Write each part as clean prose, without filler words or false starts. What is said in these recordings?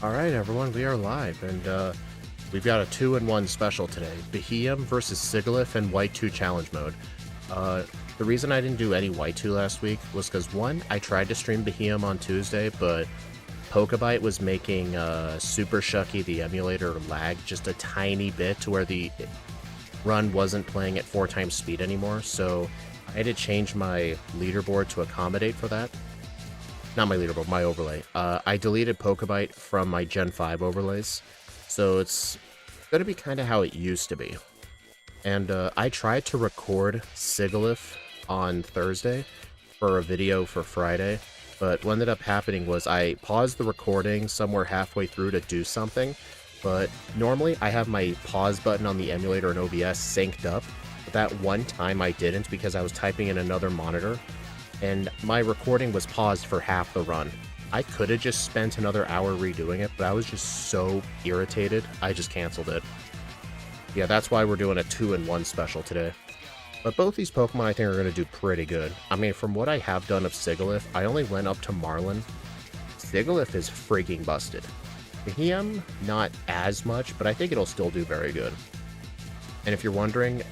Alright everyone, we are live, and we've got a 2-in-1 special today. Beheeyem versus Sigilyph in White 2 challenge mode. The reason I didn't do any White 2 last week was because, one, I tried to stream Beheeyem on Tuesday, but Pokebite was making Super Shucky, the emulator, lag just a tiny bit to where the run wasn't playing at 4 times speed anymore, so I had to change my leaderboard to accommodate for that. Not my leaderboard, my overlay. I deleted Pokebite from my Gen 5 overlays, so it's going to be kind of how it used to be. And I tried to record Sigilyph on Thursday for a video for Friday, but what ended up happening was I paused the recording somewhere halfway through to do something, but normally I have my pause button on the emulator and OBS synced up, but that one time I didn't because I was typing in another monitor, and my recording was paused for half the run. I could have just spent another hour redoing it, but I was just so irritated, I just canceled it. Yeah, that's why we're doing a 2-in-1 special today. But both these Pokemon I think are going to do pretty good. I mean, from what I have done of Sigilyph, I only went up to Marlin. Sigilyph is freaking busted. Beheeyem, not as much, but I think it'll still do very good. And if you're wondering,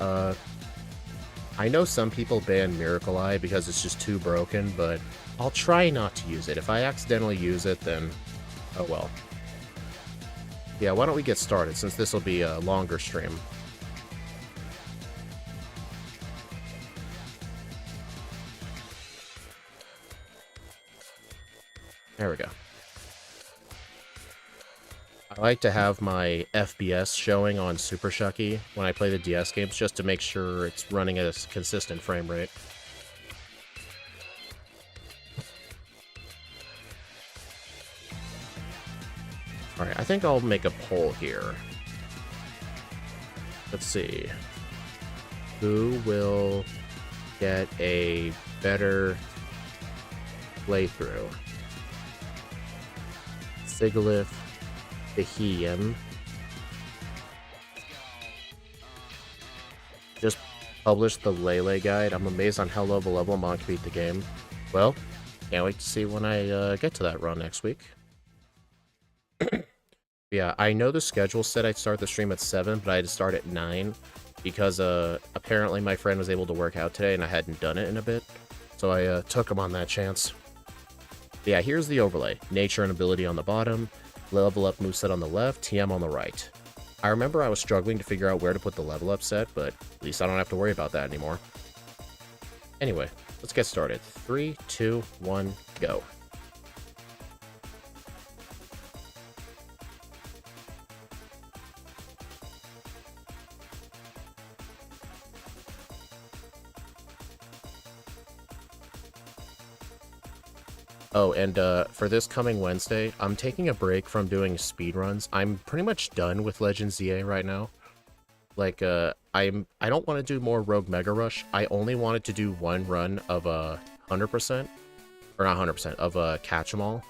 I know some people ban Miracle Eye because it's just too broken, but I'll try not to use it. If I accidentally use it, then oh well. Yeah, why don't we get started, since this will be a longer stream. There we go. I like to have my FPS showing on Super Shucky when I play the DS games, just to make sure it's running at a consistent frame rate. Alright, I think I'll make a poll here. Let's see. Who will get a better playthrough? Sigilyph, Beheeyem. Just published the Lele guide. I'm amazed on how low of a level I'm on to beat the game. Well, can't wait to see when I get to that run next week. Yeah, I know the schedule said I'd start the stream at 7, but I had to start at 9 because apparently my friend was able to work out today and I hadn't done it in a bit. So I took him on that chance. Yeah, here's the overlay. Nature and ability on the bottom, level up moveset on the left, TM on the right. I remember I was struggling to figure out where to put the level up set, but at least I don't have to worry about that anymore. Anyway, let's get started. 3, 2, 1, go. Oh, and for this coming Wednesday, I'm taking a break from doing speedruns. I'm pretty much done with Legends ZA right now. Like, I don't want to do more Rogue Mega Rush. I only wanted to do one run of 100%, or not 100%, of Catch 'em All.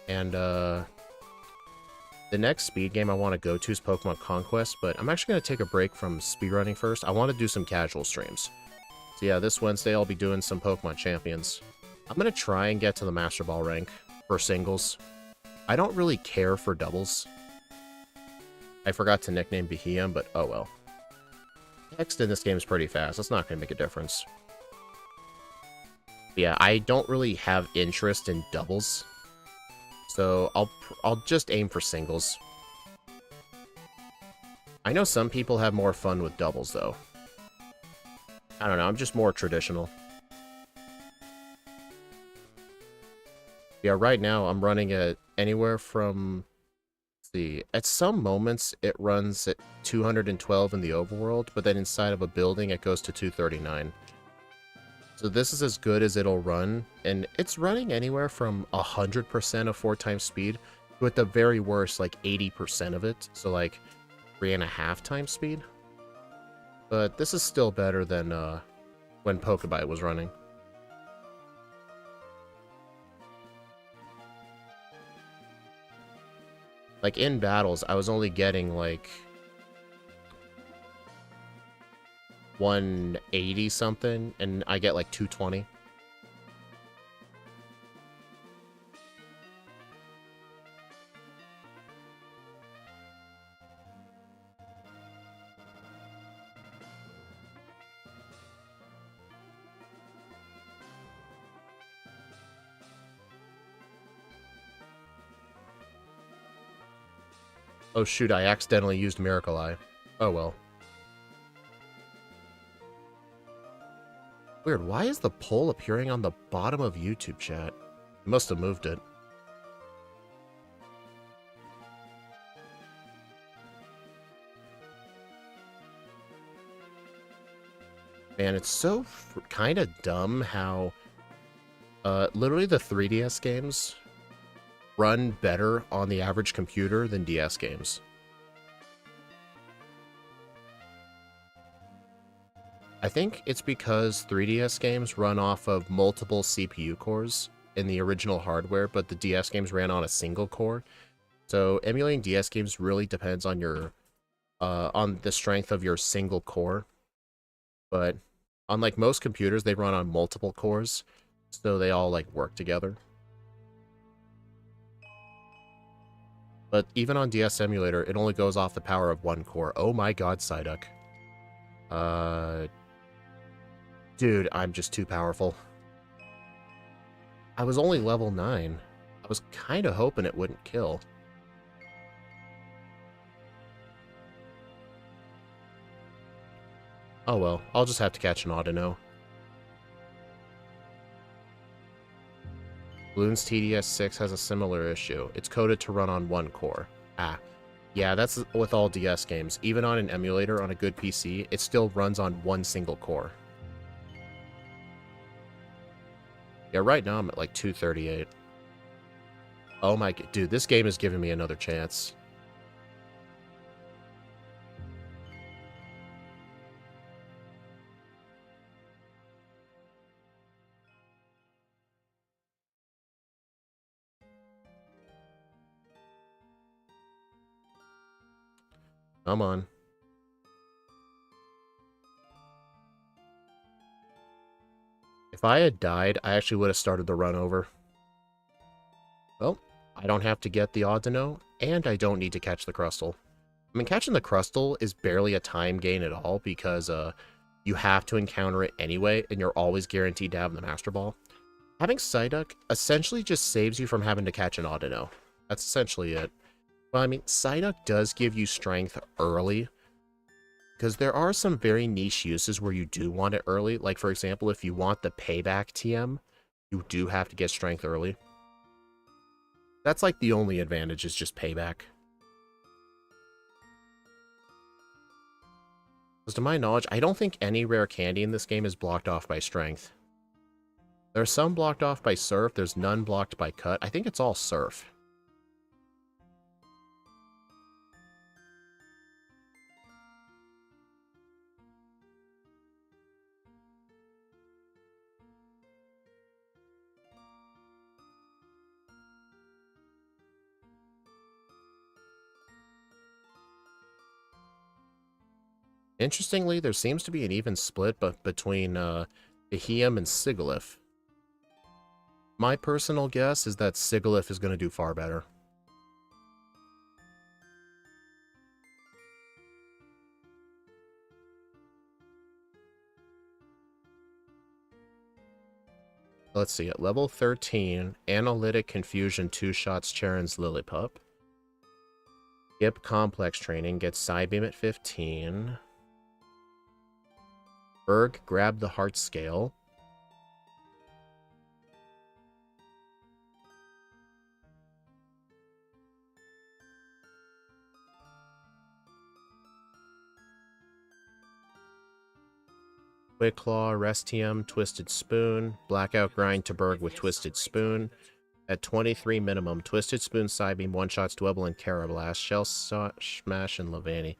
And the next speed game I want to go to is Pokemon Conquest, but I'm actually going to take a break from speedrunning first. I want to do some casual streams. So yeah, this Wednesday I'll be doing some Pokemon Champions. I'm going to try and get to the Master Ball rank for singles. I don't really care for doubles. I forgot to nickname Beheeyem, but oh well. Text in this game is pretty fast. That's not going to make a difference. But yeah, I don't really have interest in doubles. So I'll just aim for singles. I know some people have more fun with doubles, though. I don't know, I'm just more traditional. Yeah, right now I'm running at anywhere from, let's see, at some moments it runs at 212 in the overworld, but then inside of a building it goes to 239. So this is as good as it'll run, and it's running anywhere from 100% of 4 times speed to at the very worst like 80% of it, so like 3.5 times speed. But this is still better than when Pokebite was running. Like, in battles, I was only getting, like, 180 something, and I get, like, 220. Oh shoot, I accidentally used Miracle Eye. Oh well. Weird, why is the poll appearing on the bottom of YouTube chat? You must have moved it. Man, it's so kind of dumb how literally the 3DS games run better on the average computer than DS games. I think it's because 3DS games run off of multiple CPU cores in the original hardware, but the DS games ran on a single core. So emulating DS games really depends on your on the strength of your single core. But unlike most computers, they run on multiple cores, so they all like work together. But even on DS emulator, it only goes off the power of one core. Oh my god, Psyduck. Dude, I'm just too powerful. I was only level 9. I was kind of hoping it wouldn't kill. Oh well, I'll just have to catch an Audino. Bloons TDS6 has a similar issue. It's coded to run on one core. Ah. Yeah, that's with all DS games. Even on an emulator on a good PC, it still runs on one single core. Yeah, right now I'm at like 238. Oh my... Dude, this game is giving me another chance. Come on. If I had died, I actually would have started the run over. Well, I don't have to get the Audino, and I don't need to catch the Crustle. I mean, catching the Crustle is barely a time gain at all, because you have to encounter it anyway, and you're always guaranteed to have the Master Ball. Having Psyduck essentially just saves you from having to catch an Audino. That's essentially it. Well, I mean, Psyduck does give you strength early, because there are some very niche uses where you do want it early. Like, for example, if you want the payback TM, you do have to get strength early. That's like the only advantage, is just payback. Because to my knowledge, I don't think any rare candy in this game is blocked off by strength. There's some blocked off by surf, there's none blocked by cut. I think it's all surf. Interestingly, there seems to be an even split between Beheeyem and Sigilyph. My personal guess is that Sigilyph is going to do far better. Let's see, at level 13, Analytic Confusion 2-shots Charon's Lillipup. Skip Complex Training, gets Psybeam at 15. Berg, grab the Heart Scale. Quick Claw, Restium, Twisted Spoon. Blackout Grind to Berg with Twisted Spoon. At 23 minimum, Twisted Spoon, Psybeam, one-shots Dwebble and Carablast, Shell Smash, and Levani.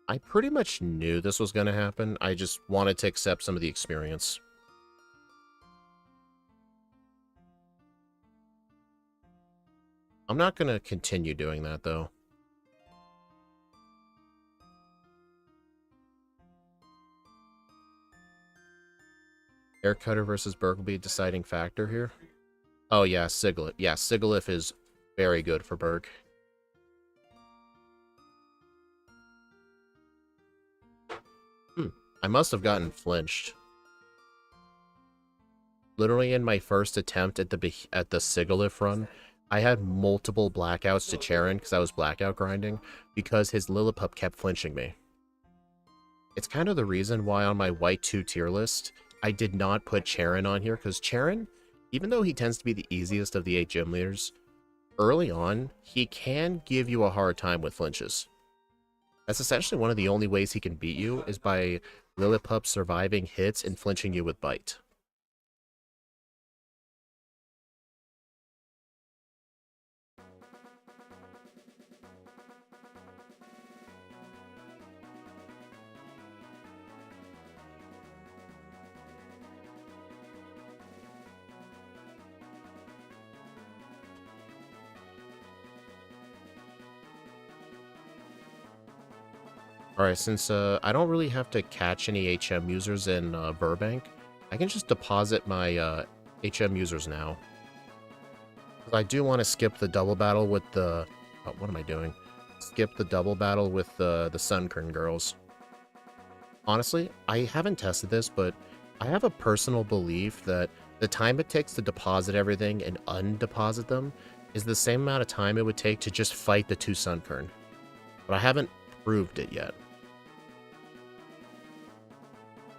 I pretty much knew this was going to happen. I just wanted to accept some of the experience. I'm not going to continue doing that, though. Air Cutter versus Berg will be a deciding factor here. Oh, yeah, Sigilyph. Yeah, Sigilyph is very good for Berg. I must have gotten flinched. Literally in my first attempt at the Sigilyph run, I had multiple blackouts to Charon because I was blackout grinding because his Lillipup kept flinching me. It's kind of the reason why on my white 2 tier list, I did not put Charon on here, because Charon, even though he tends to be the easiest of the 8 gym leaders, early on, he can give you a hard time with flinches. That's essentially one of the only ways he can beat you, is by Lillipup surviving hits and flinching you with Bite. Alright, since I don't really have to catch any HM users in Burbank, I can just deposit my HM users now. I do want to skip the double battle with the... Oh, what am I doing? Skip the double battle with the Sunkern girls. Honestly, I haven't tested this, but I have a personal belief that the time it takes to deposit everything and undeposit them is the same amount of time it would take to just fight the 2 Sunkern. But I haven't proved it yet.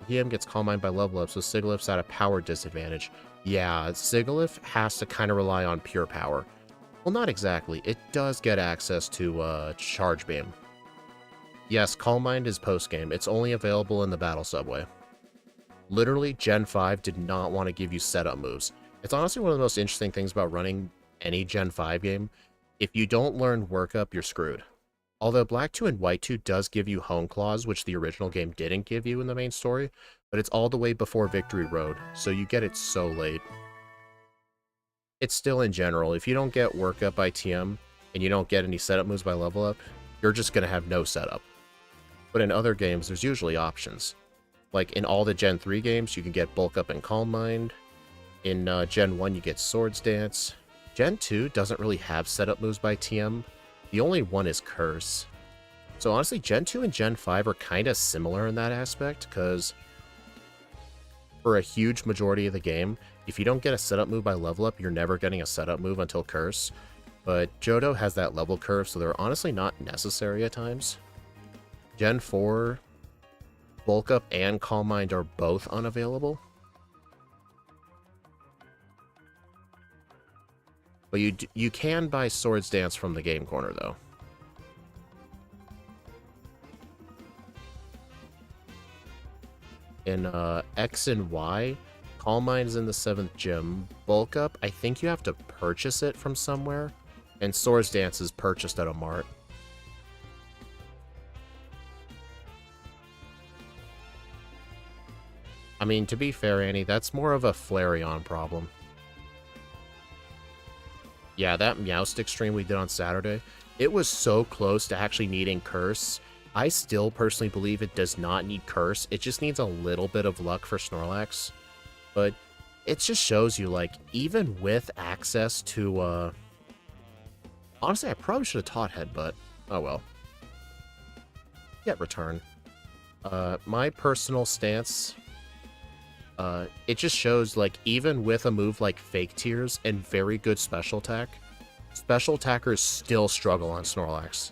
Beheeyem gets Calm Mind by level up, so Sigilyph's at a power disadvantage. Yeah, Sigilyph has to kind of rely on pure power. Well, not exactly. It does get access to Charge Beam. Yes, Calm Mind is post-game. It's only available in the Battle Subway. Literally, Gen 5 did not want to give you setup moves. It's honestly one of the most interesting things about running any Gen 5 game. If you don't learn workup, you're screwed. Although Black 2 and White 2 does give you Hone Claws, which the original game didn't give you in the main story, but it's all the way before Victory Road, so you get it so late. It's still in general, if you don't get workup by TM, and you don't get any setup moves by level up, you're just going to have no setup. But in other games, there's usually options. Like in all the Gen 3 games, you can get Bulk Up and Calm Mind. In Gen 1, you get Swords Dance. Gen 2 doesn't really have setup moves by TM. The only one is Curse. So honestly, Gen 2 and Gen 5 are kind of similar in that aspect, because for a huge majority of the game, if you don't get a setup move by level up, you're never getting a setup move until Curse. But Johto has that level curve, so they're honestly not necessary at times. Gen 4, Bulk Up and Calm Mind are both unavailable. But you can buy Swords Dance from the Game Corner, though. In X and Y, Calm Mind is in the 7th gym. Bulk Up, I think you have to purchase it from somewhere. And Swords Dance is purchased at a mart. I mean, to be fair, Annie, that's more of a Flareon problem. Yeah, that Meowstic stream we did on Saturday, it was so close to actually needing Curse. I still personally believe it does not need Curse. It just needs a little bit of luck for Snorlax. But it just shows you, like, even with access to, honestly, I probably should have taught Headbutt. Oh well. Get Return. My personal stance... it just shows, like, even with a move like Fake Tears and very good Special Attackers still struggle on Snorlax.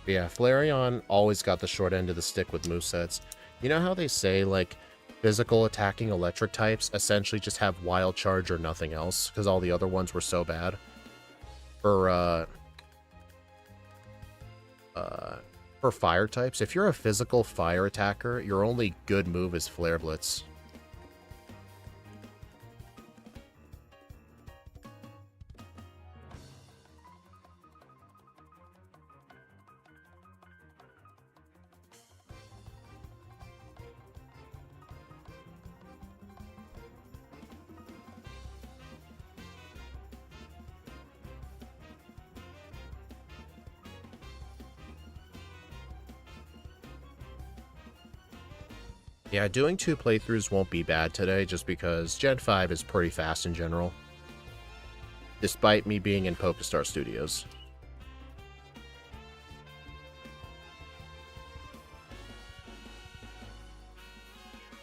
But yeah, Flareon always got the short end of the stick with movesets. You know how they say, like, physical attacking electric types essentially just have Wild Charge or nothing else, because all the other ones were so bad? For fire types, if you're a physical fire attacker, your only good move is Flare Blitz. Yeah, doing 2 playthroughs won't be bad today, just because Gen 5 is pretty fast in general, despite me being in Pokestar Studios.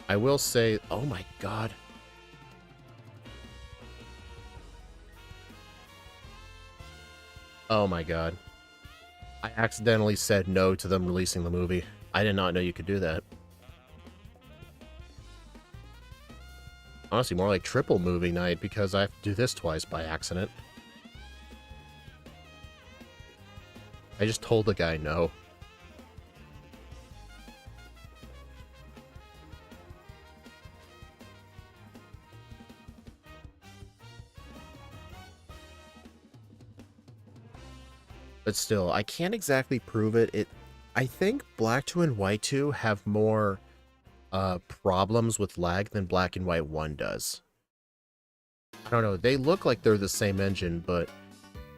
I will say, oh my god. Oh my god. I accidentally said no to them releasing the movie. I did not know you could do that. Honestly, more like triple movie night, because I have to do this twice by accident. I just told the guy no. But still, I can't exactly prove it. I think Black 2 and White 2 have more problems with lag than Black and White 1 does. I don't know, they look like they're the same engine, but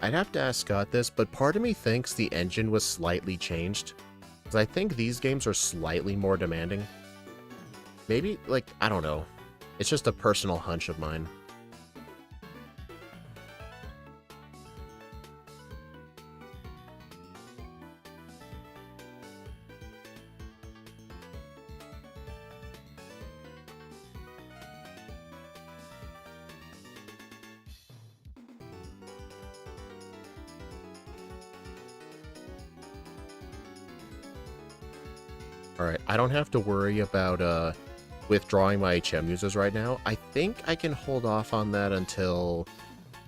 I'd have to ask Scott this, but part of me thinks the engine was slightly changed. Because I think these games are slightly more demanding. Maybe, like, I don't know. It's just a personal hunch of mine. Alright, I don't have to worry about withdrawing my HM users right now. I think I can hold off on that until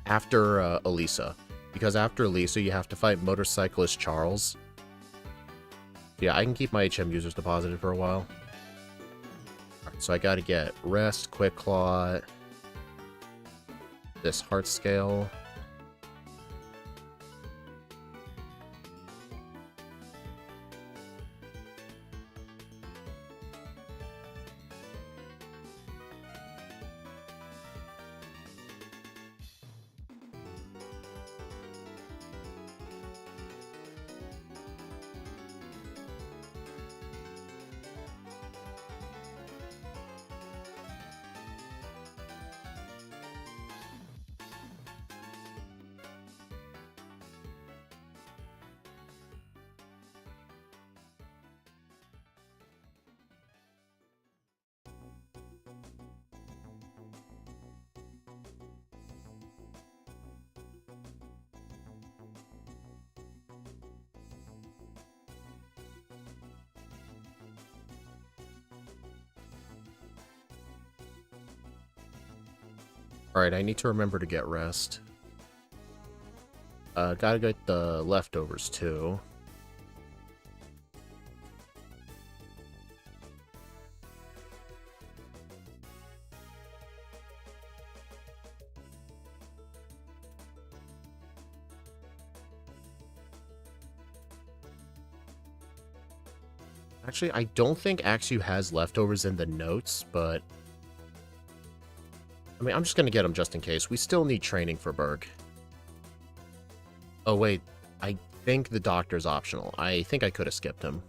after Elisa. Because after Elisa, you have to fight Motorcyclist Charles. Yeah, I can keep my HM users deposited for a while. Alright, so I gotta get Rest, Quick Claw, this Heart Scale. Alright, I need to remember to get Rest. Gotta get the leftovers too. Actually, I don't think Axew has leftovers in the notes, but I mean, I'm just gonna get them just in case. We still need training for Berg. Oh, wait. I think the doctor's optional. I think I could have skipped him.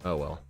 Oh, well.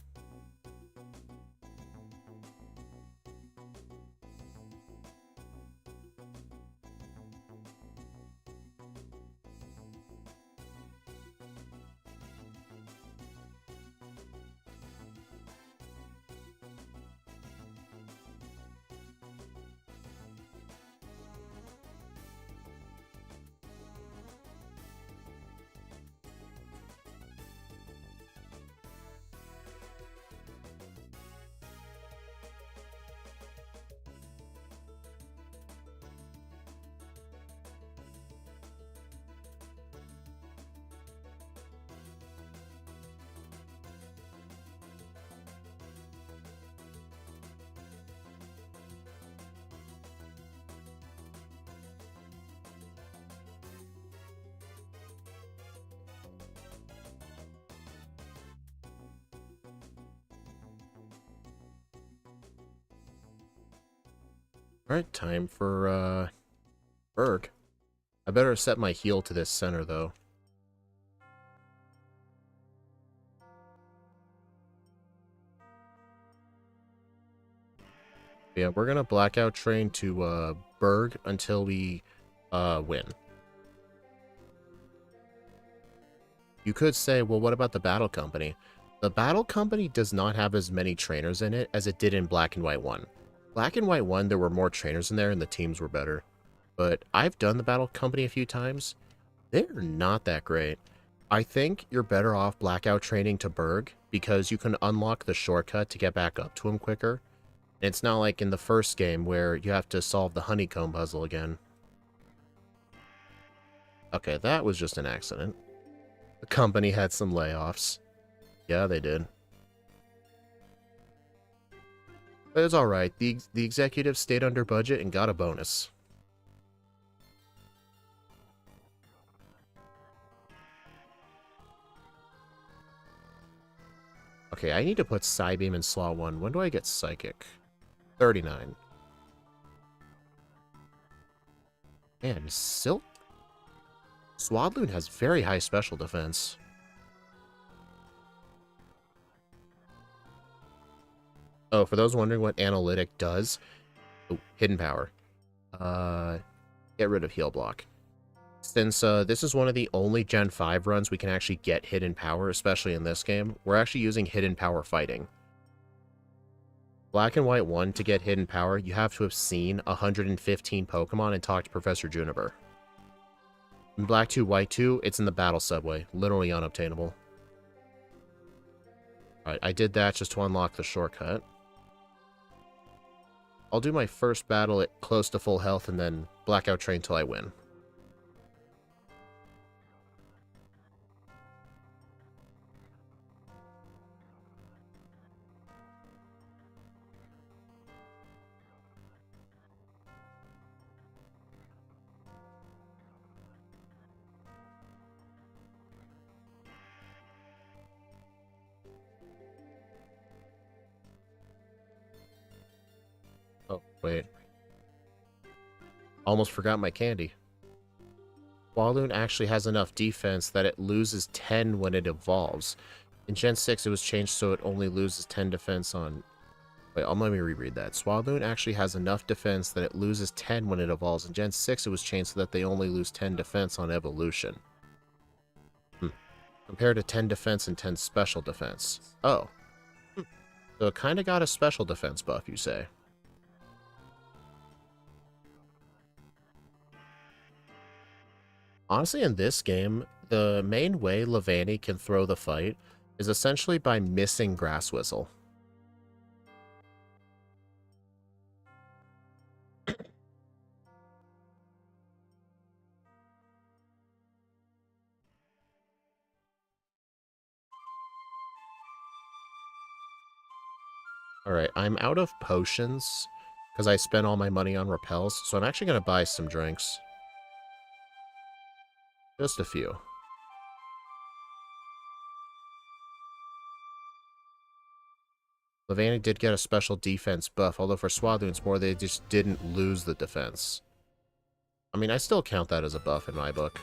Alright, time for, Berg. I better set my heal to this center, though. Yeah, we're gonna blackout train to Berg until we win. You could say, well, what about the Battle Company? The Battle Company does not have as many trainers in it as it did in Black and White 1. Black and White 1, there were more trainers in there and the teams were better. But I've done the Battle Company a few times. They're not that great. I think you're better off blackout training to Berg because you can unlock the shortcut to get back up to him quicker. And it's not like in the first game where you have to solve the honeycomb puzzle again. Okay, that was just an accident. The company had some layoffs. Yeah, they did. But it's alright. The executives stayed under budget and got a bonus. Okay, I need to put Psybeam in slot 1. When do I get Psychic? 39. Man, Silk? Swadloon has very high special defense. Oh, for those wondering what Analytic does... Oh, Hidden Power. Get rid of Heal Block. Since this is one of the only Gen 5 runs we can actually get Hidden Power, especially in this game, we're actually using Hidden Power Fighting. Black and White 1, to get Hidden Power, you have to have seen 115 Pokemon and talked to Professor Juniper. In Black 2, White 2, it's in the Battle Subway. Literally unobtainable. Alright, I did that just to unlock the shortcut. I'll do my first battle at close to full health and then blackout train till I win. Oh, wait. Almost forgot my candy. Walloon actually has enough defense that it loses 10 when it evolves. In Gen 6, it was changed so it only loses 10 defense on... Wait, let me reread that. Swalloon actually has enough defense that it loses 10 when it evolves. In Gen 6, it was changed so that they only lose 10 defense on evolution. Compared to 10 defense and 10 special defense. Oh. So it kind of got a special defense buff, you say? Honestly, in this game, the main way Levani can throw the fight is essentially by missing Grass Whistle. Alright, I'm out of potions because I spent all my money on repels, so I'm actually going to buy some drinks. Just a few. Levani did get a special defense buff, although for Swalloons more they just didn't lose the defense. I mean, I still count that as a buff in my book.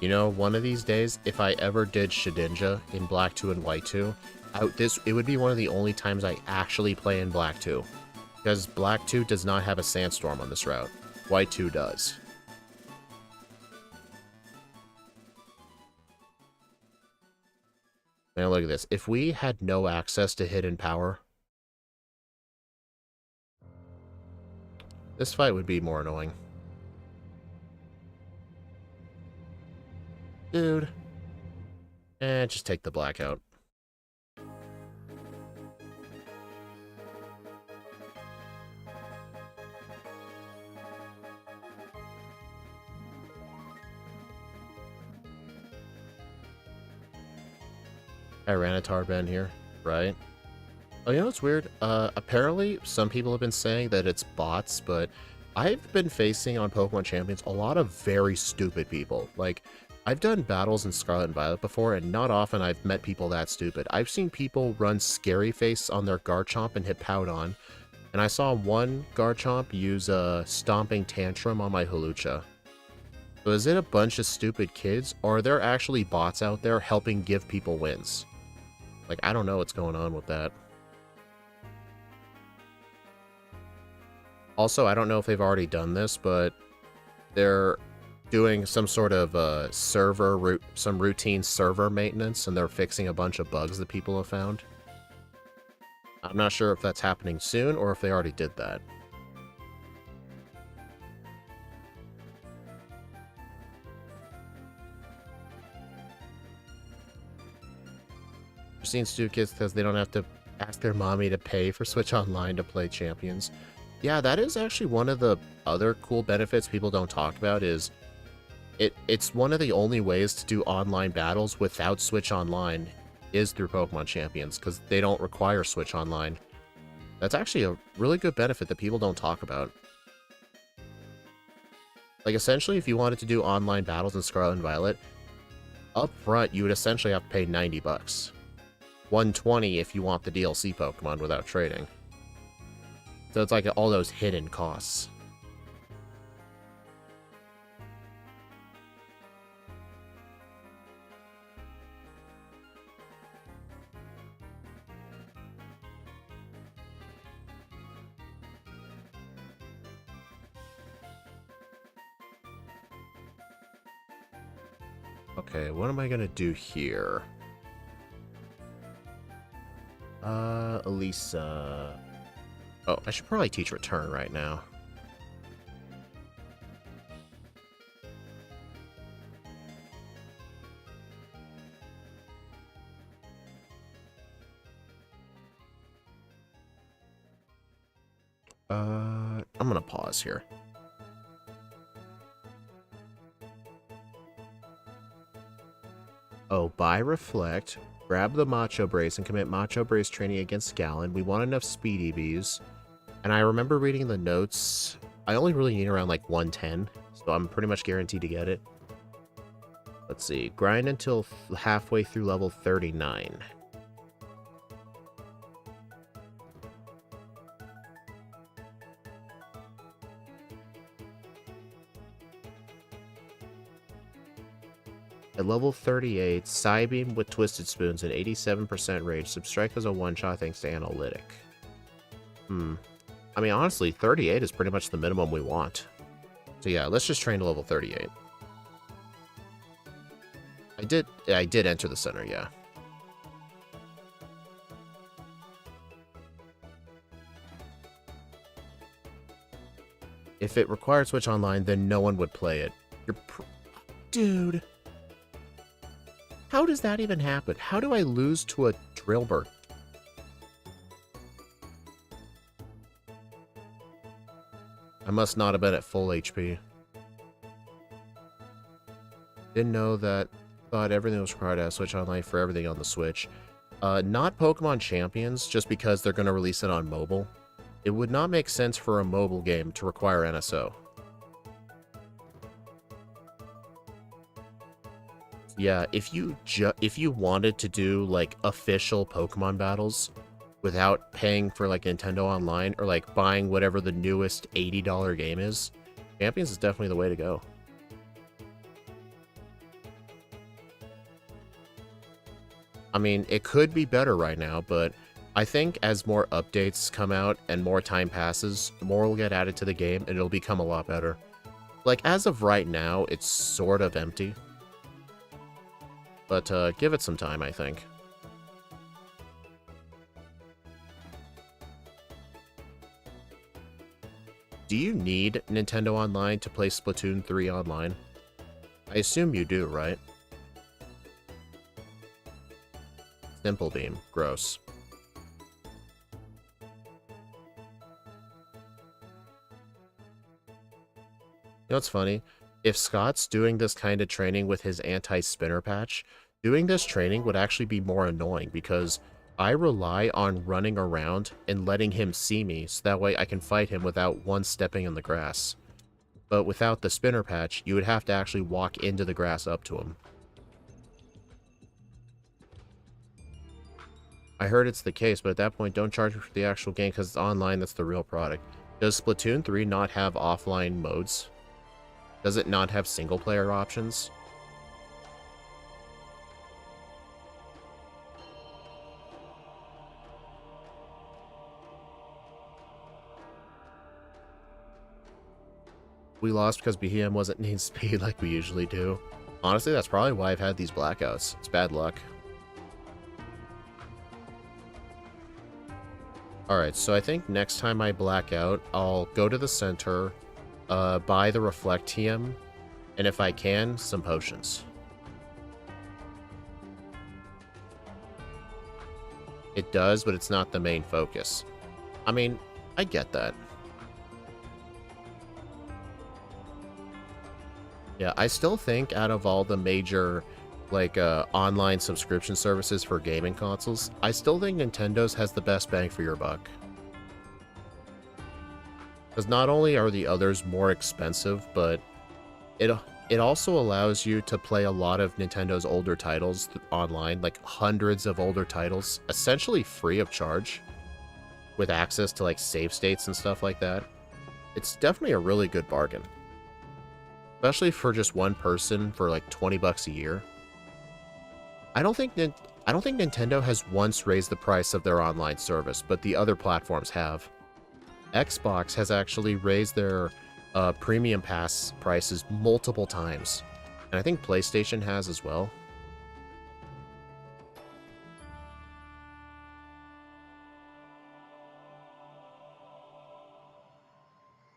You know, one of these days, if I ever did Shedinja in Black 2 and White 2, it would be one of the only times I actually play in Black 2. Because Black 2 does not have a Sandstorm on this route. White 2 does. Now look at this. If we had no access to Hidden Power, this fight would be more annoying. Dude. Just take the blackout. Tyranitar been here, right? Oh, you know what's weird? Apparently, some people have been saying that it's bots, but I've been facing on Pokemon Champions a lot of very stupid people. Like, I've done battles in Scarlet and Violet before, and not often I've met people that stupid. I've seen people run Scary Face on their Garchomp and hit Powdon, and I saw one Garchomp use a Stomping Tantrum on my Hawlucha. So is it a bunch of stupid kids, or are there actually bots out there helping give people wins? Like, I don't know what's going on with that. Also, I don't know if they've already done this, but they're doing some sort of some routine server maintenance, and they're fixing a bunch of bugs that people have found. I'm not sure if that's happening soon or if they already did that. I've seen stupid kids because they don't have to ask their mommy to pay for Switch Online to play Champions. Yeah, that is actually one of the other cool benefits people don't talk about is it's one of the only ways to do online battles without Switch Online is through Pokemon Champions, because they don't require Switch Online. That's actually a really good benefit that people don't talk about. Like, essentially, if you wanted to do online battles in Scarlet and Violet, up front, you would essentially have to pay 90 bucks. 120 if you want the DLC Pokemon without trading. So it's like all those hidden costs. Okay, what am I gonna do here? Elisa... Oh, I should probably teach Return right now. I'm gonna pause here. Oh, buy Reflect, grab the Macho Brace, and commit Macho Brace training against Gallon. We want enough Speed EVs. And I remember reading the notes. I only really need around like 110, so I'm pretty much guaranteed to get it. Let's see. Grind until halfway through level 39. At level 38, Psybeam with Twisted Spoons and 87% Rage. Substrike has a one-shot thanks to Analytic. I mean, honestly, 38 is pretty much the minimum we want. So yeah, let's just train to level 38. I did enter the center, yeah. If it required Switch Online, then no one would play it. Dude. How does that even happen? How do I lose to a Drillbur? I must not have been at full HP. Didn't know that. Thought everything was required to have Switch Online for everything on the Switch. Not Pokemon Champions, just because they're going to release it on mobile. It would not make sense for a mobile game to require NSO. Yeah, if you wanted to do like official Pokemon battles without paying for like Nintendo Online or like buying whatever the newest $80 game is, Champions is definitely the way to go. I mean, it could be better right now, but I think as more updates come out and more time passes, more will get added to the game and it'll become a lot better. Like, as of right now, it's sort of empty. But give it some time, I think. Do you need Nintendo Online to play Splatoon 3 online? I assume you do, right? Simple Beam. Gross. You know what's funny? If Scott's doing this kind of training with his anti-spinner patch, doing this training would actually be more annoying because I rely on running around and letting him see me so that way I can fight him without one stepping in the grass. But without the spinner patch, you would have to actually walk into the grass up to him. I heard it's the case, but at that point, don't charge for the actual game because it's online, that's the real product. Does Splatoon 3 not have offline modes? Does it not have single-player options? We lost because Beheeyem wasn't need speed like we usually do. Honestly, that's probably why I've had these blackouts. It's bad luck. Alright, so I think next time I black out, I'll go to the center, buy the Reflectium, and if I can, some potions. It does, but it's not the main focus. I mean, I get that. Yeah, I still think out of all the major, like, online subscription services for gaming consoles, I still think Nintendo's has the best bang for your buck. Because not only are the others more expensive, but it also allows you to play a lot of Nintendo's older titles online, like hundreds of older titles, essentially free of charge, with access to, like, save states and stuff like that. It's definitely a really good bargain. Especially for just one person for like 20 bucks a year. I don't think Nintendo has once raised the price of their online service, but the other platforms have. Xbox has actually raised their premium pass prices multiple times, and I think PlayStation has as well.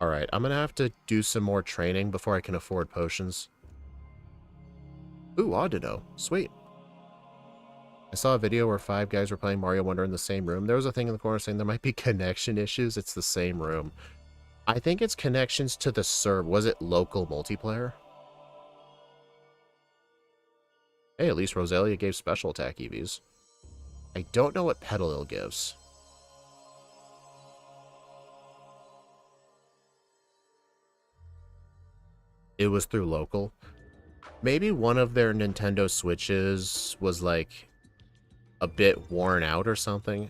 Alright, I'm gonna have to do some more training before I can afford potions. Ooh, Audino. Sweet. I saw a video where 5 guys were playing Mario Wonder in the same room. There was a thing in the corner saying there might be connection issues. It's the same room. I think it's connections to the server. Was it local multiplayer? Hey, at least Rosalia gave special attack EVs. I don't know what Petalil gives. It was through local. Maybe one of their Nintendo Switches was like a bit worn out or something.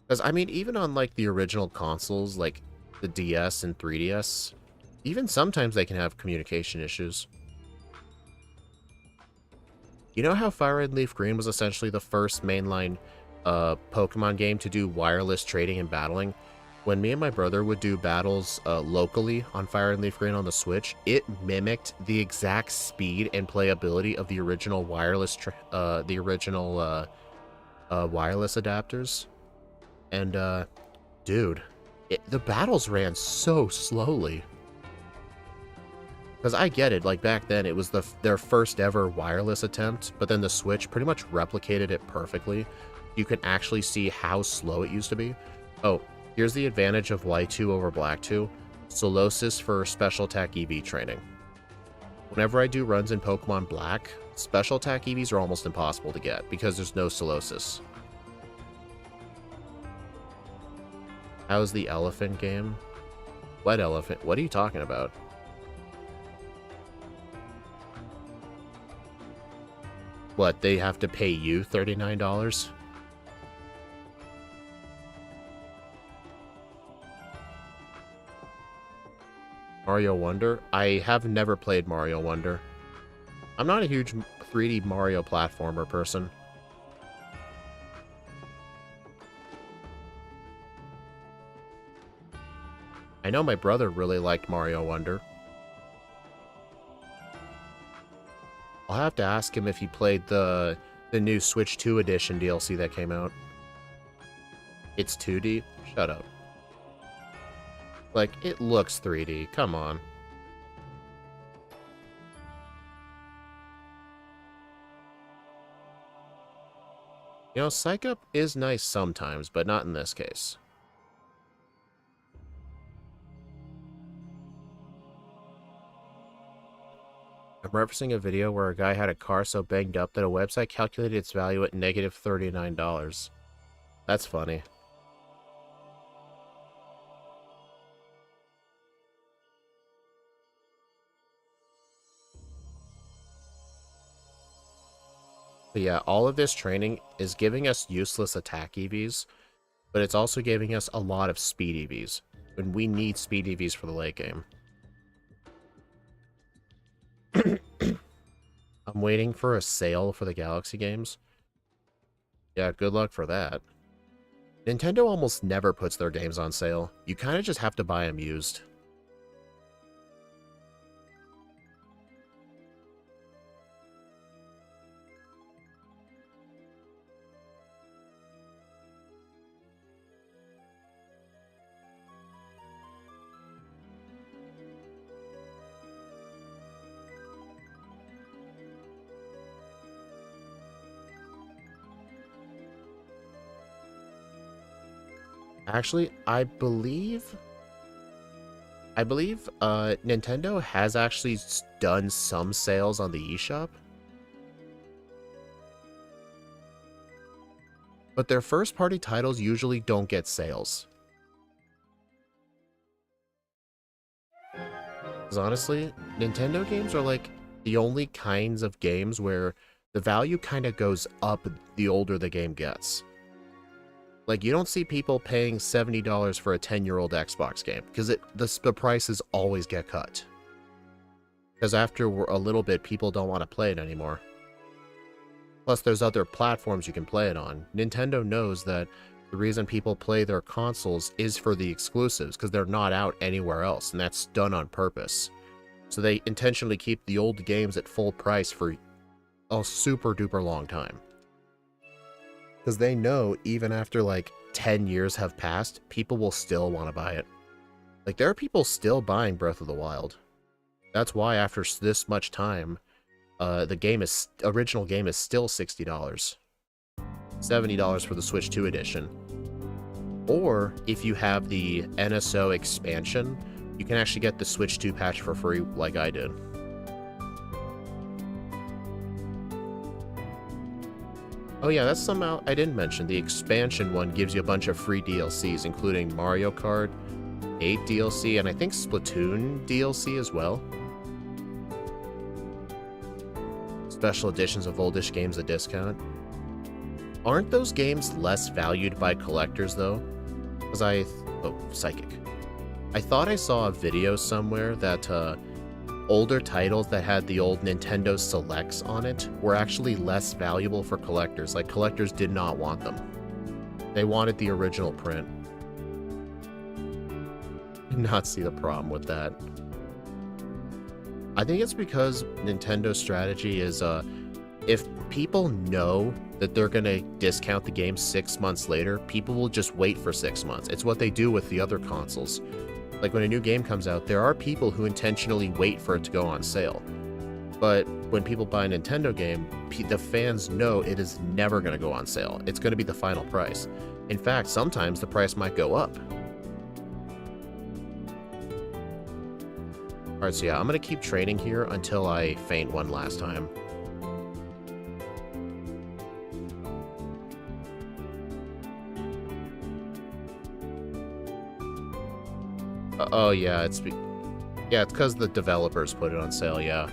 Because, I mean, even on like the original consoles, like the DS and 3DS, even sometimes they can have communication issues. You know how Fire Red Leaf Green was essentially the first mainline Pokemon game to do wireless trading and battling? When me and my brother would do battles locally on Fire and Leaf Green on the Switch, it mimicked the exact speed and playability of the original wireless wireless adapters. And dude, the battles ran so slowly. Because I get it, like back then it was their first ever wireless attempt, but then the Switch pretty much replicated it perfectly. You can actually see how slow it used to be. Oh, here's the advantage of White 2 over Black 2. Solosis for special attack EV training. Whenever I do runs in Pokemon Black, special attack EVs are almost impossible to get because there's no Solosis. How's the elephant game? What elephant? What are you talking about? What, they have to pay you $39? Mario Wonder? I have never played Mario Wonder. I'm not a huge 3D Mario platformer person. I know my brother really liked Mario Wonder. I'll have to ask him if he played the new Switch 2 edition DLC that came out. It's 2D? Shut up. Like, it looks 3D. Come on. You know, Psych Up is nice sometimes, but not in this case. I'm referencing a video where a guy had a car so banged up that a website calculated its value at negative $39. That's funny. But yeah, all of this training is giving us useless attack EVs, but it's also giving us a lot of speed EVs, and we need speed EVs for the late game. I'm waiting for a sale for the Galaxy games. Yeah, good luck for that. Nintendo almost never puts their games on sale. You kind of just have to buy them used. Actually, I believe Nintendo has actually done some sales on the eShop. But their first-party titles usually don't get sales. Because honestly, Nintendo games are like the only kinds of games where the value kind of goes up the older the game gets. Like, you don't see people paying $70 for a 10-year-old Xbox game, because the prices always get cut. Because after a little bit, people don't want to play it anymore. Plus, there's other platforms you can play it on. Nintendo knows that the reason people play their consoles is for the exclusives, because they're not out anywhere else, and that's done on purpose. So they intentionally keep the old games at full price for a super duper long time. Because they know even after like 10 years have passed, people will still want to buy it. Like, there are people still buying Breath of the Wild. That's why after this much time, the original game is still $60. $70 for the Switch 2 edition. Or if you have the NSO expansion, you can actually get the Switch 2 patch for free like I did. Oh yeah, that's somehow I didn't mention. The expansion one gives you a bunch of free DLCs, including Mario Kart 8 DLC, and I think Splatoon DLC as well. Special editions of oldish games at discount. Aren't those games less valued by collectors, though? Because oh, Psychic. I thought I saw a video somewhere that, older titles that had the old Nintendo Selects on it were actually less valuable for collectors. Like, collectors did not want them. They wanted the original print. Did not see the problem with that. I think it's because Nintendo's strategy is, if people know that they're gonna discount the game 6 months later, people will just wait for 6 months. It's what they do with the other consoles. Like, when a new game comes out, there are people who intentionally wait for it to go on sale. But when people buy a Nintendo game, the fans know it is never going to go on sale. It's going to be the final price. In fact, sometimes the price might go up. Alright, so yeah, I'm going to keep training here until I faint one last time. Oh yeah, it's because the developers put it on sale, yeah.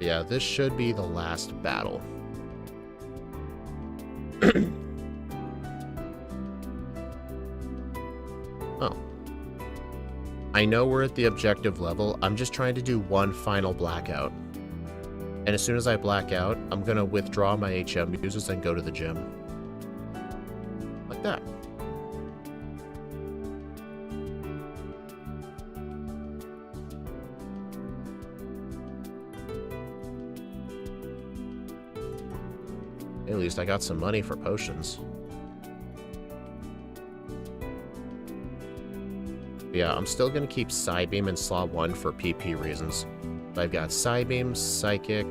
Yeah, this should be the last battle. Oh. I know we're at the objective level. I'm just trying to do one final blackout. And as soon as I black out, I'm going to withdraw my HM users and go to the gym. Like that. At least I got some money for potions. But yeah, I'm still going to keep Psybeam in slot 1 for PP reasons. I've got Psybeam, Psychic,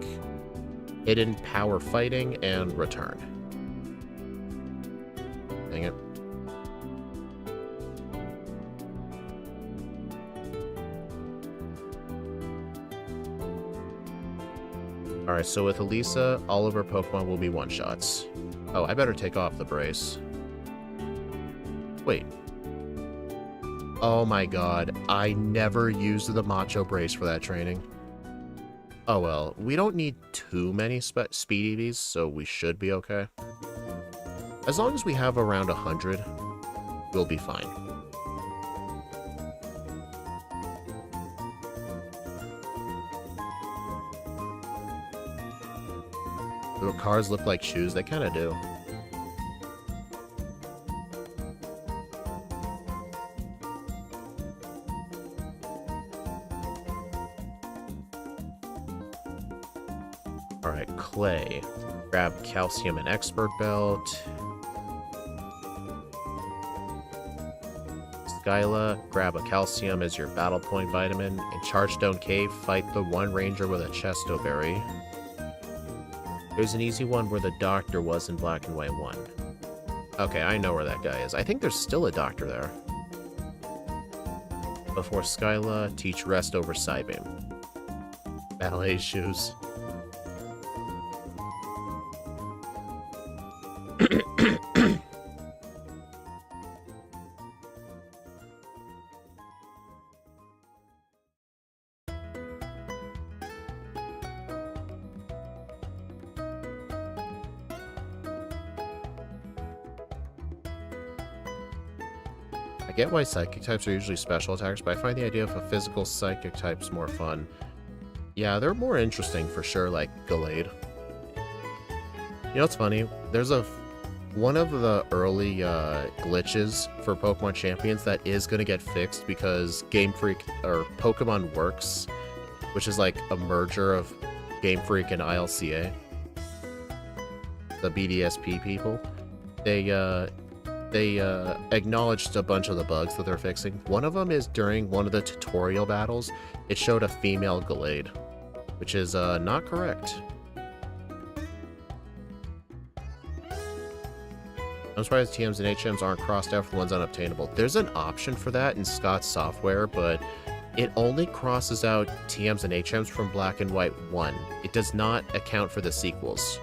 Hidden Power Fighting, and Return. Dang it. Alright, so with Elisa, all of her Pokemon will be one-shots. Oh, I better take off the brace. Wait. Oh my god, I never used the Macho Brace for that training. Oh well, we don't need too many speed EVs, so we should be okay. As long as we have around 100, we'll be fine. Do cars look like shoes? They kind of do. Alright, Clay. Grab Calcium and Expert Belt. Skyla, grab a Calcium as your Battle Point vitamin. In Chargestone Cave, fight the one ranger with a Chesto Berry. There's an easy one where the doctor was in Black and White 1. Okay, I know where that guy is. I think there's still a doctor there. Before Skyla, teach Rest over Psybeam. Ballet shoes. I get why psychic types are usually special attacks, but I find the idea of a physical psychic types more fun. Yeah, they're more interesting for sure, like Gallade. You know what's funny? There's one of the early glitches for Pokemon Champions that is going to get fixed because Game Freak, or Pokemon Works, which is like a merger of Game Freak and ILCA, the BDSP people, they acknowledged a bunch of the bugs that they're fixing. One of them is during one of the tutorial battles, it showed a female Gallade, which is not correct. I'm surprised TMs and HMs aren't crossed out for the ones unobtainable. There's an option for that in Scott's software, but it only crosses out TMs and HMs from Black and White 1. It does not account for the sequels.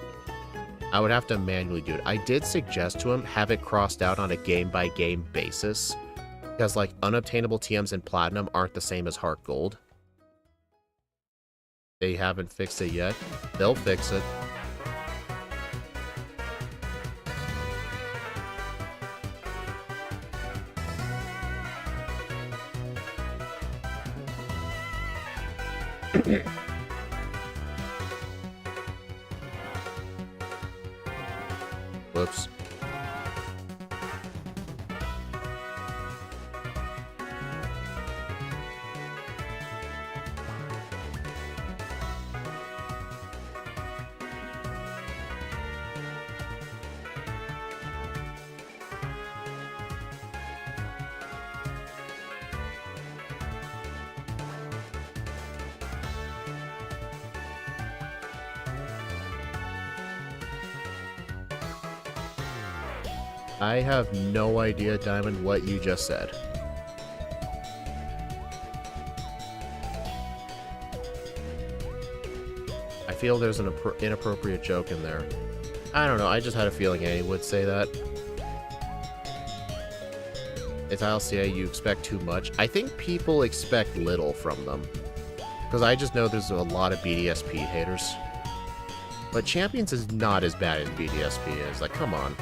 I would have to manually do it. I did suggest to him have it crossed out on a game-by-game basis, because like unobtainable TMs in Platinum aren't the same as Heart Gold. They haven't fixed it yet. They'll fix it. Whoops. I have no idea, Diamond, what you just said. I feel there's an inappropriate joke in there. I don't know, I just had a feeling Annie would say that. It's ILCA, you expect too much. I think people expect little from them. Because I just know there's a lot of BDSP haters. But Champions is not as bad as BDSP is, like, come on.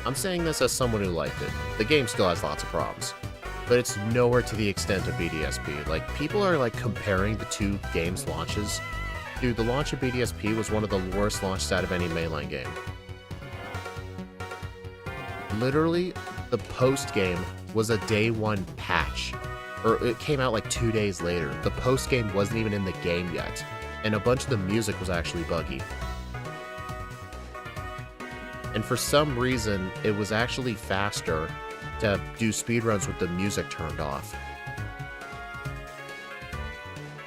I'm saying this as someone who liked it. The game still has lots of problems, but it's nowhere to the extent of BDSP. Like, people are like comparing the two games' launches. Dude, the launch of BDSP was one of the worst launches out of any mainline game. Literally, the post-game was a day one patch, or it came out like 2 days later. The post-game wasn't even in the game yet, and a bunch of the music was actually buggy. And for some reason, it was actually faster to do speedruns with the music turned off.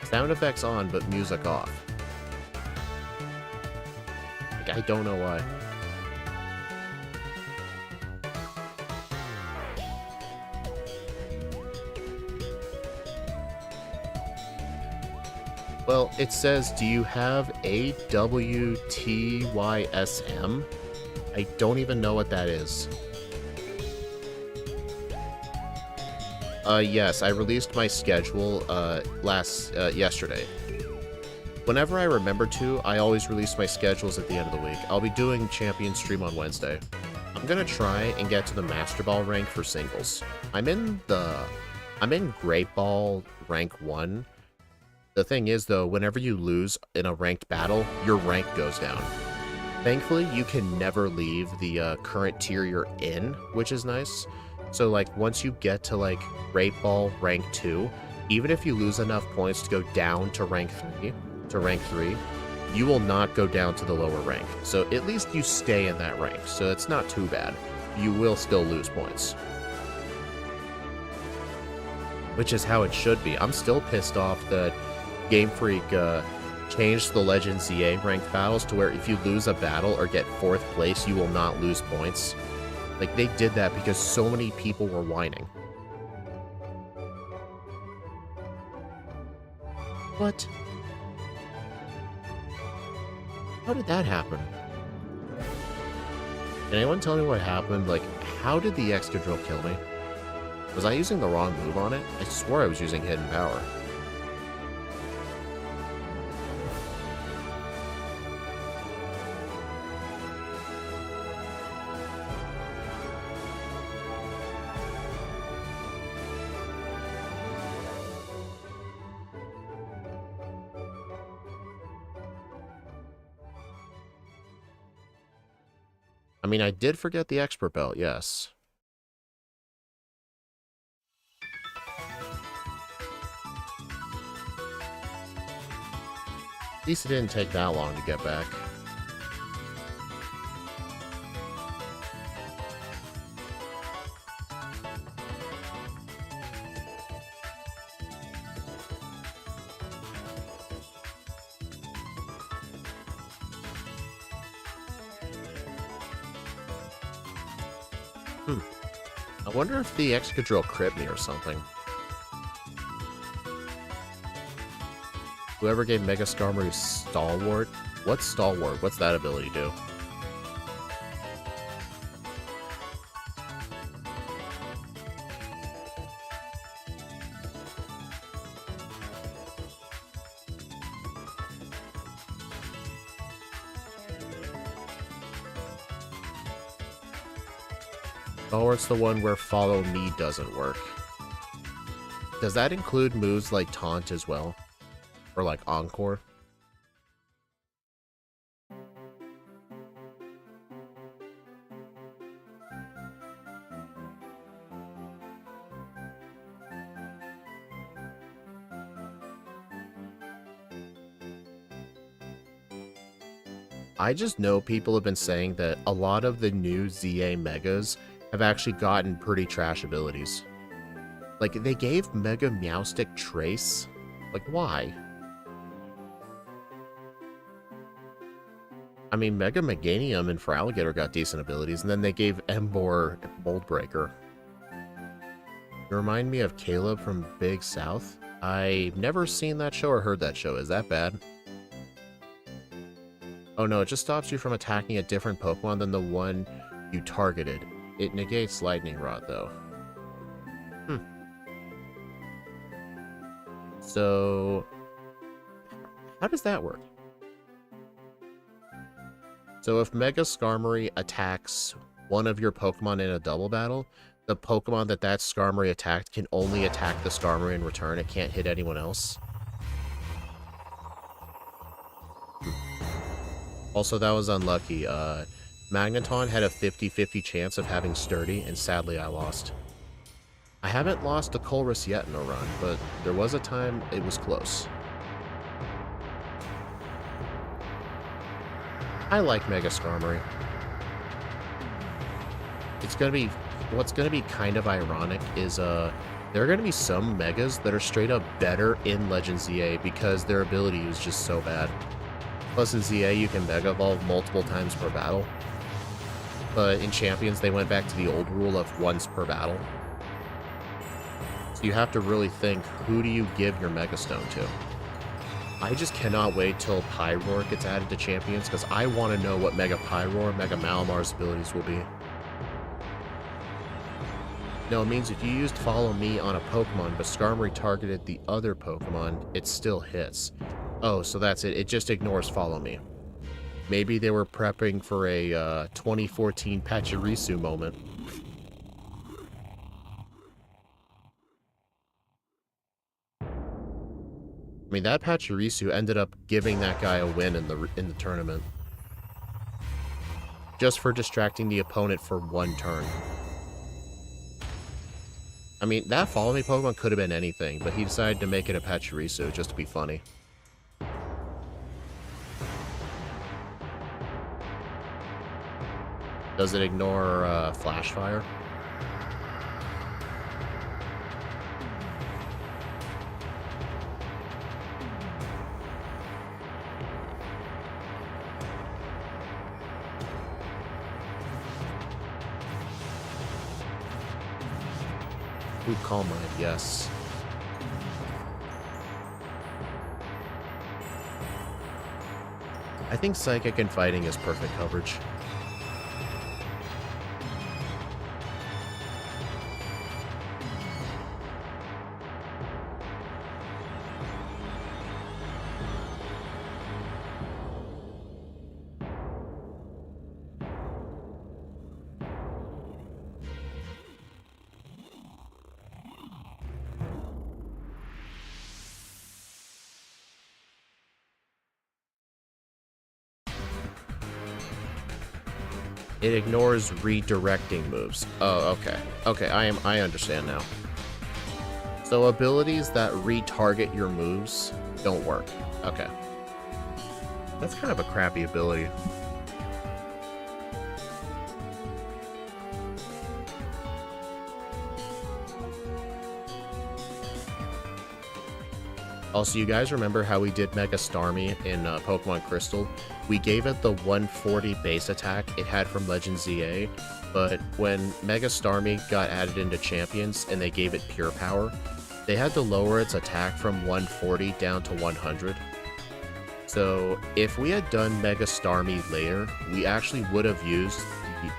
Sound effects on, but music off. Like, I don't know why. Well, it says, do you have AWTYSM? I don't even know what that is. Yes, I released my schedule, yesterday. Whenever I remember to, I always release my schedules at the end of the week. I'll be doing Champion stream on Wednesday. I'm I'm gonna try and get to the Master Ball rank for singles. I'm in Great Ball rank 1. The thing is, though, whenever you lose in a ranked battle, your rank goes down. Thankfully, you can never leave the current tier you're in, which is nice. So, like, once you get to, like, Great Ball rank 2, even if you lose enough points to go down to rank 3, you will not go down to the lower rank. So, at least you stay in that rank, so it's not too bad. You will still lose points. Which is how it should be. I'm still pissed off that Game Freak changed the Legend ZA ranked battles to where if you lose a battle or get 4th place, you will not lose points. Like, they did that because so many people were whining. What? How did that happen? Can anyone tell me what happened? Like, how did the Excadrill kill me? Was I using the wrong move on it? I swore I was using Hidden Power. I mean, I did forget the Expert Belt, yes. At least it didn't take that long to get back. I wonder if the Excadrill crit me or something. Whoever gave Mega Skarmory Stalwart? What's Stalwart? What's that ability do? Stalwart's the one where Follow Me doesn't work. Does that include moves like Taunt as well? Or like Encore? I just know people have been saying that a lot of the new ZA Megas have actually gotten pretty trash abilities. Like, they gave Mega Meowstic Trace? Like, why? I mean, Mega Meganium and Feraligatr got decent abilities, and then they gave Emboar Mold Breaker. You remind me of Caleb from Big South. I've never seen that show or heard that show. Is that bad? Oh no, it just stops you from attacking a different Pokemon than the one you targeted. It negates Lightning Rod, though. So, how does that work? So if Mega Skarmory attacks one of your Pokemon in a double battle, the Pokemon that Skarmory attacked can only attack the Skarmory in return. It can't hit anyone else. Also, that was unlucky. Magneton had a 50-50 chance of having Sturdy, and sadly I lost. I haven't lost to Colress yet in a run, but there was a time it was close. I like Mega Skarmory. What's gonna be kind of ironic is there are gonna be some Megas that are straight up better in Legend ZA because their ability is just so bad. Plus in ZA you can Mega Evolve multiple times per battle. But in Champions they went back to the old rule of once per battle. So you have to really think, who do you give your Mega Stone to? I just cannot wait till Pyroar gets added to Champions, because I want to know what Mega Pyroar, Mega Malamar's abilities will be. No, it means if you used Follow Me on a Pokemon, but Skarmory targeted the other Pokemon, it still hits. Oh, so that's it. It just ignores Follow Me. Maybe they were prepping for a 2014 Pachirisu moment. I mean, that Pachirisu ended up giving that guy a win in the tournament. Just for distracting the opponent for one turn. I mean, that Follow Me Pokemon could have been anything, but he decided to make it a Pachirisu just to be funny. Does it ignore Flash Fire? Ooh, Calm Mind, yes. I think Psychic and Fighting is perfect coverage. It ignores redirecting moves. Oh, okay. Okay, I understand now. So abilities that retarget your moves don't work. Okay. That's kind of a crappy ability. Also, you guys remember how we did Mega Starmie in Pokemon Crystal? We gave it the 140 base attack it had from Legend ZA, but when Mega Starmie got added into Champions and they gave it Pure Power, they had to lower its attack from 140 down to 100. So if we had done Mega Starmie later, we actually would have used...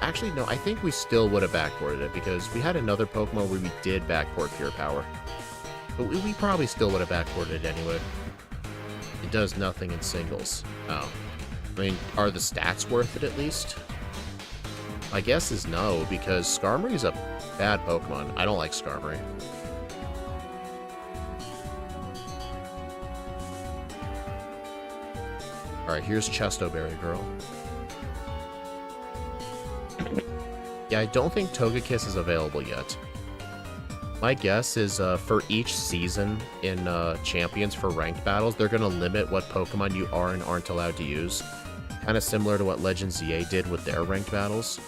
Actually, no, I think we still would have backported it, because we had another Pokemon where we did backport Pure Power. But we probably still would have backported it anyway. It does nothing in singles. Oh. I mean, are the stats worth it at least? My guess is no, because Skarmory's a bad Pokemon. I don't like Skarmory. Alright, here's Chestoberry Girl. Yeah, I don't think Togekiss is available yet. My guess is for each season in Champions for ranked battles, they're going to limit what Pokemon you are and aren't allowed to use. Kind of similar to what Legend ZA did with their ranked battles.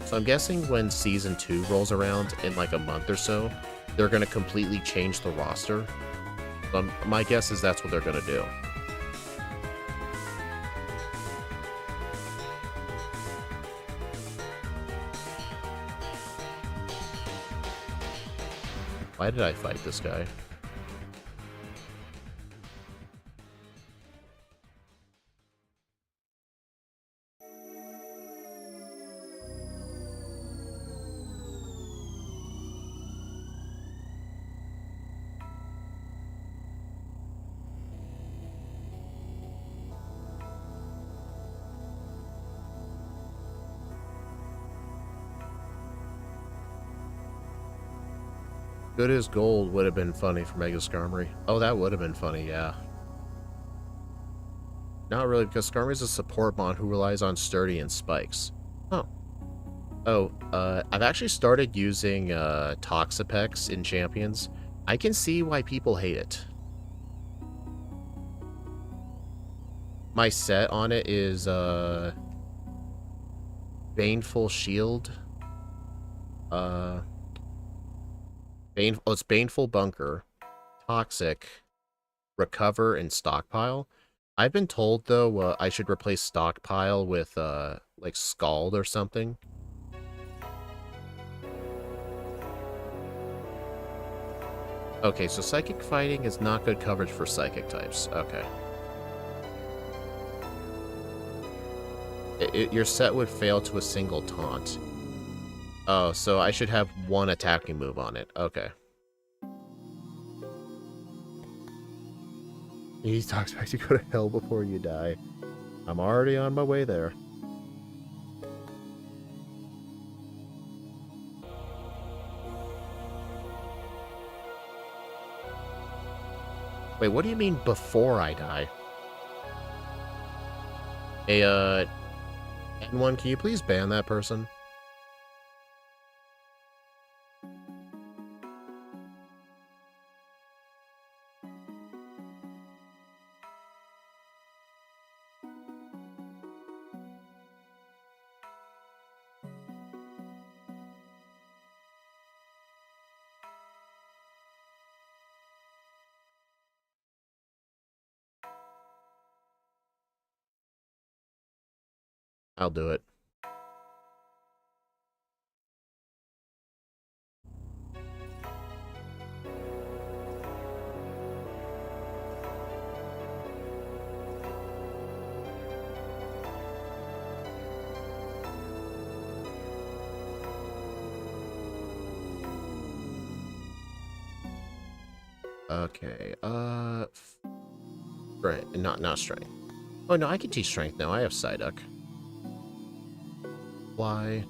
So I'm guessing when Season 2 rolls around in like a month or so, they're going to completely change the roster. My guess is that's what they're going to do. Why did I fight this guy? Good as Gold would have been funny for Mega Skarmory. Oh, that would have been funny, yeah. Not really, because Skarmory is a support mon who relies on Sturdy and Spikes. Oh. Oh, I've actually started using Toxapex in Champions. I can see why people hate it. My set on it is Baneful Shield. It's Baneful Bunker, Toxic, Recover, and Stockpile. I've been told, though, I should replace Stockpile with, like, Scald or something. Okay, so Psychic Fighting is not good coverage for Psychic types. Okay. Your set would fail to a single taunt. Oh, so I should have one attacking move on it. Okay. He talks back to go to hell before you die. I'm already on my way there. Wait, what do you mean before I die? Hey, N1, can you please ban that person? I'll do it. Okay, strength, not strength. Oh no, I can teach strength now. I have Psyduck. Fly.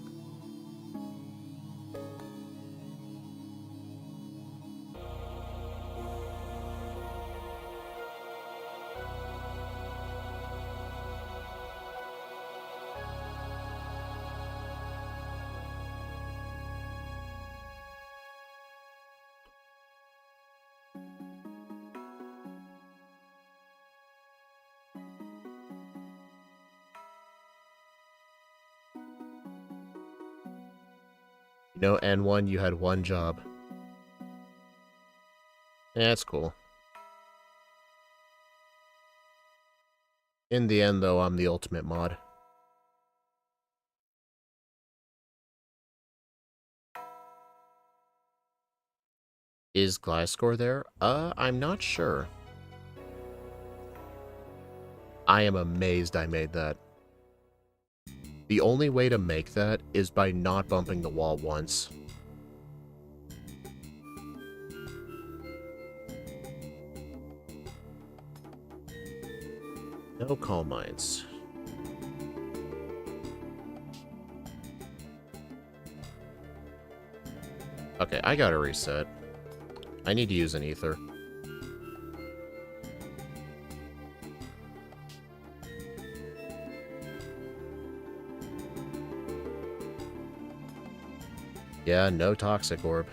You know, N1, you had one job. Yeah, that's cool. In the end, though, I'm the ultimate mod. Is Gliscor there? I'm not sure. I am amazed I made that. The only way to make that is by not bumping the wall once. No calm mines. Okay, I gotta reset. I need to use an ether. Yeah, no toxic orb.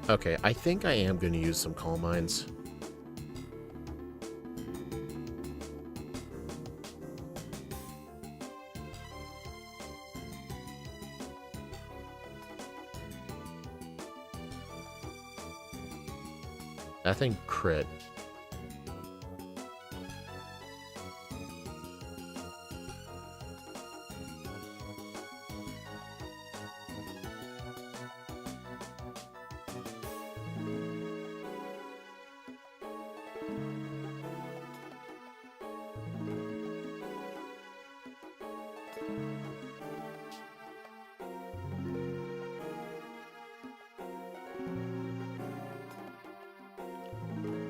Okay, I think I am going to use some calm mines. That thing crit.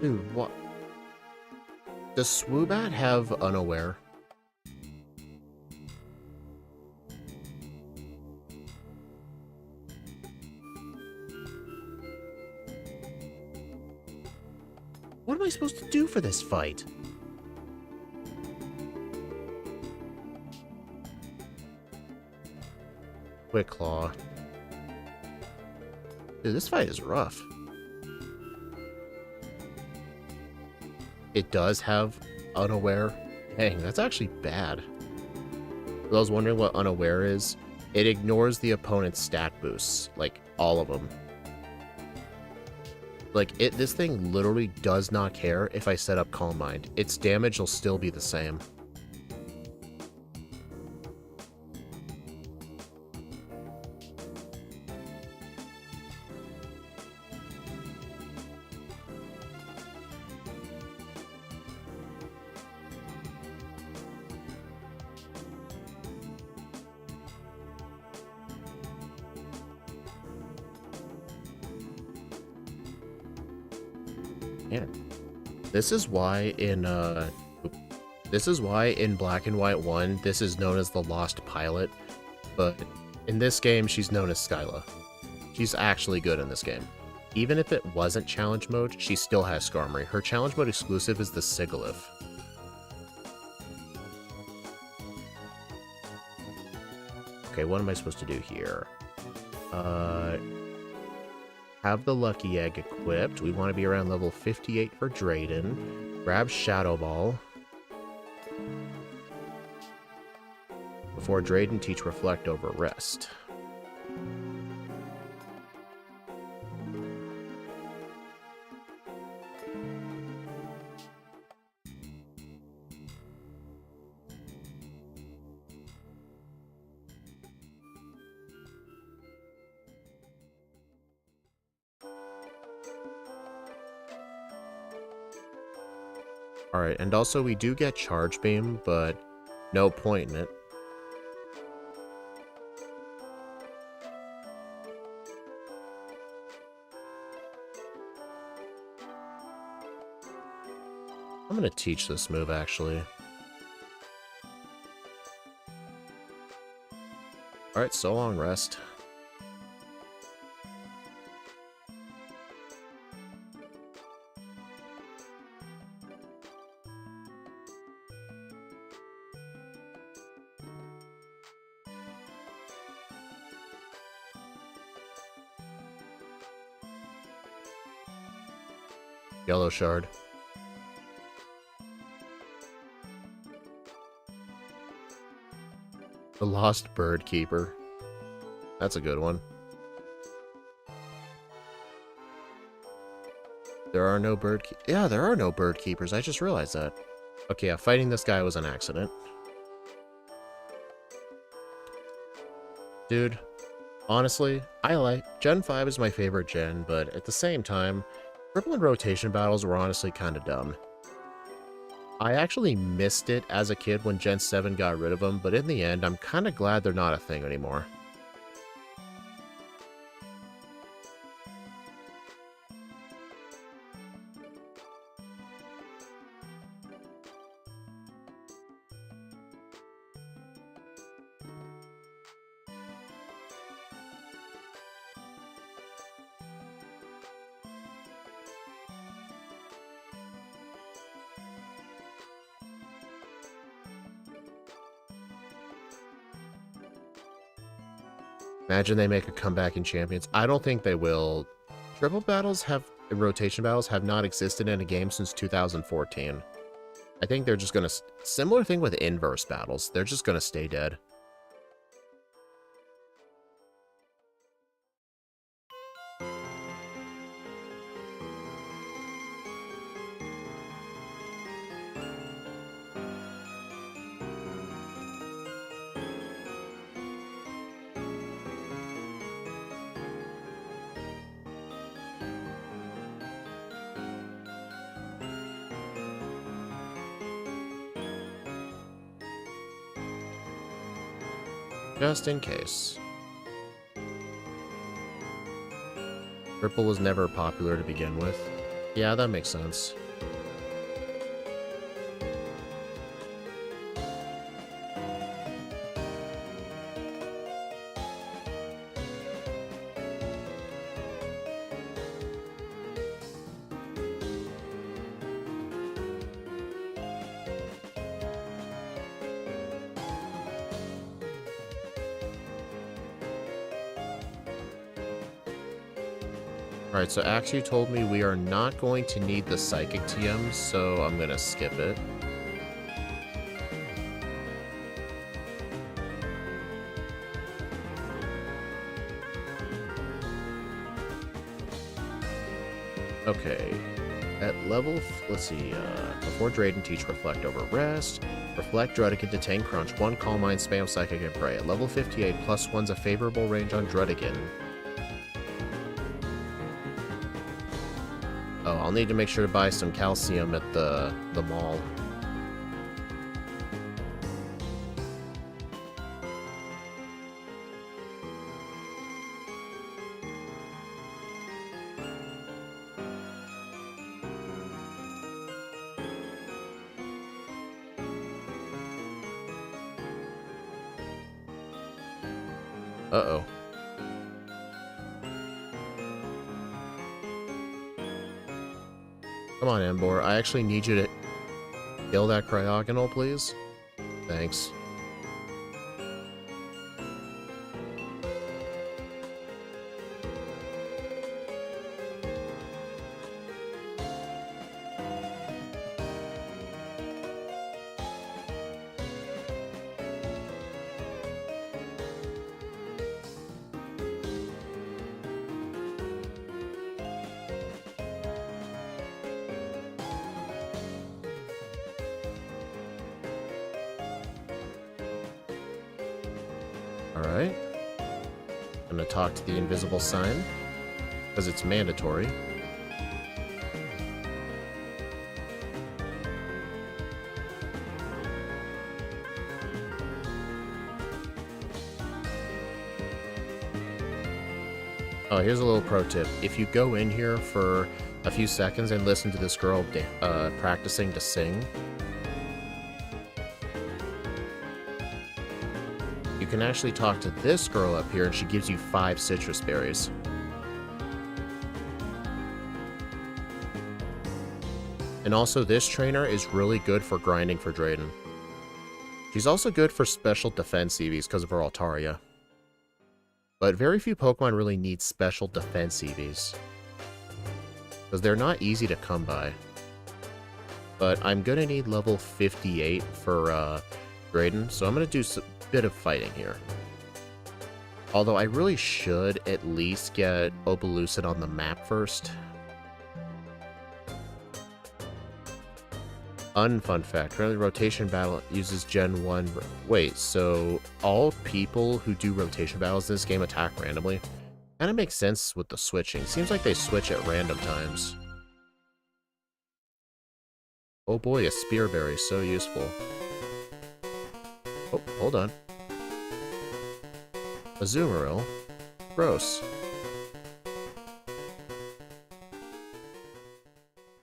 Dude, what? Does Swoobat have Unaware? What am I supposed to do for this fight? Quick Claw. Dude, this fight is rough. It does have Unaware. Dang, that's actually bad. I was wondering what Unaware is. It ignores the opponent's stat boosts. Like, all of them. Like, this thing literally does not care if I set up Calm Mind. Its damage will still be the same. Man, this is why in Black and White 1, this is known as the Lost Pilot, but in this game, she's known as Skyla. She's actually good in this game. Even if it wasn't challenge mode, she still has Skarmory. Her challenge mode exclusive is the Sigilyph. Okay, what am I supposed to do here? Have the Lucky Egg equipped. We want to be around level 58 for Drayden. Grab Shadow Ball. Before Drayden teach Reflect over Rest. Alright, and also we do get Charge Beam, but no point in it. I'm gonna teach this move, actually. Alright, so long, Rest. Yellow Shard. The Lost Bird Keeper. That's a good one. There are no bird Yeah, there are no bird keepers. I just realized that. Okay, yeah, fighting this guy was an accident. Dude, honestly, Gen 5 is my favorite gen, but at the same time, triple and rotation battles were honestly kind of dumb. I actually missed it as a kid when Gen 7 got rid of them, but in the end, I'm kind of glad they're not a thing anymore. Imagine they make a comeback in Champions. I don't think they will. Rotation battles have not existed in a game since 2014. I think they're just gonna... Similar thing with inverse battles. They're just gonna stay dead. Just in case. Purple was never popular to begin with. Yeah, that makes sense. Alright, so Axu told me we are not going to need the Psychic TM, so I'm gonna skip it. Okay. At level... Let's see, before Drayden teach Reflect over Rest. Reflect Drudigan to tank Crunch, 1 Calm Mind, spam Psychic and Pray. At level 58, +1's a favorable range on Drudigan. Oh, I'll need to make sure to buy some calcium at the mall. Uh-oh. Come on, Embor. I actually need you to kill that Cryogonal, please. Thanks. Alright. I'm gonna talk to the invisible sign, because it's mandatory. Oh, here's a little pro tip. If you go in here for a few seconds and listen to this girl practicing to sing, you can actually talk to this girl up here and she gives you 5 citrus berries. And also, this trainer is really good for grinding for Drayden. She's also good for special defense EVs because of her Altaria. But very few Pokemon really need special defense EVs, because they're not easy to come by. But I'm gonna need level 58 for Drayden, so I'm gonna do a bit of fighting here. Although I really should at least get Opelucid on the map first. Unfun fact, currently rotation battle uses Gen 1... Wait, so all people who do rotation battles in this game attack randomly? Kinda makes sense with the switching. Seems like they switch at random times. Oh boy, a Spearberry, so useful. Oh, hold on. Azumarill? Gross.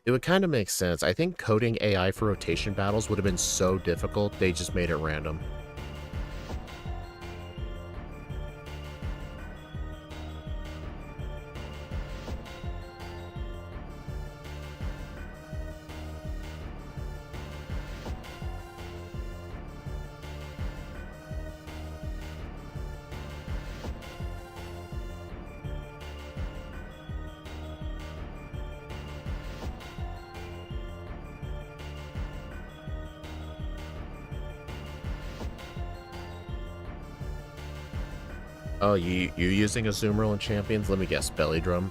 It would kind of make sense. I think coding AI for rotation battles would have been so difficult, they just made it random. Oh, you using Azumarill in Champions? Let me guess, Belly Drum?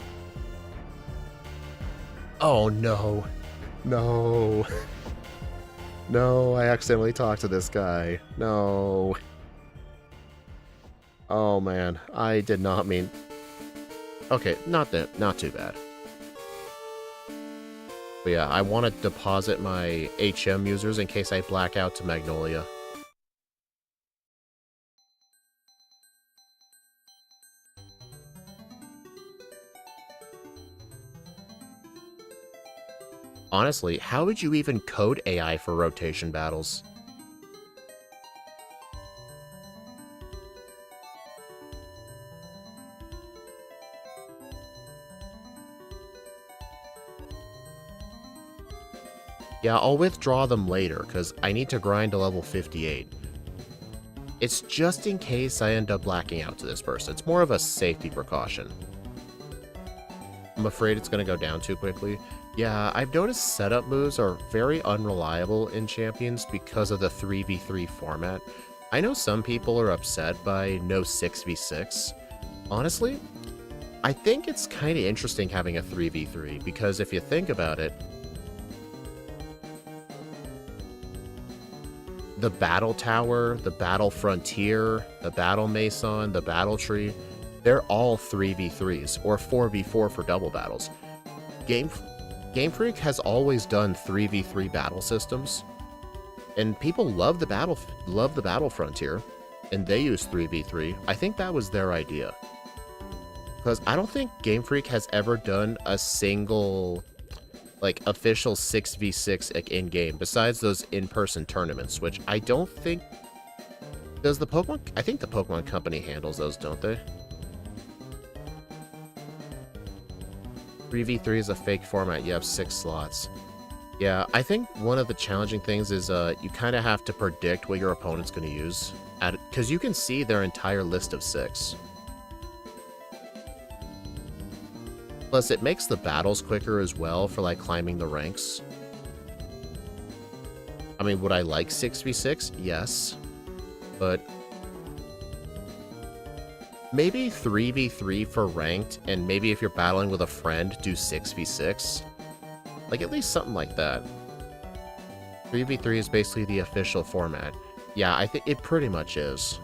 Oh, no. No. No, I accidentally talked to this guy. No. Oh, man. I did not mean... Okay, not too bad. But yeah, I want to deposit my HM users in case I black out to Magnolia. Honestly, how would you even code AI for rotation battles? Yeah, I'll withdraw them later, because I need to grind to level 58. It's just in case I end up blacking out to this person. It's more of a safety precaution. I'm afraid it's going to go down too quickly. Yeah, I've noticed setup moves are very unreliable in Champions because of the 3v3 format. I know some people are upset by no 6v6. Honestly, I think it's kind of interesting having a 3v3, because if you think about it, the Battle Tower, the Battle Frontier, the Battle Mason, the Battle Tree, they're all 3v3s, or 4v4 for double battles. Game Freak has always done 3v3 battle systems, and people love the battle Frontier, and they use 3v3. I think that was their idea, because I don't think Game Freak has ever done a single, like, official 6v6 in game besides those in-person tournaments, which I don't think Does the Pokemon... I think the Pokemon Company handles those, don't they? 3v3 is a fake format. You have 6 slots. Yeah, I think one of the challenging things is you kind of have to predict what your opponent's going to use. Because you can see their entire list of 6. Plus, it makes the battles quicker as well for, like, climbing the ranks. I mean, would I like 6v6? Yes. But maybe 3v3 for ranked, and maybe if you're battling with a friend, do 6v6. Like, at least something like that. 3v3 is basically the official format. Yeah, I think it pretty much is.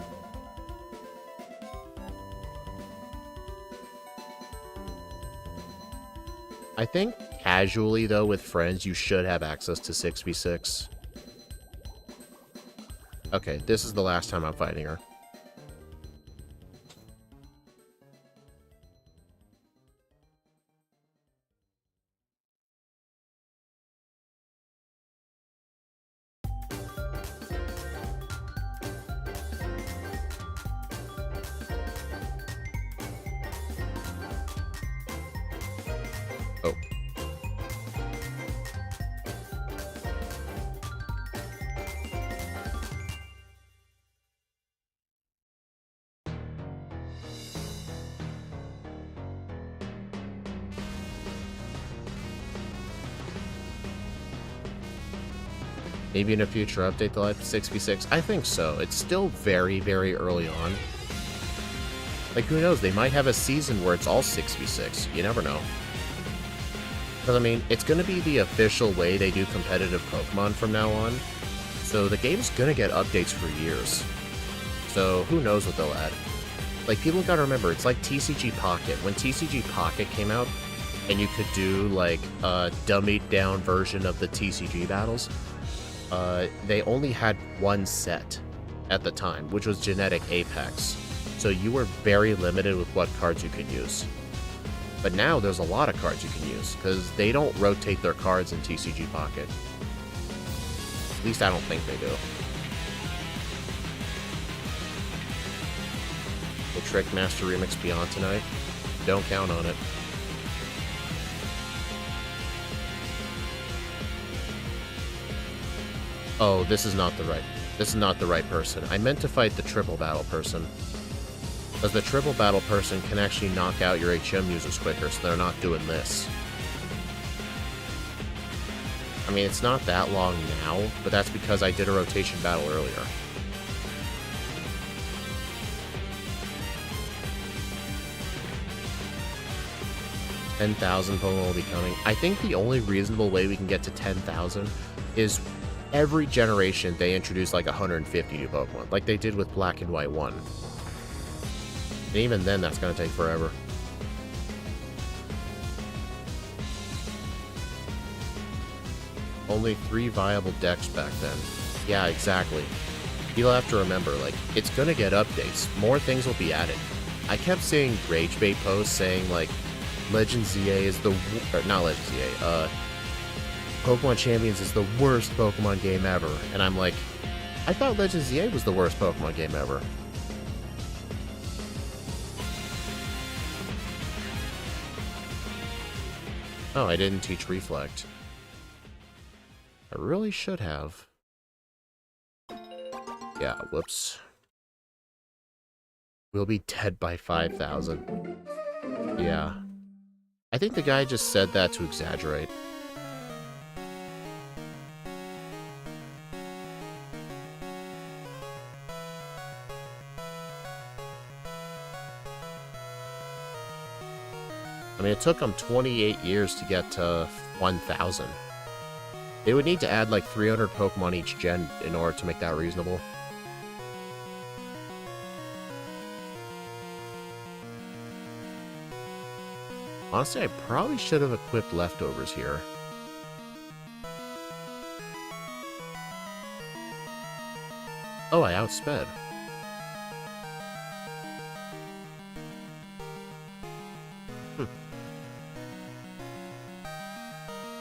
I think casually, though, with friends, you should have access to 6v6. Okay, this is the last time I'm fighting her. Oh. Maybe in a future update they'll have 6v6. I think so. It's still very, very early on. Like, who knows? They might have a season where it's all 6v6. You never know. Because, I mean, it's going to be the official way they do competitive Pokemon from now on. So the game's going to get updates for years. So who knows what they'll add. Like, people got to remember, it's like TCG Pocket. When TCG Pocket came out, and you could do, like, a dummied down version of the TCG battles, they only had one set at the time, which was Genetic Apex. So you were very limited with what cards you could use. But now there's a lot of cards you can use, because they don't rotate their cards in TCG Pocket. At least I don't think they do. Will Trick Master Remix be on tonight? Don't count on it. Oh, this is not the right person. I meant to fight the triple battle person. Because the triple battle person can actually knock out your HM users quicker, so they're not doing this. I mean, it's not that long now, but that's because I did a rotation battle earlier. $10,000 Pokemon will be coming. I think the only reasonable way we can get to 10,000 is every generation they introduce like 150 new Pokemon, like they did with Black and White 1. And even then, that's going to take forever. Only 3 viable decks back then. Yeah, exactly. You'll have to remember, like, it's going to get updates. More things will be added. I kept seeing rage bait posts saying, like, Legends ZA is the... Or not Legends ZA, Pokemon Champions is the worst Pokemon game ever. And I'm like, I thought Legends ZA was the worst Pokemon game ever. Oh, I didn't teach Reflect. I really should have. Yeah, whoops. We'll be dead by 5,000. Yeah. I think the guy just said that to exaggerate. I mean, it took them 28 years to get to 1,000. They would need to add like 300 Pokemon each gen in order to make that reasonable. Honestly, I probably should have equipped leftovers here. Oh, I outsped.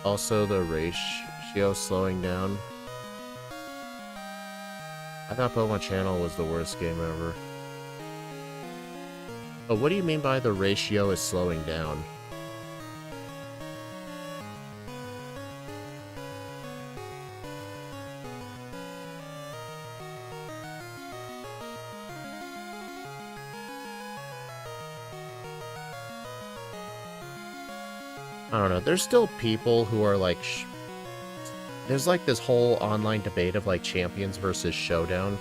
Also, the ratio slowing down. I thought Pokemon Channel was the worst game ever. But what do you mean by the ratio is slowing down? I don't know. There's still people who are like... There's like this whole online debate of like Champions versus Showdown.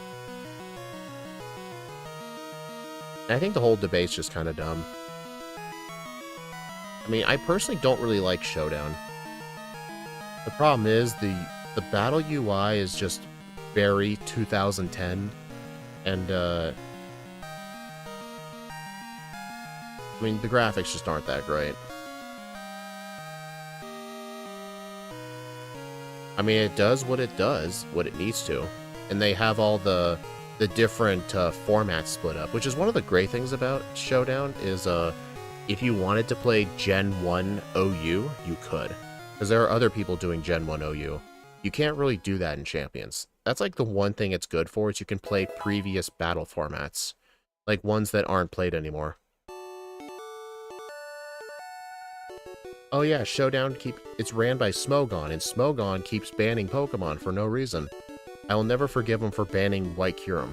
And I think the whole debate's just kind of dumb. I mean, I personally don't really like Showdown. The problem is the battle UI is just very 2010. And, I mean, the graphics just aren't that great. I mean, it does what it needs to. And they have all the different formats split up, which is one of the great things about Showdown, is if you wanted to play Gen 1 OU, you could. Because there are other people doing Gen 1 OU. You can't really do that in Champions. That's like the one thing it's good for, is you can play previous battle formats. Like ones that aren't played anymore. Oh yeah, Showdown it's ran by Smogon, and Smogon keeps banning Pokemon for no reason. I will never forgive them for banning White Kyurem.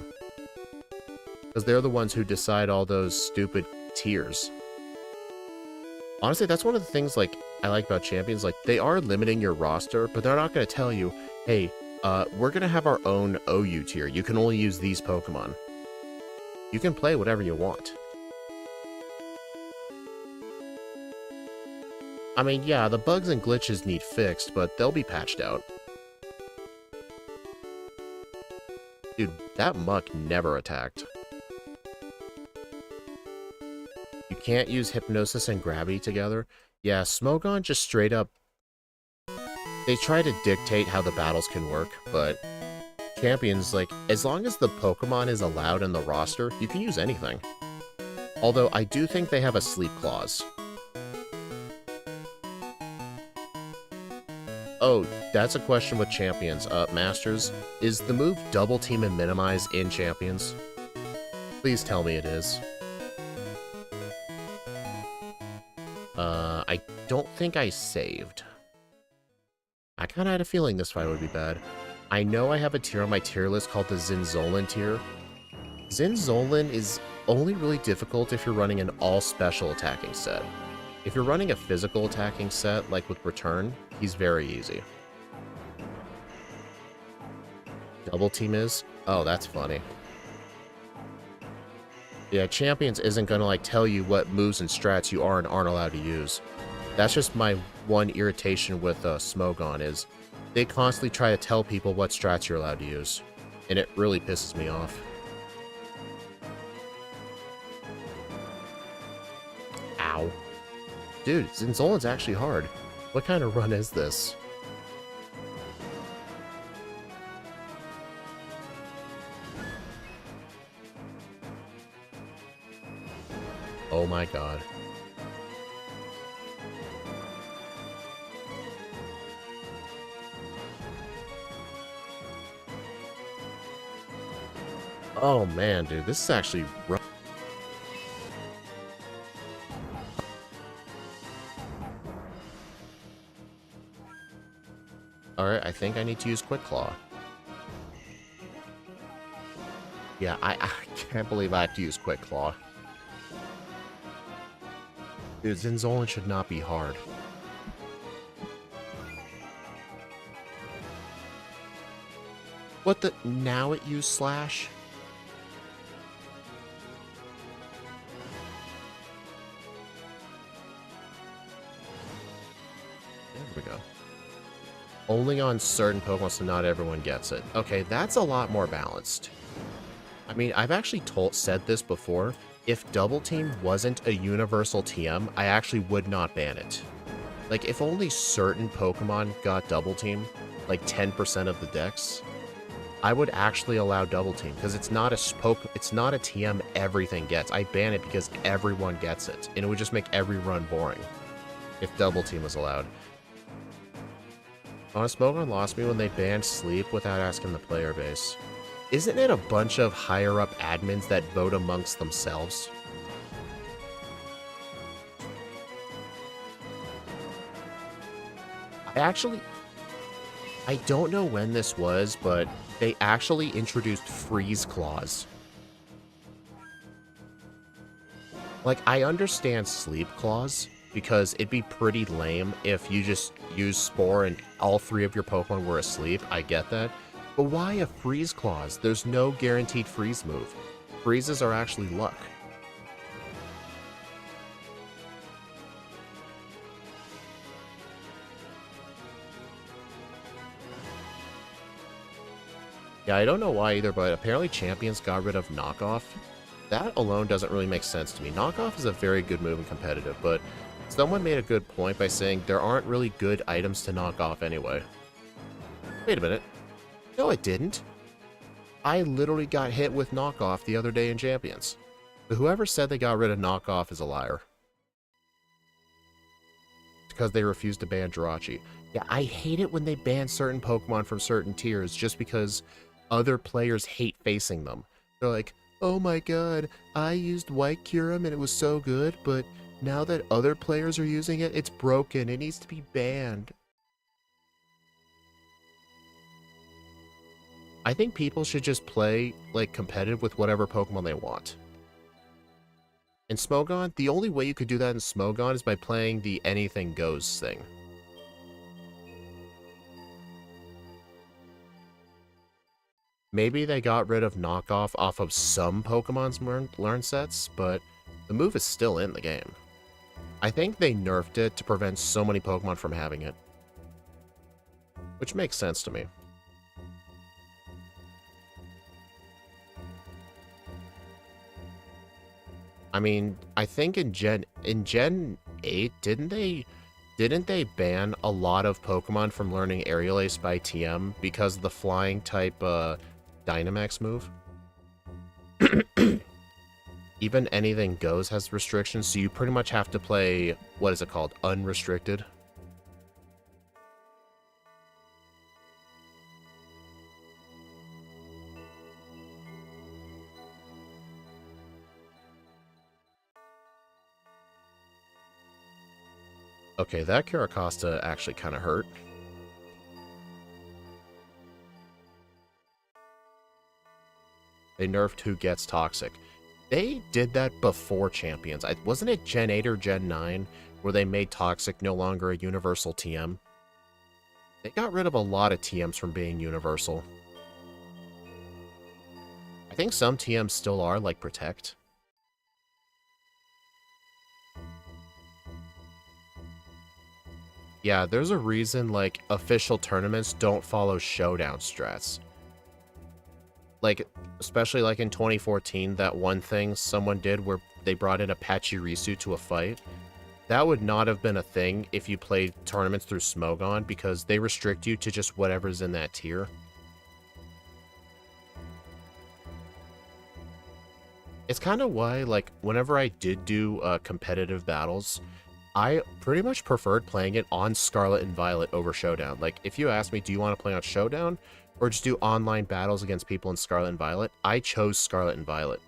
Because they're the ones who decide all those stupid tiers. Honestly, that's one of the things like I like about Champions. Like, they are limiting your roster, but they're not going to tell you, hey, we're going to have our own OU tier. You can only use these Pokemon. You can play whatever you want. I mean, yeah, the bugs and glitches need fixed, but they'll be patched out. Dude, that Muck never attacked. You can't use Hypnosis and Gravity together. Yeah, Smogon just straight up... They try to dictate how the battles can work, but... Champions, like, as long as the Pokemon is allowed in the roster, you can use anything. Although, I do think they have a sleep clause. Oh, that's a question with Champions. Masters, is the move Double Team and Minimize in Champions? Please tell me it is. I don't think I saved. I kinda had a feeling this fight would be bad. I know I have a tier on my tier list called the Zinzolin tier. Zinzolin is only really difficult if you're running an all-special attacking set. If you're running a physical attacking set, like with Return, he's very easy. Double Team is? Oh, that's funny. Yeah, Champions isn't gonna, like, tell you what moves and strats you are and aren't allowed to use. That's just my one irritation with Smogon, is they constantly try to tell people what strats you're allowed to use. And it really pisses me off. Ow. Dude, Zinzolin's actually hard. What kind of run is this? Oh my god. Oh man, dude, this is actually rough. Alright, I think I need to use Quick Claw. Yeah, I can't believe I have to use Quick Claw. Dude, Zinzolin should not be hard. What the? Now it used Slash? There we go. Only on certain Pokemon, so not everyone gets it. Okay, that's a lot more balanced. I mean, I've actually said this before. If Double Team wasn't a universal TM, I actually would not ban it. Like, if only certain Pokemon got Double Team, like 10% of the decks, I would actually allow Double Team, because it's not a TM everything gets. I ban it because everyone gets it, and it would just make every run boring if Double Team was allowed. Honest, Smogon lost me when they banned Sleep without asking the player base. isn't it a bunch of higher up admins that vote amongst themselves? I actually, I don't know when this was, but they actually introduced freeze claws. Like, I understand sleep claws, because it'd be pretty lame if you just use Spore and all 3 of your Pokemon were asleep. I get that. But why a freeze clause? There's no guaranteed freeze move. Freezes are actually luck. Yeah, I don't know why either, but apparently Champions got rid of Knockoff. That alone doesn't really make sense to me. Knockoff is a very good move in competitive, but someone made a good point by saying there aren't really good items to knock off anyway. Wait a minute. No, it didn't. I literally got hit with Knockoff the other day in Champions. But whoever said they got rid of Knockoff is a liar. Because they refused to ban Jirachi. Yeah, I hate it when they ban certain Pokemon from certain tiers just because other players hate facing them. They're like, oh my god, I used White Kyurem and it was so good, but now that other players are using it, it's broken. It needs to be banned. I think people should just play, like, competitive with whatever Pokemon they want. In Smogon, the only way you could do that in Smogon is by playing the anything goes thing. Maybe they got rid of knockoff off of some Pokemon's learn sets, but the move is still in the game. I think they nerfed it to prevent so many Pokemon from having it. Which makes sense to me. I mean, I think in Gen 8, didn't they ban a lot of Pokemon from learning Aerial Ace by TM because of the flying type Dynamax move? Even anything goes has restrictions, so you pretty much have to play, what is it called, unrestricted. Okay, that Caracosta actually kind of hurt. They nerfed who gets toxic. They did that before Champions. Wasn't it Gen 8 or Gen 9 where they made toxic no longer a universal TM? They got rid of a lot of TMs from being universal. I think some TMs still are, like Protect. Yeah, there's a reason, like, official tournaments don't follow showdown strats. Like, especially like in 2014, that one thing someone did where they brought in a Pachirisu to a fight. That would not have been a thing if you played tournaments through Smogon, because they restrict you to just whatever's in that tier. It's kind of why, like, whenever I did do competitive battles, I pretty much preferred playing it on Scarlet and Violet over Showdown. Like, if you ask me, do you want to play on Showdown or just do online battles against people in Scarlet and Violet, I chose Scarlet and Violet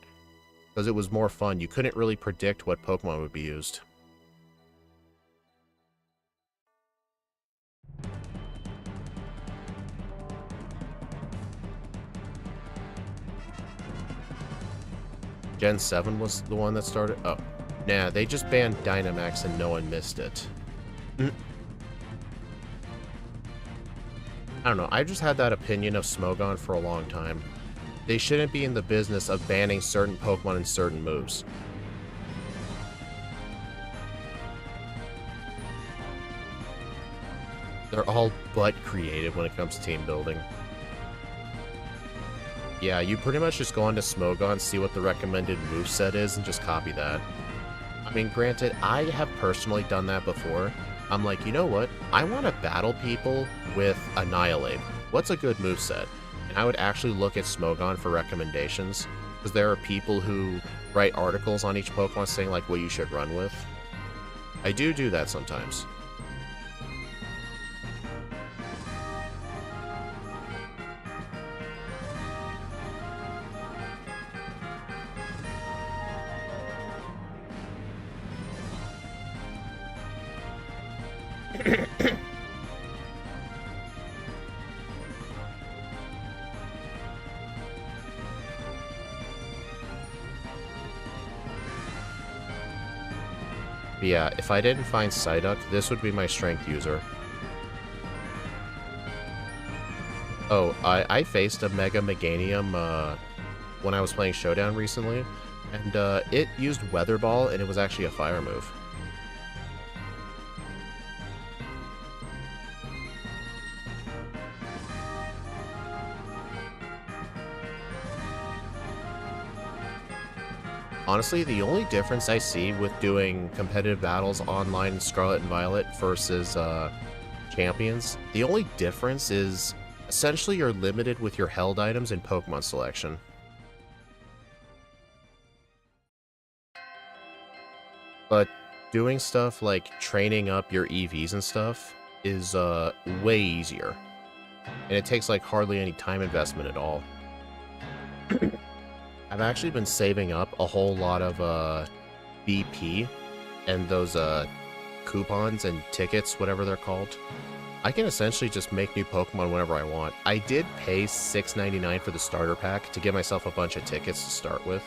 because it was more fun. You couldn't really predict what Pokemon would be used. Gen 7 was the one that started? Oh. Nah, they just banned Dynamax and no one missed it. I don't know, I just had that opinion of Smogon for a long time. They shouldn't be in the business of banning certain Pokemon and certain moves. They're all but creative when it comes to team building. Yeah, you pretty much just go onto Smogon, see what the recommended moveset is, and just copy that. I mean, granted, I have personally done that before. I'm like, you know what? I want to battle people with Annihilate. What's a good moveset? And I would actually look at Smogon for recommendations, because there are people who write articles on each Pokemon saying, like, what you should run with. I do that sometimes. But yeah, if I didn't find Psyduck, this would be my strength user. Oh, I faced a Mega Meganium when I was playing Showdown recently, and it used Weather Ball, and it was actually a fire move. Honestly, the only difference I see with doing competitive battles online in Scarlet and Violet versus champions, the only difference is essentially you're limited with your held items and Pokemon selection. But doing stuff like training up your EVs and stuff is way easier. And it takes like hardly any time investment at all. I've actually been saving up a whole lot of BP and those coupons and tickets, whatever they're called. I can essentially just make new Pokemon whenever I want. I did pay $6.99 for the starter pack to get myself a bunch of tickets to start with,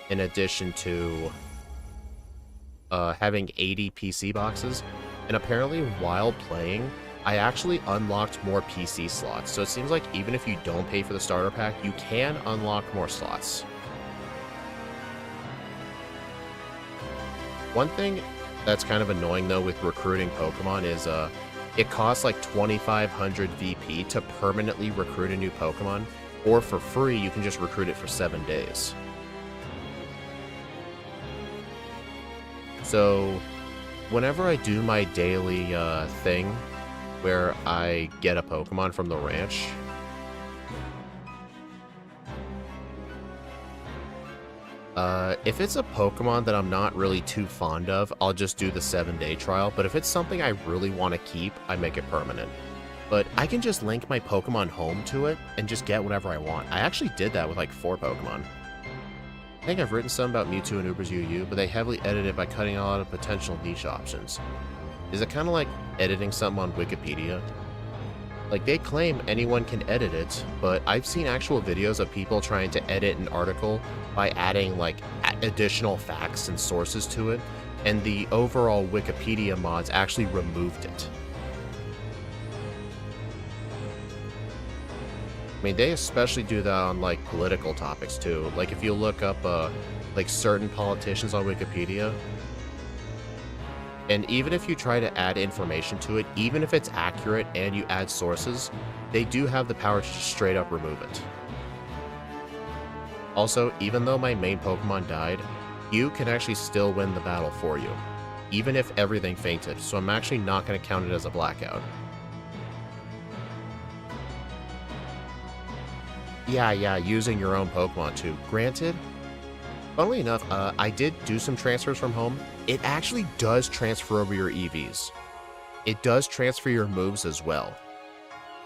in addition to having 80 PC boxes. And apparently while playing, I actually unlocked more PC slots. So it seems like even if you don't pay for the starter pack, you can unlock more slots. One thing that's kind of annoying though with recruiting Pokemon is it costs like 2,500 VP to permanently recruit a new Pokemon, or for free you can just recruit it for 7 days. So whenever I do my daily thing where I get a Pokemon from the ranch, if it's a Pokemon that I'm not really too fond of, I'll just do the 7-day trial, but if it's something I really want to keep, I make it permanent. But I can just link my Pokemon home to it and just get whatever I want. I actually did that with like 4 Pokemon. I think I've written some about Mewtwo and Uber's UU, but they heavily edit it by cutting a lot of potential niche options. Is it kind of like editing something on Wikipedia? Like, they claim anyone can edit it, but I've seen actual videos of people trying to edit an article by adding, like, additional facts and sources to it, and the overall Wikipedia mods actually removed it. I mean, they especially do that on, like, political topics, too. Like, if you look up, like, certain politicians on Wikipedia, and even if you try to add information to it, even if it's accurate and you add sources, they do have the power to just straight up remove it. Also, even though my main Pokemon died, you can actually still win the battle for you, even if everything fainted, so I'm actually not going to count it as a blackout. Yeah, using your own Pokemon too. Granted, funnily enough, I did do some transfers from home. It actually does transfer over your EVs. It does transfer your moves as well.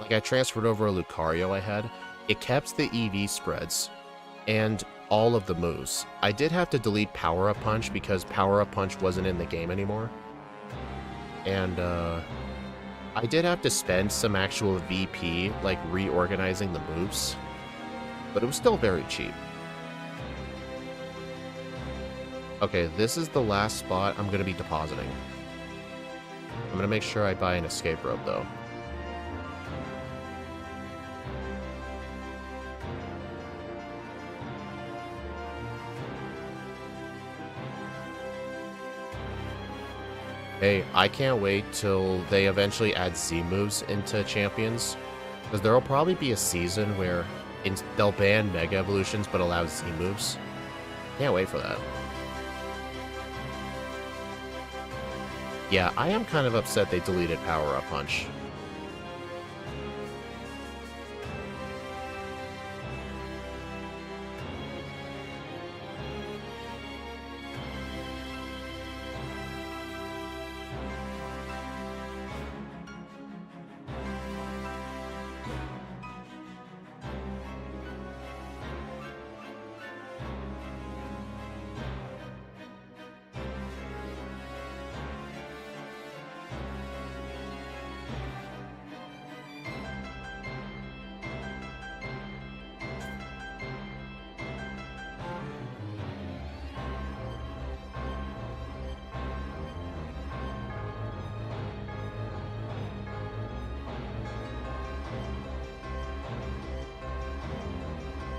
Like, I transferred over a Lucario I had. It kept the EV spreads and all of the moves. I did have to delete Power Up Punch because Power Up Punch wasn't in the game anymore. And I did have to spend some actual VP, like, reorganizing the moves. But it was still very cheap. Okay, this is the last spot I'm going to be depositing. I'm going to make sure I buy an escape rope, though. Hey, I can't wait till they eventually add Z moves into champions, because there'll probably be a season where they'll ban Mega Evolutions but allow Z moves. Can't wait for that. Yeah, I am kind of upset they deleted Power Up Punch.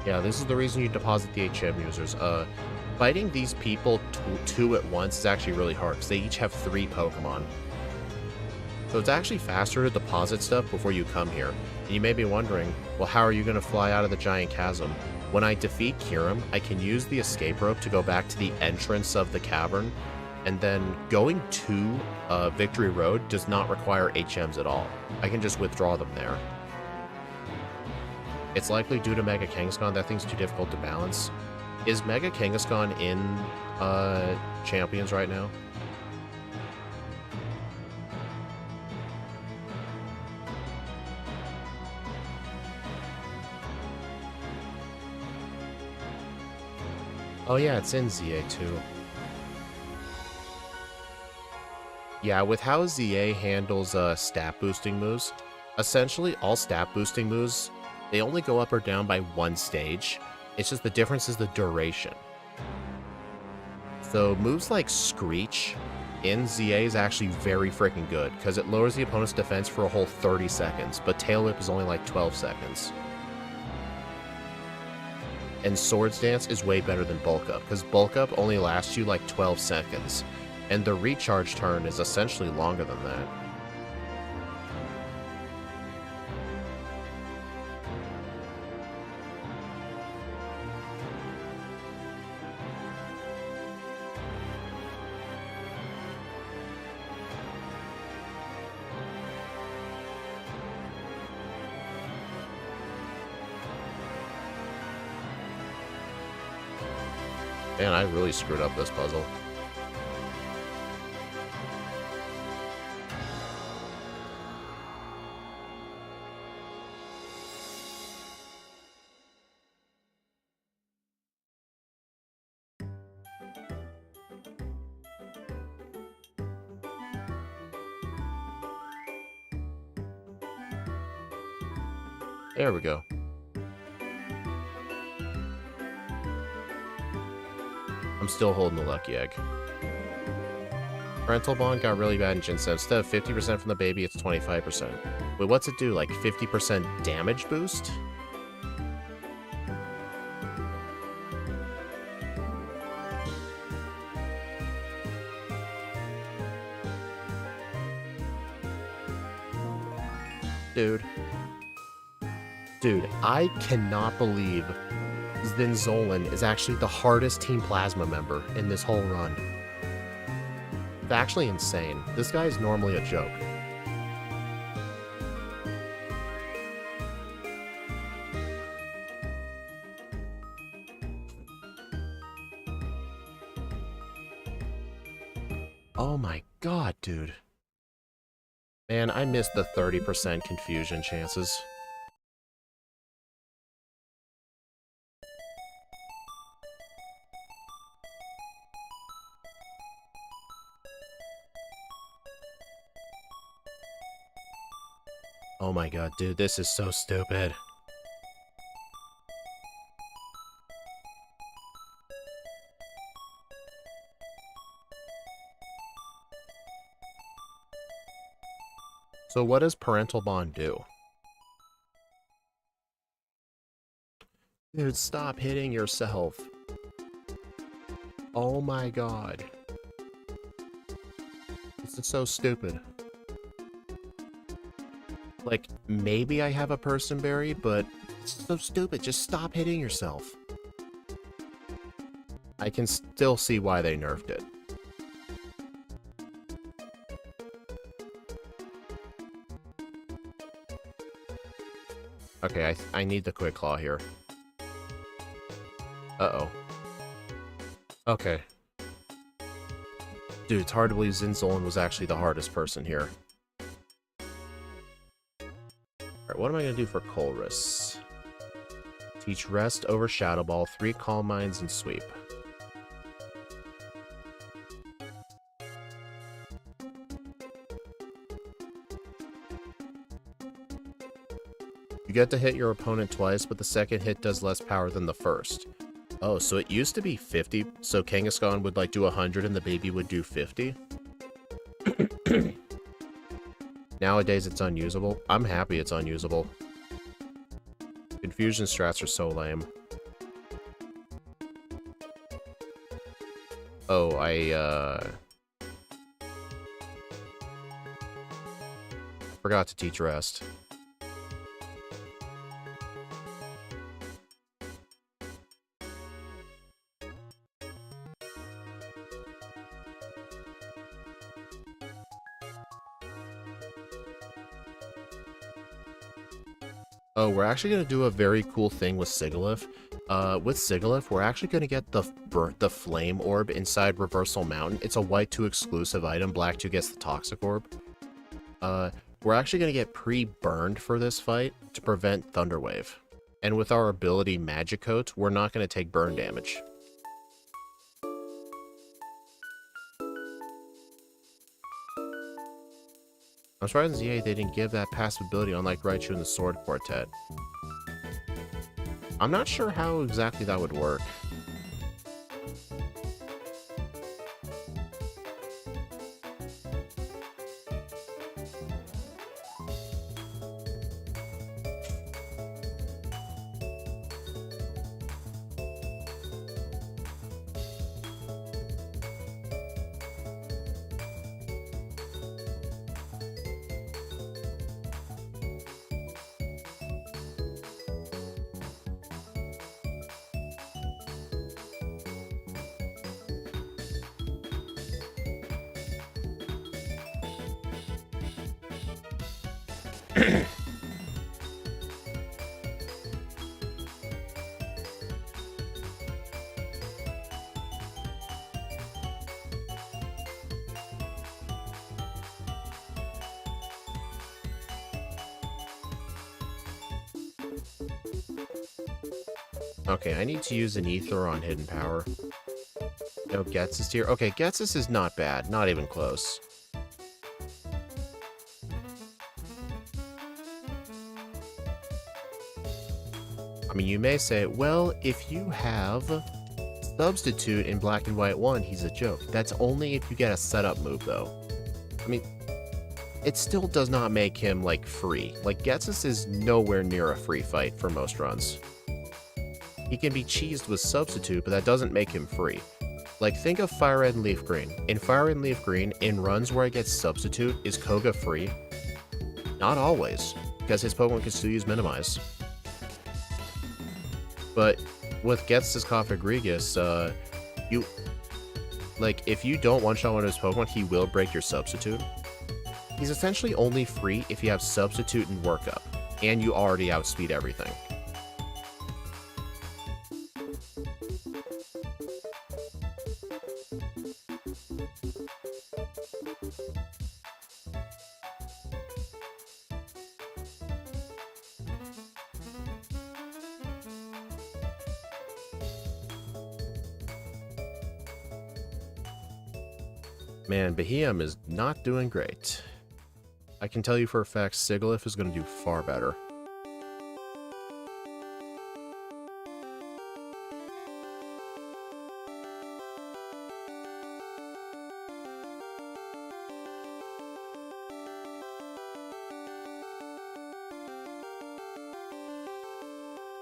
Yeah, this is the reason you deposit the HM users. Fighting these people two at once is actually really hard, because they each have 3 Pokemon. So it's actually faster to deposit stuff before you come here. And you may be wondering, well, how are you going to fly out of the giant chasm? When I defeat Kyurem, I can use the escape rope to go back to the entrance of the cavern, and then going to Victory Road does not require HMs at all. I can just withdraw them there. It's likely due to Mega Kangaskhan, that thing's too difficult to balance. Is Mega Kangaskhan in Champions right now? Oh yeah, it's in ZA too. Yeah, with how ZA handles stat boosting moves, essentially all stat boosting moves, they only go up or down by 1 stage. It's just the difference is the duration. So moves like Screech in ZA is actually very freaking good, because it lowers the opponent's defense for a whole 30 seconds, but Tail Whip is only like 12 seconds. And Swords Dance is way better than Bulk Up, because Bulk Up only lasts you like 12 seconds, and the recharge turn is essentially longer than that. Man, I really screwed up this puzzle. There we go. I'm still holding the lucky egg. Parental bond got really bad in Ginseng. Instead of 50% from the baby, it's 25%. Wait, what's it do? Like 50% damage boost? Dude. Dude, I cannot believe Zinzolin is actually the hardest Team Plasma member in this whole run. It's actually insane. This guy is normally a joke. Oh my god, dude. Man, I missed the 30% confusion chances. Oh my god, dude, this is so stupid. So what does parental bond do? Dude, stop hitting yourself. Oh my god. This is so stupid. Like, maybe I have a person berry, but it's so stupid. Just stop hitting yourself. I can still see why they nerfed it. Okay, I need the Quick Claw here. Uh-oh. Okay. Dude, it's hard to believe Zinzolin was actually the hardest person here. Alright, what am I going to do for Colress? Teach Rest over Shadow Ball, 3 Calm Minds, and Sweep. You get to hit your opponent twice, but the second hit does less power than the first. Oh, so it used to be 50, so Kangaskhan would like do 100 and the baby would do 50? Nowadays it's unusable. I'm happy it's unusable. Confusion strats are so lame. Oh, forgot to teach rest. Oh, we're actually going to do a very cool thing with Sigilyph. With Sigilyph, we're actually going to get the Flame Orb inside Reversal Mountain. It's a white 2 exclusive item. Black 2 gets the Toxic Orb. We're actually going to get pre-burned for this fight to prevent Thunderwave. And with our ability Magic Coat, we're not going to take burn damage. I'm surprised in ZA they didn't give that passive ability unlike Raichu in the Sword Quartet. I'm not sure how exactly that would work. Okay, I need to use an Ether on Hidden Power. No, Getsus here. Okay, Getsus is not bad. Not even close. I mean, you may say, well, if you have Substitute in Black and White 1, he's a joke. That's only if you get a setup move, though. I mean, it still does not make him, like, free. Like, Getsus is nowhere near a free fight for most runs. He can be cheesed with Substitute, but that doesn't make him free. Like, think of Fire Red and Leaf Green. In Fire Red and Leaf Green, in runs where I get Substitute, is Koga free? Not always, because his Pokemon can still use Minimize. But with Getsus Cofagrigus, if you don't one-shot one of his Pokemon, he will break your Substitute. He's essentially only free if you have Substitute and Workup, and you already outspeed everything. Man, Beheeyem is not doing great. I can tell you for a fact Sigilyph is going to do far better.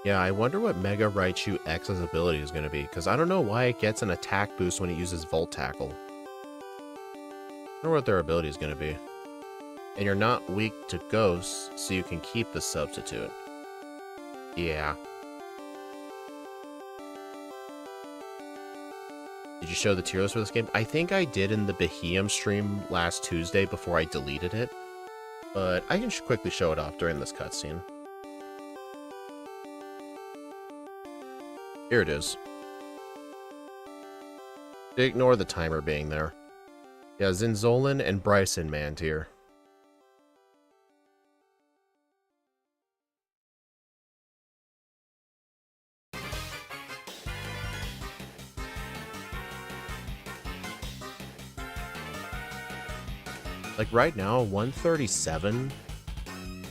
Yeah, I wonder what Mega Raichu X's ability is going to be, because I don't know why it gets an attack boost when it uses Volt Tackle. I wonder what their ability is going to be. And you're not weak to ghosts, so you can keep the Substitute. Yeah. Did you show the tier list for this game? I think I did in the Beheeyem stream last Tuesday before I deleted it. But I can quickly show it off during this cutscene. Here it is. Ignore the timer being there. Yeah, Zinzolin and Bryson man tier. Like right now, 137,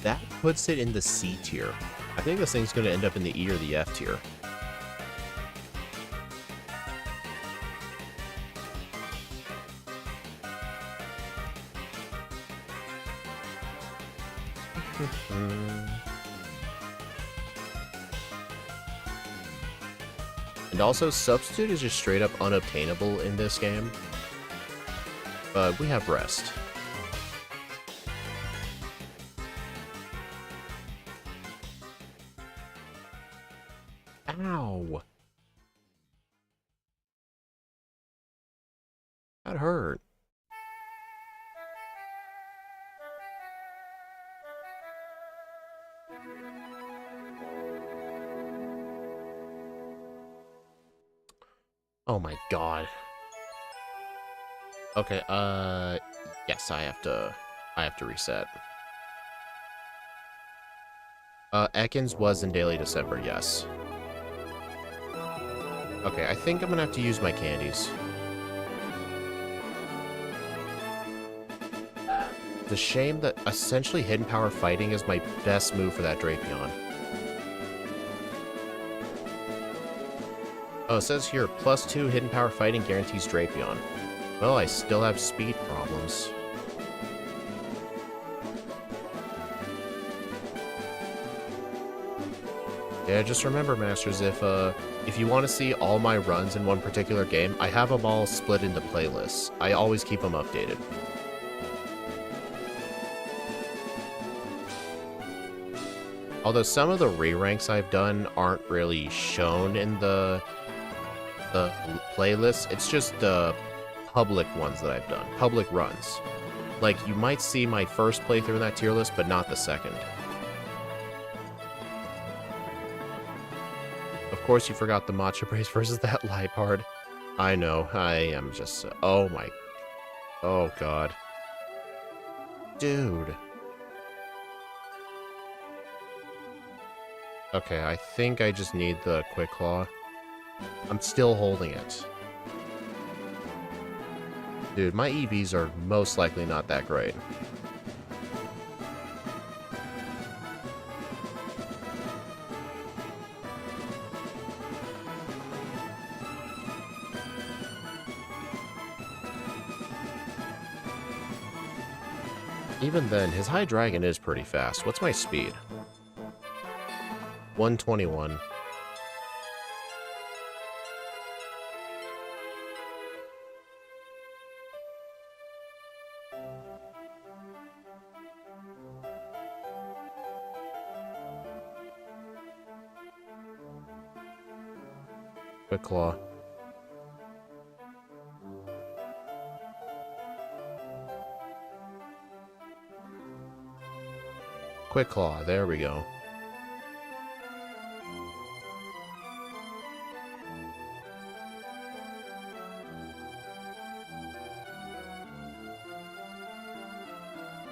that puts it in the C tier. I think this thing's going to end up in the E or the F tier. And also, Substitute is just straight up unobtainable in this game. But we have Rest. Ow! That hurt. Oh my god. Okay, yes, I have to reset. Ekans was in Daily December, yes. Okay, I think I'm gonna have to use my candies. It's a shame that essentially Hidden Power Fighting is my best move for that Drapion. Oh, it says here, +2 Hidden Power Fighting guarantees Drapion. Well, I still have speed problems. Yeah, just remember, Masters, if you want to see all my runs in one particular game, I have them all split into playlists. I always keep them updated. Although some of the re-ranks I've done aren't really shown in the playlist, it's just the public ones that I've done, public runs. Like, you might see my first playthrough in that tier list, but not the second. Of course you forgot the Matcha Brace versus that Liepard. I know, I am just... oh my... oh god. Dude. Okay, I think I just need the Quick Claw. I'm still holding it. Dude, my EVs are most likely not that great. Even then, his High Dragon is pretty fast. What's my speed? 121. Quick Claw. Quick Claw, there we go.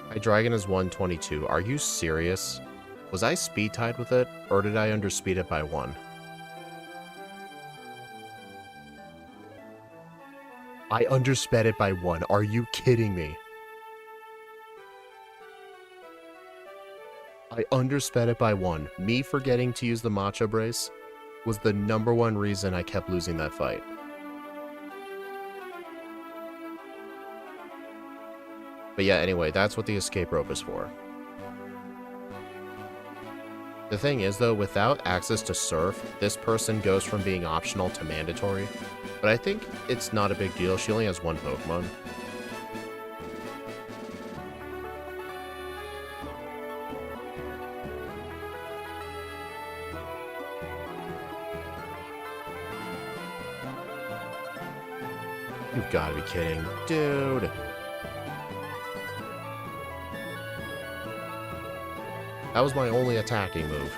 My Dragon is 122. Are you serious? Was I speed tied with it, or did I underspeed it by 1? I undersped it by 1. Are you kidding me? I undersped it by 1. Me forgetting to use the Matcha Brace was the #1 reason I kept losing that fight. But yeah, anyway, that's what the escape rope is for. The thing is, though, without access to Surf, this person goes from being optional to mandatory. But I think it's not a big deal. She only has 1 Pokemon. You've got to be kidding. Dude. That was my only attacking move.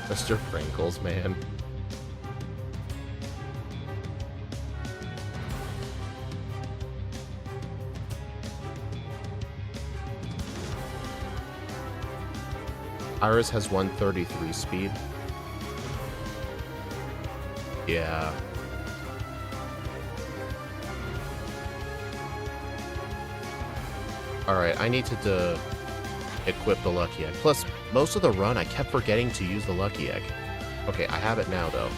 Mr. Frankles, man. Iris has 133 speed. Yeah. Alright, I need to equip the lucky egg. Plus, most of the run, I kept forgetting to use the lucky egg. Okay, I have it now, though.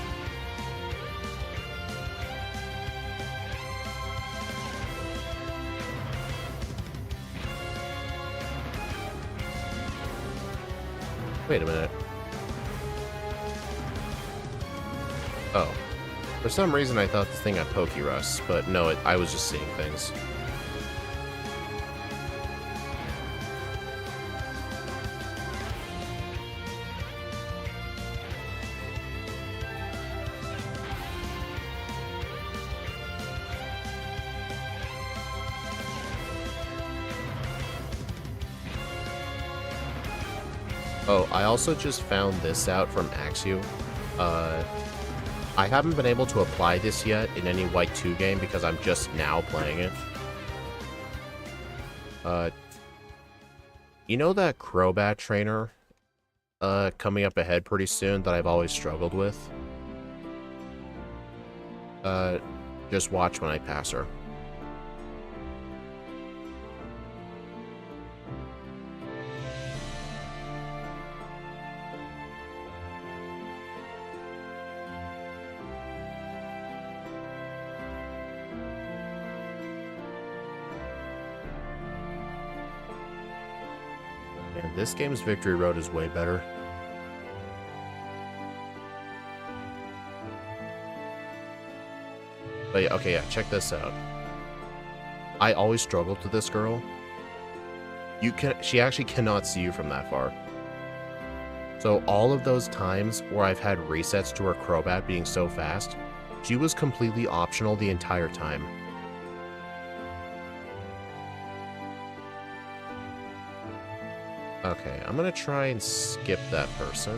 Wait a minute. Oh. For some reason, I thought this thing had Poke Rust, but no, I was just seeing things. Oh, I also just found this out from Axew. I haven't been able to apply this yet in any White 2 game because I'm just now playing it. You know that Crobat trainer coming up ahead pretty soon that I've always struggled with? Just watch when I pass her. And this game's victory road is way better. But yeah, okay, yeah, check this out. I always struggled with this girl. She actually cannot see you from that far. So all of those times where I've had resets to her Crobat being so fast, she was completely optional the entire time. Okay, I'm gonna try and skip that person.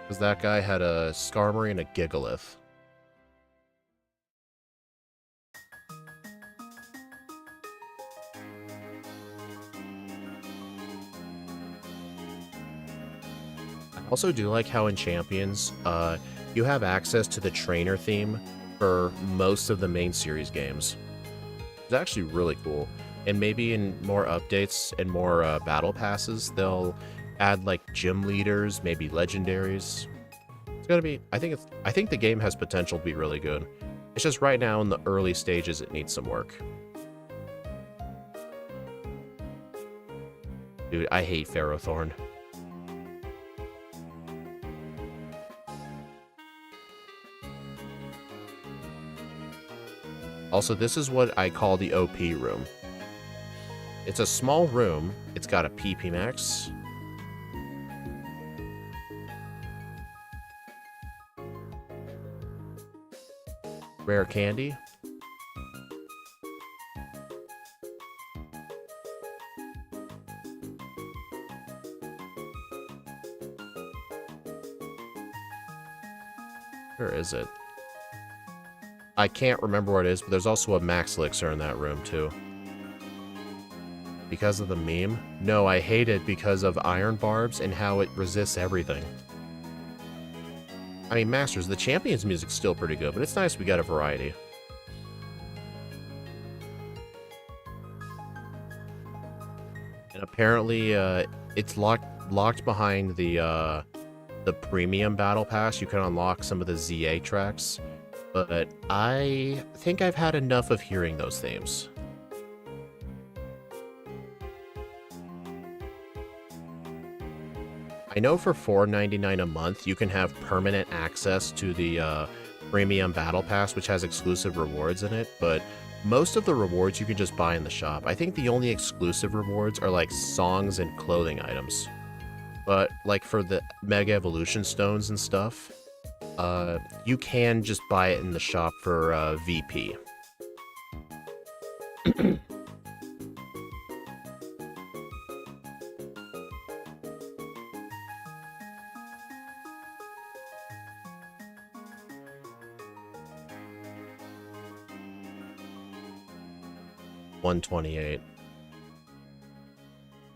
Because that guy had a Skarmory and a Sigilyph. I also do like how in Champions, you have access to the trainer theme for most of the main series games. It's actually really cool. And maybe in more updates and more battle passes, they'll add like gym leaders, maybe legendaries. It's gonna be. I think the game has potential to be really good. It's just right now in the early stages, it needs some work. Dude, I hate Ferrothorn. Also, this is what I call the OP room. It's a small room. It's got a PP max. Rare candy. Where is it? I can't remember what it is, but there's also a Max Elixir in that room, too. Because of the meme? No, I hate it because of Iron Barbs and how it resists everything. I mean, Masters, the Champions music's still pretty good, but it's nice we got a variety. And apparently, it's locked behind the premium battle pass. You can unlock some of the ZA tracks, but I think I've had enough of hearing those themes. I know for $4.99 a month, you can have permanent access to the premium battle pass, which has exclusive rewards in it, but most of the rewards you can just buy in the shop. I think the only exclusive rewards are like songs and clothing items. But like for the Mega Evolution Stones and stuff, you can just buy it in the shop for VP. $128.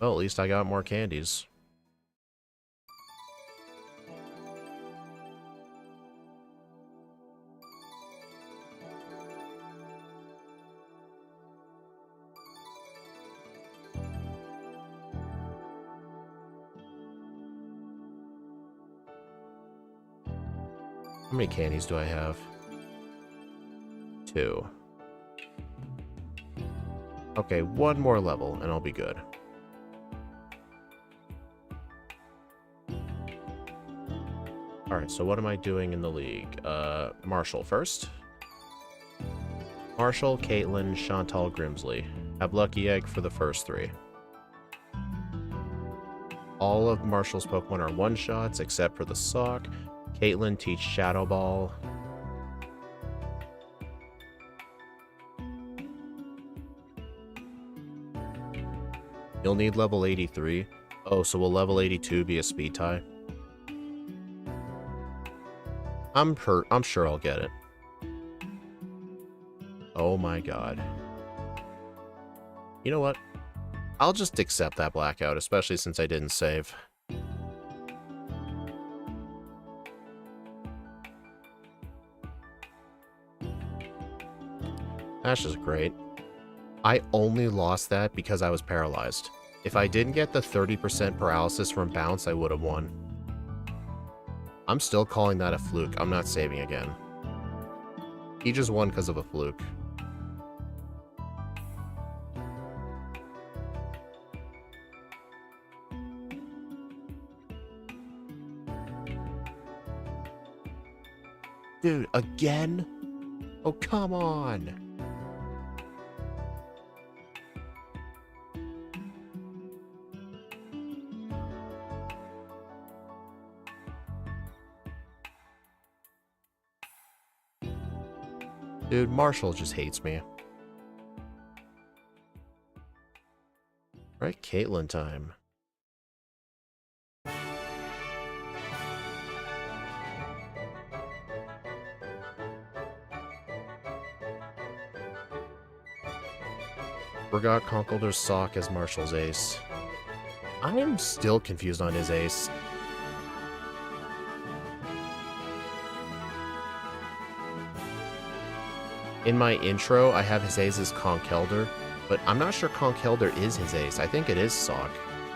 Well, at least I got more candies. How many candies do I have? 2. Okay, 1 more level and I'll be good. Alright, so what am I doing in the league? Marshall first. Marshall, Caitlin, Chantal, Grimsley. Have Lucky Egg for the first 3. All of Marshall's Pokemon are one-shots except for the Sock. Caitlin, teach Shadow Ball. You'll need level 83. Oh, so will level 82 be a speed tie? I'm sure I'll get it. Oh my god. You know what? I'll just accept that blackout, especially since I didn't save. That's just great. I only lost that because I was paralyzed. If I didn't get the 30% paralysis from bounce, I would have won. I'm still calling that a fluke. I'm not saving again. He just won because of a fluke. Dude, again? Oh, come on. Dude, Marshall just hates me. Right, Caitlin time. Forgot Conkeldur's Sock as Marshall's ace. I am still confused on his ace. In my intro, I have his ace as Conkeldurr, but I'm not sure Conkeldurr is his ace. I think it is Sock.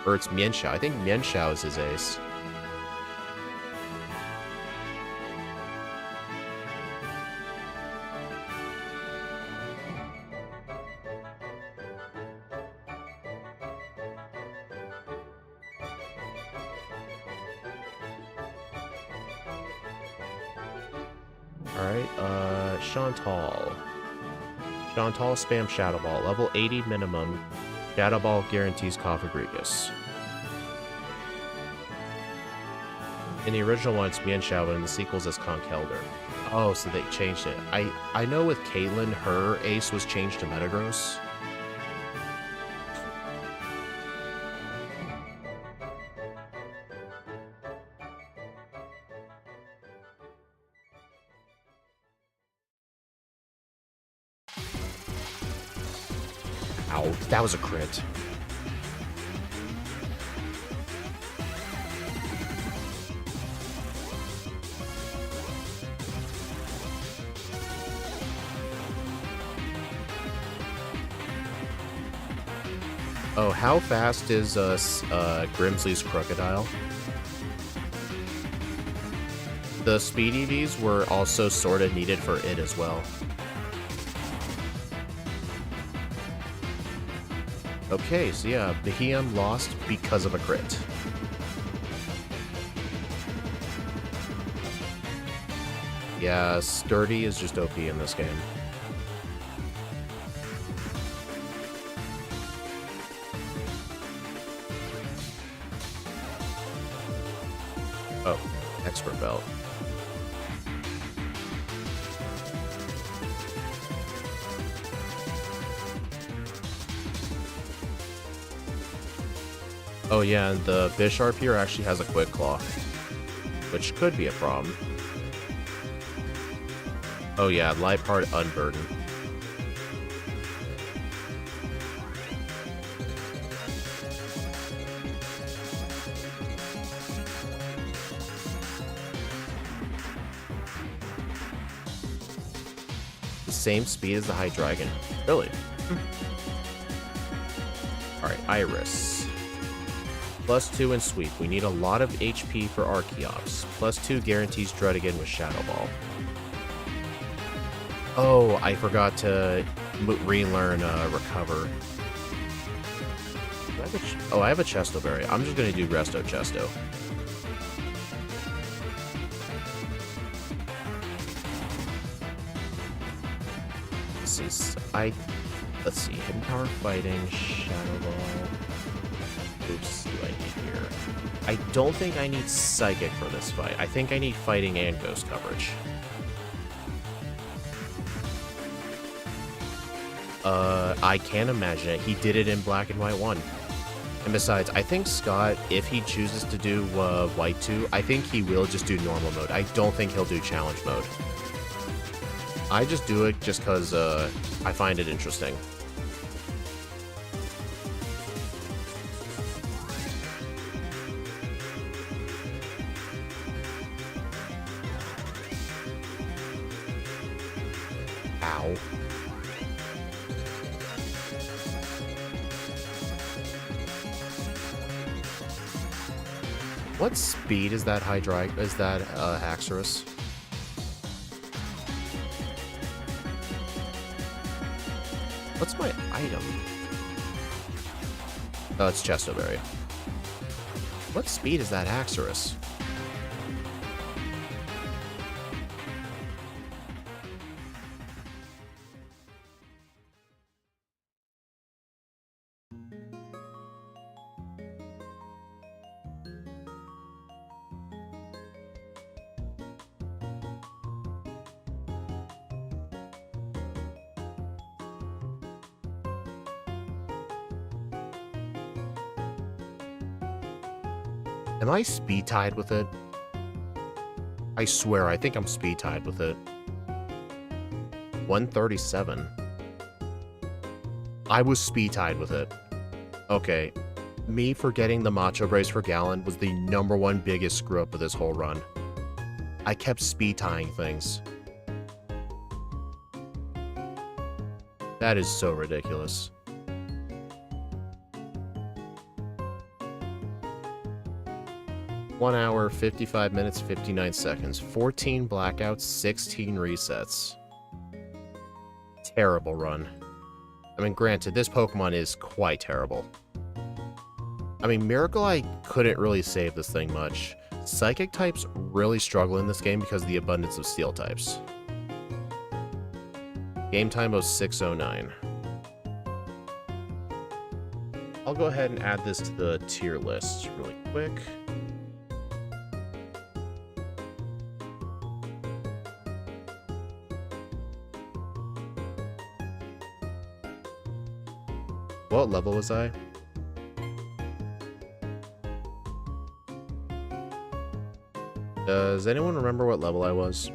Or it's Mienshao. I think Mienshao is his ace. Alright, Chantal. Chantal spam Shadow Ball. Level 80 minimum. Shadow Ball guarantees Cofagrigus. In the original one, it's Mienshao, but in the sequels, it's Conkeldurr. Oh, so they changed it. I know with Caitlin, her ace was changed to Metagross. Ow, that was a crit. Oh, how fast is Grimsley's Crocodile? The Speed EVs were also sort of needed for it as well. Okay, so yeah, Beheeyem lost because of a crit. Yeah, Sturdy is just OP in this game. Oh, expert belt. Oh yeah, and the Bisharp here actually has a Quick Claw, which could be a problem. Oh yeah, Light Part Unburden. The same speed as the Hydreigon. Really? Alright, Iris. +2 in sweep. We need a lot of HP for Archeops. +2 guarantees Dread again with Shadow Ball. Oh, I forgot to relearn Recover. I have a Chesto Berry. I'm just gonna do Resto Chesto. Let's see. Hidden Power Fighting, Shadow Ball. Oops, do I need here? I don't think I need Psychic for this fight. I think I need Fighting and Ghost coverage. I can't imagine it. He did it in Black and White 1. And besides, I think Scott, if he chooses to do White 2, I think he will just do normal mode. I don't think he'll do challenge mode. I just do it just because I find it interesting. Ow. What speed is that Haxorus? What's my item? Oh, it's Chesto Berry. What speed is that Haxorus? Am I speed tied with it? I swear, I think I'm speed tied with it. 137. I was speed tied with it. Okay. Me forgetting the Macho Brace for Gallon was the #1 biggest screw up of this whole run. I kept speed tying things. That is so ridiculous. One hour, 55 minutes, 59 seconds. 14 blackouts, 16 resets. Terrible run. I mean, granted, this Pokemon is quite terrible. I mean, Miracle Eye couldn't really save this thing much. Psychic types really struggle in this game because of the abundance of Steel types. Game time was 6:09. I'll go ahead and add this to the tier list really quick. What level was I? Does anyone remember what level I was?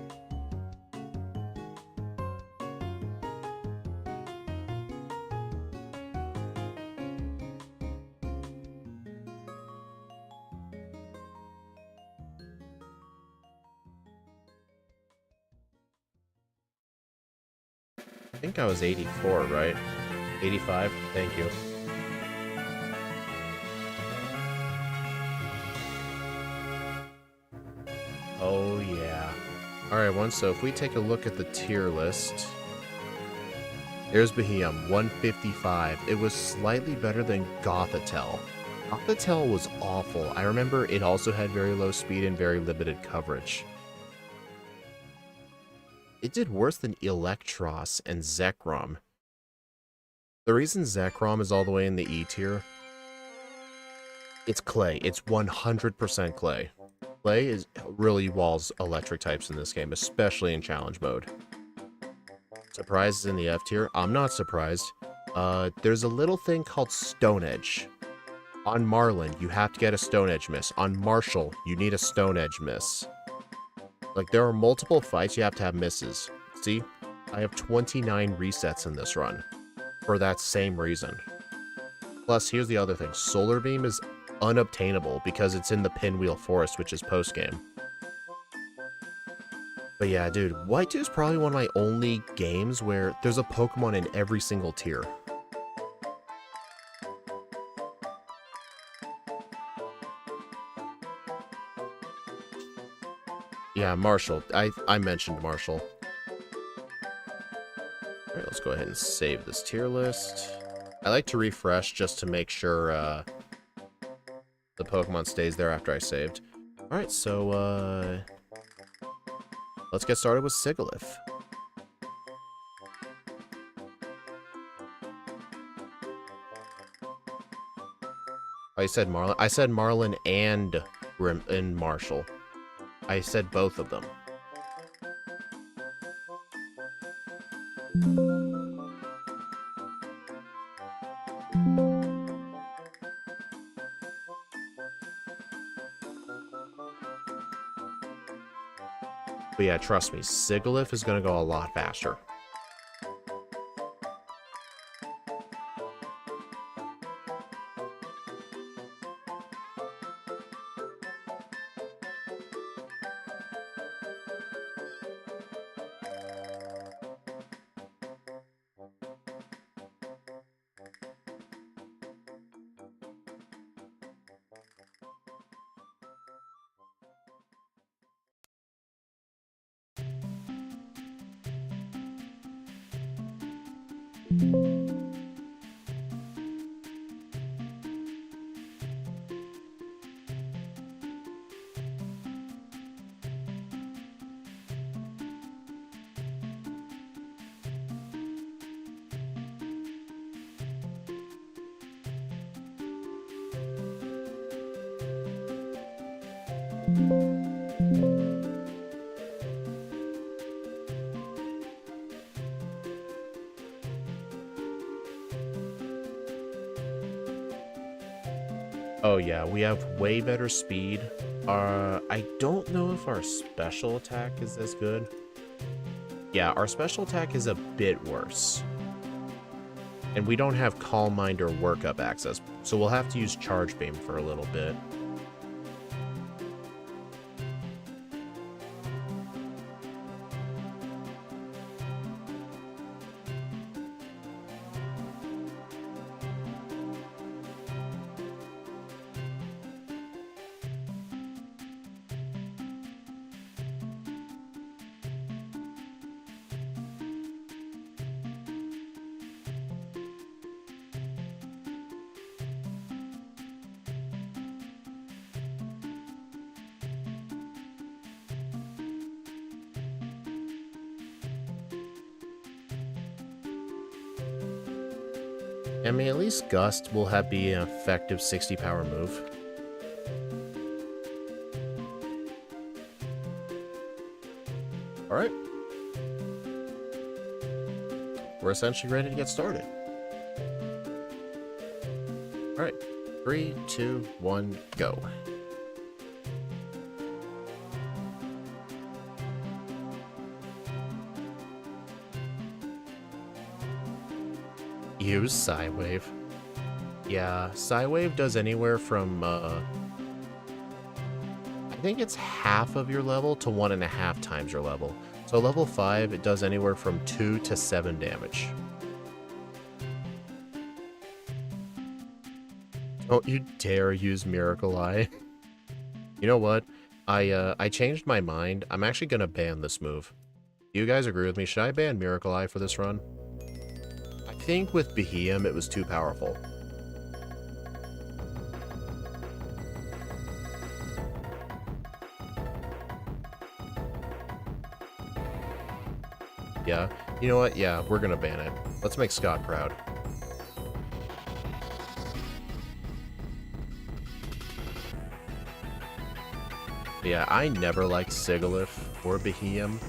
I think I was 84, right? 85, thank you. Oh yeah. Alright, so if we take a look at the tier list, there's Beheeyem, 155. It was slightly better than Gothitelle. Gothitelle was awful. I remember it also had very low speed and very limited coverage. It did worse than Electros and Zekrom. The reason Zekrom is all the way in the E tier, it's Clay. It's 100% Clay. Clay really walls electric types in this game, especially in challenge mode. Surprises in the F tier? I'm not surprised. There's a little thing called Stone Edge. On Marlin, you have to get a Stone Edge miss. On Marshall, you need a Stone Edge miss. Like, there are multiple fights you have to have misses. See? I have 29 resets in this run. For that same reason. Plus, here's the other thing. Solar Beam is unobtainable because it's in the Pinwheel Forest, which is post-game. But yeah, dude, White 2 is probably one of my only games where there's a Pokemon in every single tier. Yeah, Marshall. I mentioned Marshall. Alright, let's go ahead and save this tier list. I like to refresh just to make sure the Pokemon stays there after I saved. Alright, so let's get started with Sigilyph. I said Marlin. I said Marlin and Marshall. I said both of them. But yeah, trust me, Sigilyph is going to go a lot faster. Oh yeah, we have way better speed. I don't know if our special attack is as good. Yeah, our special attack is a bit worse. And we don't have Calm Mind or Workup access, so we'll have to use Charge Beam for a little bit. I mean, at least Gust will be an effective 60 power move. Alright. We're essentially ready to get started. Alright. 3, 2, 1, go. Use Psywave. Yeah, Psywave does anywhere from, I think it's half of your level to 1.5 times your level. So level 5, it does anywhere from 2 to 7 damage. Don't you dare use Miracle Eye. You know what? I changed my mind. I'm actually gonna ban this move. Do you guys agree with me? Should I ban Miracle Eye for this run? I think with Beheeyem, it was too powerful. Yeah, you know what? Yeah, we're gonna ban it. Let's make Scott proud. But yeah, I never liked Sigilyph or Beheeyem.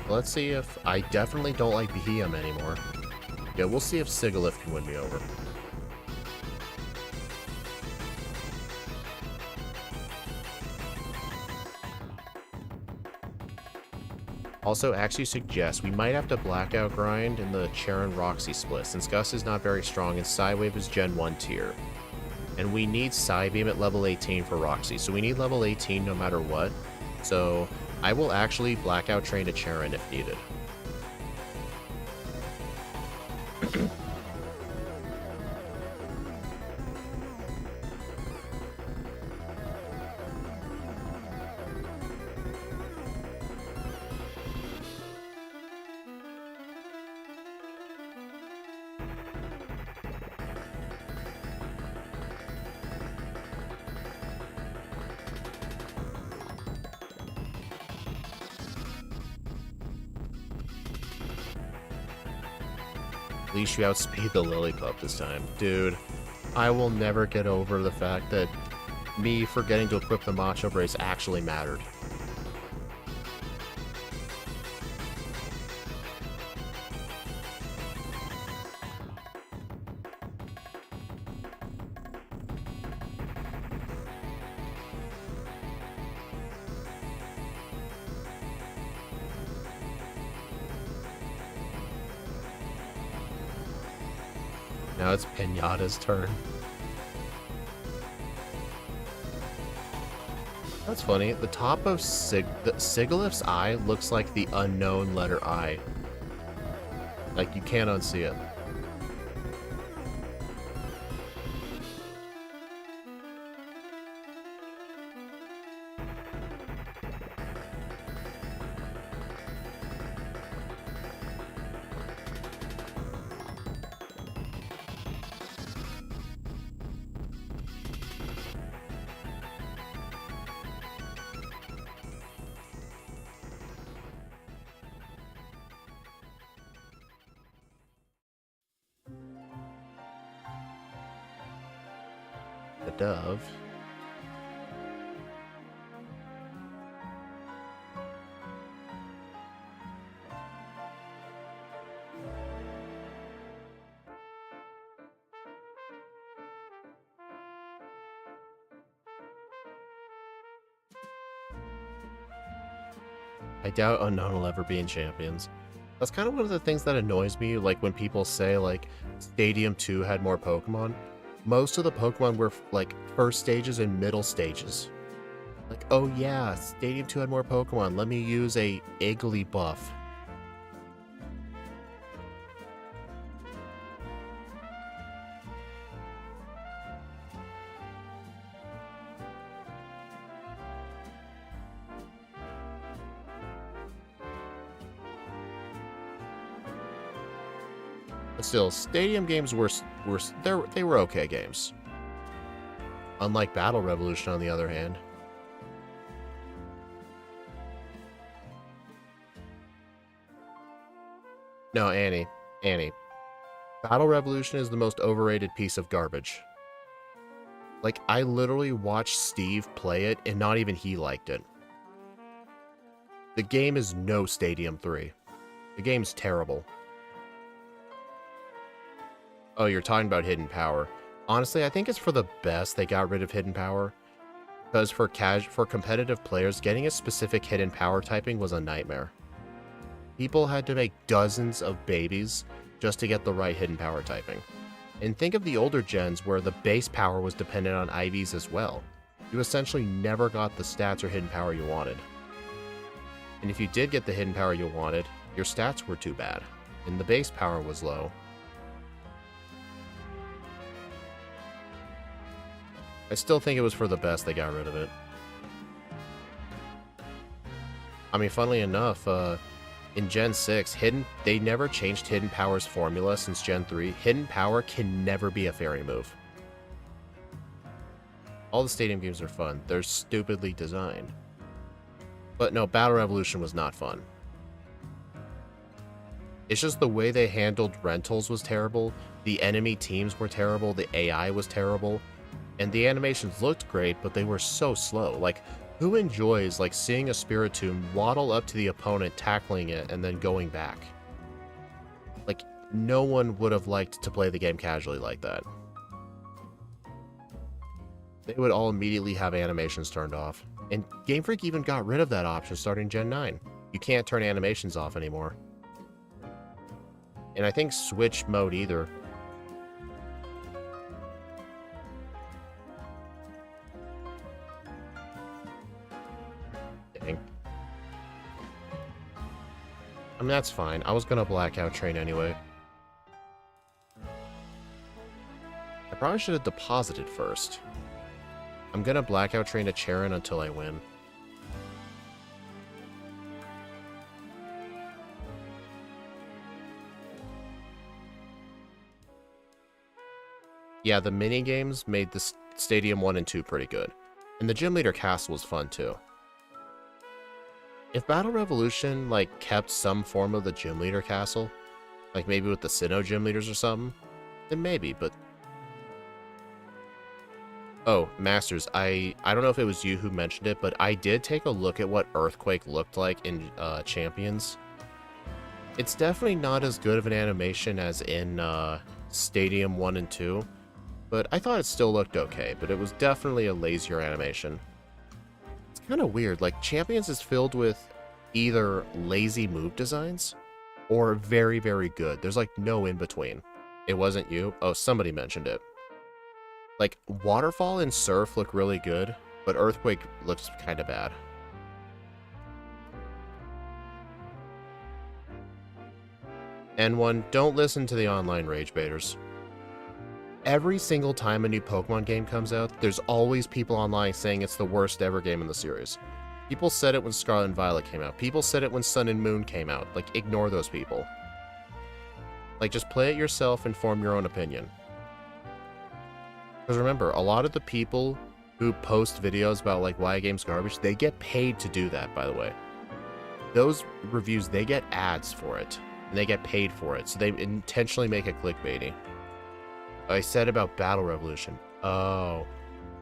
Let's see if... I definitely don't like Beheeyem anymore. Yeah, we'll see if Sigilyph can win me over. Also, actually suggests we might have to blackout grind in the Charon Roxy split, since Gus is not very strong and Psywave is Gen 1 tier. And we need Psybeam at level 18 for Roxy, so we need level 18 no matter what. So I will actually blackout train a Charon if needed. least you outspeed the Lillipup this time. Dude, I will never get over the fact that me forgetting to equip the Macho Brace actually mattered. Now it's Pinata's turn. That's funny. The top of Sigilyph's eye looks like the unknown letter I. Like, you can't unsee it. The dove. I doubt Unknown will ever be in Champions. That's kind of one of the things that annoys me, like when people say, like, Stadium 2 had more Pokemon. Most of the Pokemon were, like, first stages and middle stages. Like, oh yeah, Stadium 2 had more Pokemon, let me use a Igglybuff. But still, Stadium games they were okay games. Unlike Battle Revolution, on the other hand. No, Annie. Battle Revolution is the most overrated piece of garbage. Like, I literally watched Steve play it, and not even he liked it. The game is no Stadium 3. The game's terrible. Oh, you're talking about Hidden Power. Honestly, I think it's for the best they got rid of Hidden Power. Because for competitive players, getting a specific Hidden Power typing was a nightmare. People had to make dozens of babies just to get the right Hidden Power typing. And think of the older gens where the base power was dependent on IVs as well. You essentially never got the stats or Hidden Power you wanted. And if you did get the Hidden Power you wanted, your stats were too bad, and the base power was low. I still think it was for the best they got rid of it. I mean, funnily enough, in Gen 6, they never changed Hidden Power's formula since Gen 3. Hidden Power can never be a fairy move. All the Stadium games are fun. They're stupidly designed. But no, Battle Revolution was not fun. It's just the way they handled rentals was terrible, the enemy teams were terrible, the AI was terrible, and the animations looked great, but they were so slow. Like, who enjoys, like, seeing a Spiritomb waddle up to the opponent, tackling it, and then going back? Like, no one would have liked to play the game casually like that. They would all immediately have animations turned off. And Game Freak even got rid of that option starting Gen 9. You can't turn animations off anymore. And I think Switch mode either. Dang. I mean, that's fine. I was gonna blackout train anyway. I probably should have deposited first. I'm gonna blackout train a Charon until I win. Yeah, the mini games made the Stadium 1 and 2 pretty good. And the Gym Leader Castle was fun too. If Battle Revolution, like, kept some form of the Gym Leader Castle, Like maybe with the Sinnoh gym leaders or something? Then maybe, but... Oh, Masters, I don't know if it was you who mentioned it, but I did take a look at what Earthquake looked like in Champions. It's definitely not as good of an animation as in Stadium 1 and 2, but I thought it still looked okay, but it was definitely a lazier animation. It's kind of weird, like Champions is filled with either lazy move designs or very, very good. There's like no in between. It wasn't you? Oh, somebody mentioned it. Like, Waterfall and Surf look really good, but Earthquake looks kind of bad. N1, don't listen to the online rage baiters. Every single time a new Pokemon game comes out, there's always people online saying it's the worst ever game in the series. People said it when Scarlet and Violet came out. People said it when Sun and Moon came out. Like, ignore those people. Like, just play it yourself and form your own opinion. Because remember, a lot of the people who post videos about, like, why a game's garbage, they get paid to do that, by the way. Those reviews, they get ads for it. And they get paid for it, so they intentionally make it clickbaity. I said about Battle Revolution. Oh.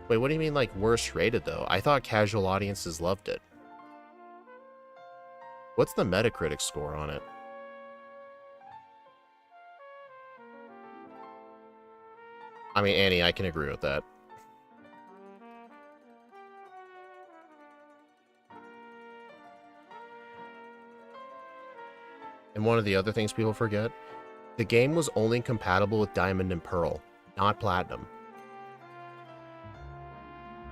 Wait, what do you mean, like, worst rated, though? I thought casual audiences loved it. What's the Metacritic score on it? I mean, Annie, I can agree with that. And one of the other things people forget, the game was only compatible with Diamond and Pearl, not Platinum.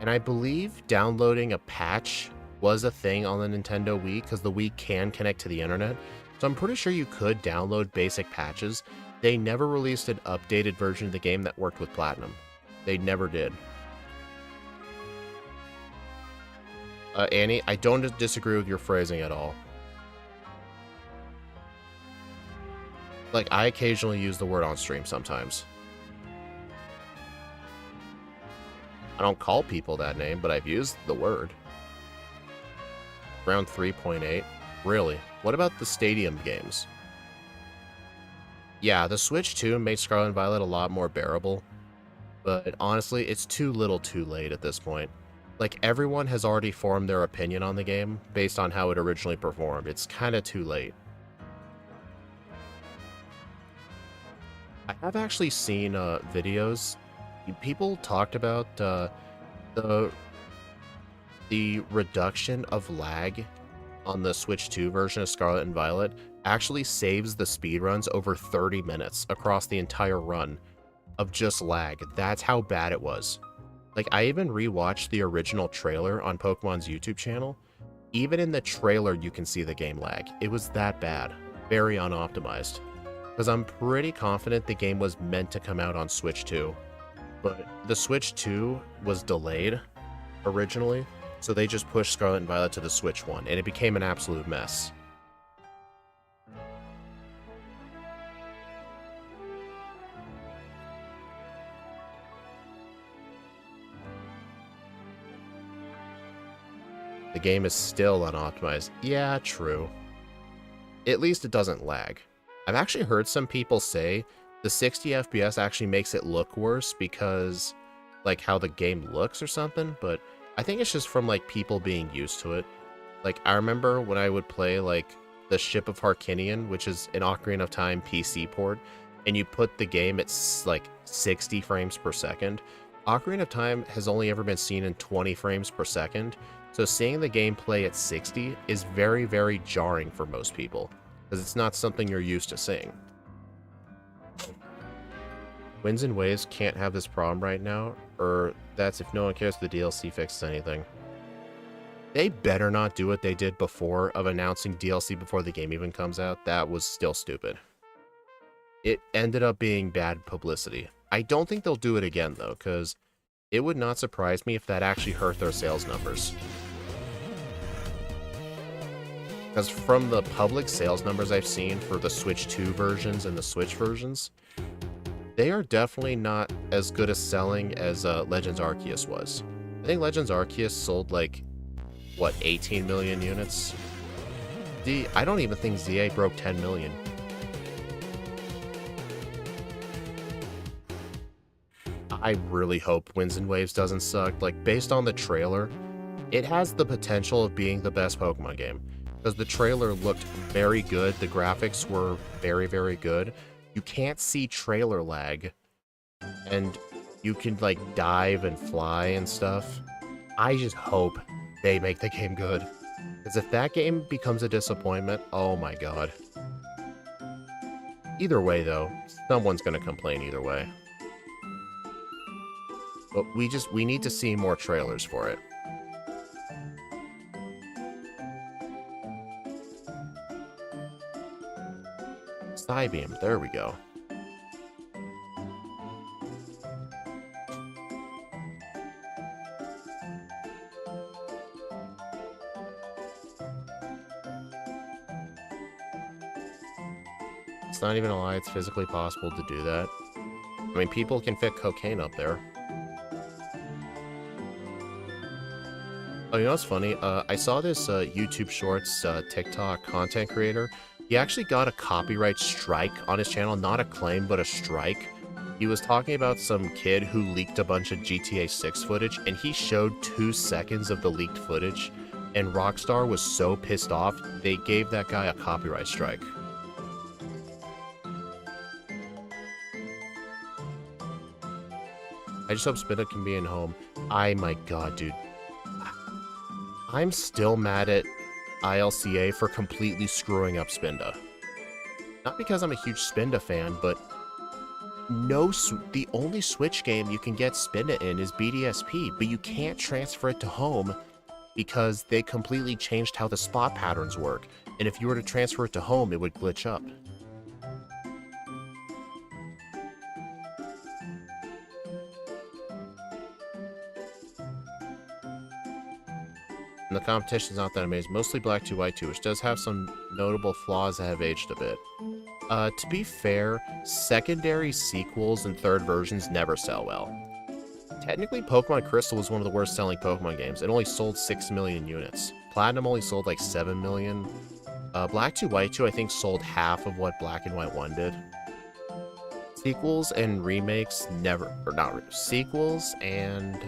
And I believe downloading a patch was a thing on the Nintendo Wii, because the Wii can connect to the internet. So I'm pretty sure you could download basic patches. They never released an updated version of the game that worked with Platinum. They never did. Annie, I don't disagree with your phrasing at all. Like, I occasionally use the word on stream sometimes. I don't call people that name, but I've used the word. Round 3.8? Really? What about the Stadium games? Yeah, the Switch 2 made Scarlet and Violet a lot more bearable, but honestly, it's too little too late at this point. Like, everyone has already formed their opinion on the game based on how it originally performed. It's kinda too late. I have actually seen videos. People talked about the reduction of lag on the Switch 2 version of Scarlet and Violet actually saves the speedruns over 30 minutes across the entire run of just lag. That's how bad it was. Like, I even rewatched the original trailer on Pokemon's YouTube channel. Even in the trailer, you can see the game lag. It was that bad. Very unoptimized. Because I'm pretty confident the game was meant to come out on Switch 2. But the Switch 2 was delayed originally, so they just pushed Scarlet and Violet to the Switch 1, and it became an absolute mess. The game is still unoptimized. Yeah, true. At least it doesn't lag. I've actually heard some people say the 60 FPS actually makes it look worse because, like, how the game looks or something, but I think it's just from, like, people being used to it. Like, I remember when I would play, like, the Ship of Harkinian, which is an Ocarina of Time PC port, and you put the game at, like, 60 frames per second. Ocarina of Time has only ever been seen in 20 frames per second, so seeing the game play at 60 is very, very jarring for most people, because it's not something you're used to seeing. Winds and Waves can't have this problem right now, or that's if no one cares if the DLC fixes anything. They better not do what they did before of announcing DLC before the game even comes out. That was still stupid. It ended up being bad publicity. I don't think they'll do it again, though, because it would not surprise me if that actually hurt their sales numbers. Because from the public sales numbers I've seen for the Switch 2 versions and the Switch versions, they are definitely not as good as selling as Legends Arceus was. I think Legends Arceus sold like, what, 18 million units? I don't even think ZA broke 10 million. I really hope Winds and Waves doesn't suck. Like, based on the trailer, it has the potential of being the best Pokemon game. Because the trailer looked very good, the graphics were very, very good. You can't see trailer lag, and you can, like, dive and fly and stuff. I just hope they make the game good. Because if that game becomes a disappointment, oh my god. Either way, though, someone's gonna complain either way. But we need to see more trailers for it. Psybeam, there we go. It's not even a lie, it's physically possible to do that. I mean, people can fit cocaine up there. Oh, you know what's funny? I saw this YouTube Shorts TikTok content creator. He actually got a copyright strike on his channel. Not a claim, but a strike. He was talking about some kid who leaked a bunch of GTA 6 footage, and he showed 2 seconds of the leaked footage. And Rockstar was so pissed off, they gave that guy a copyright strike. I just hope Spinda can be in home. My god, dude. I'm still mad at ILCA for completely screwing up Spinda. Not because I'm a huge Spinda fan, but the only Switch game you can get Spinda in is BDSP, but you can't transfer it to home because they completely changed how the spot patterns work. And if you were to transfer it to home, it would glitch up. And the competition's not that amazing. Mostly Black 2, White 2, which does have some notable flaws that have aged a bit. To be fair, secondary sequels and third versions never sell well. Technically, Pokemon Crystal was one of the worst selling Pokemon games. It only sold 6 million units. Platinum only sold like 7 million. Black 2, White 2, I think, sold half of what Black and White 1 did. Sequels and remakes never, or not, sequels and,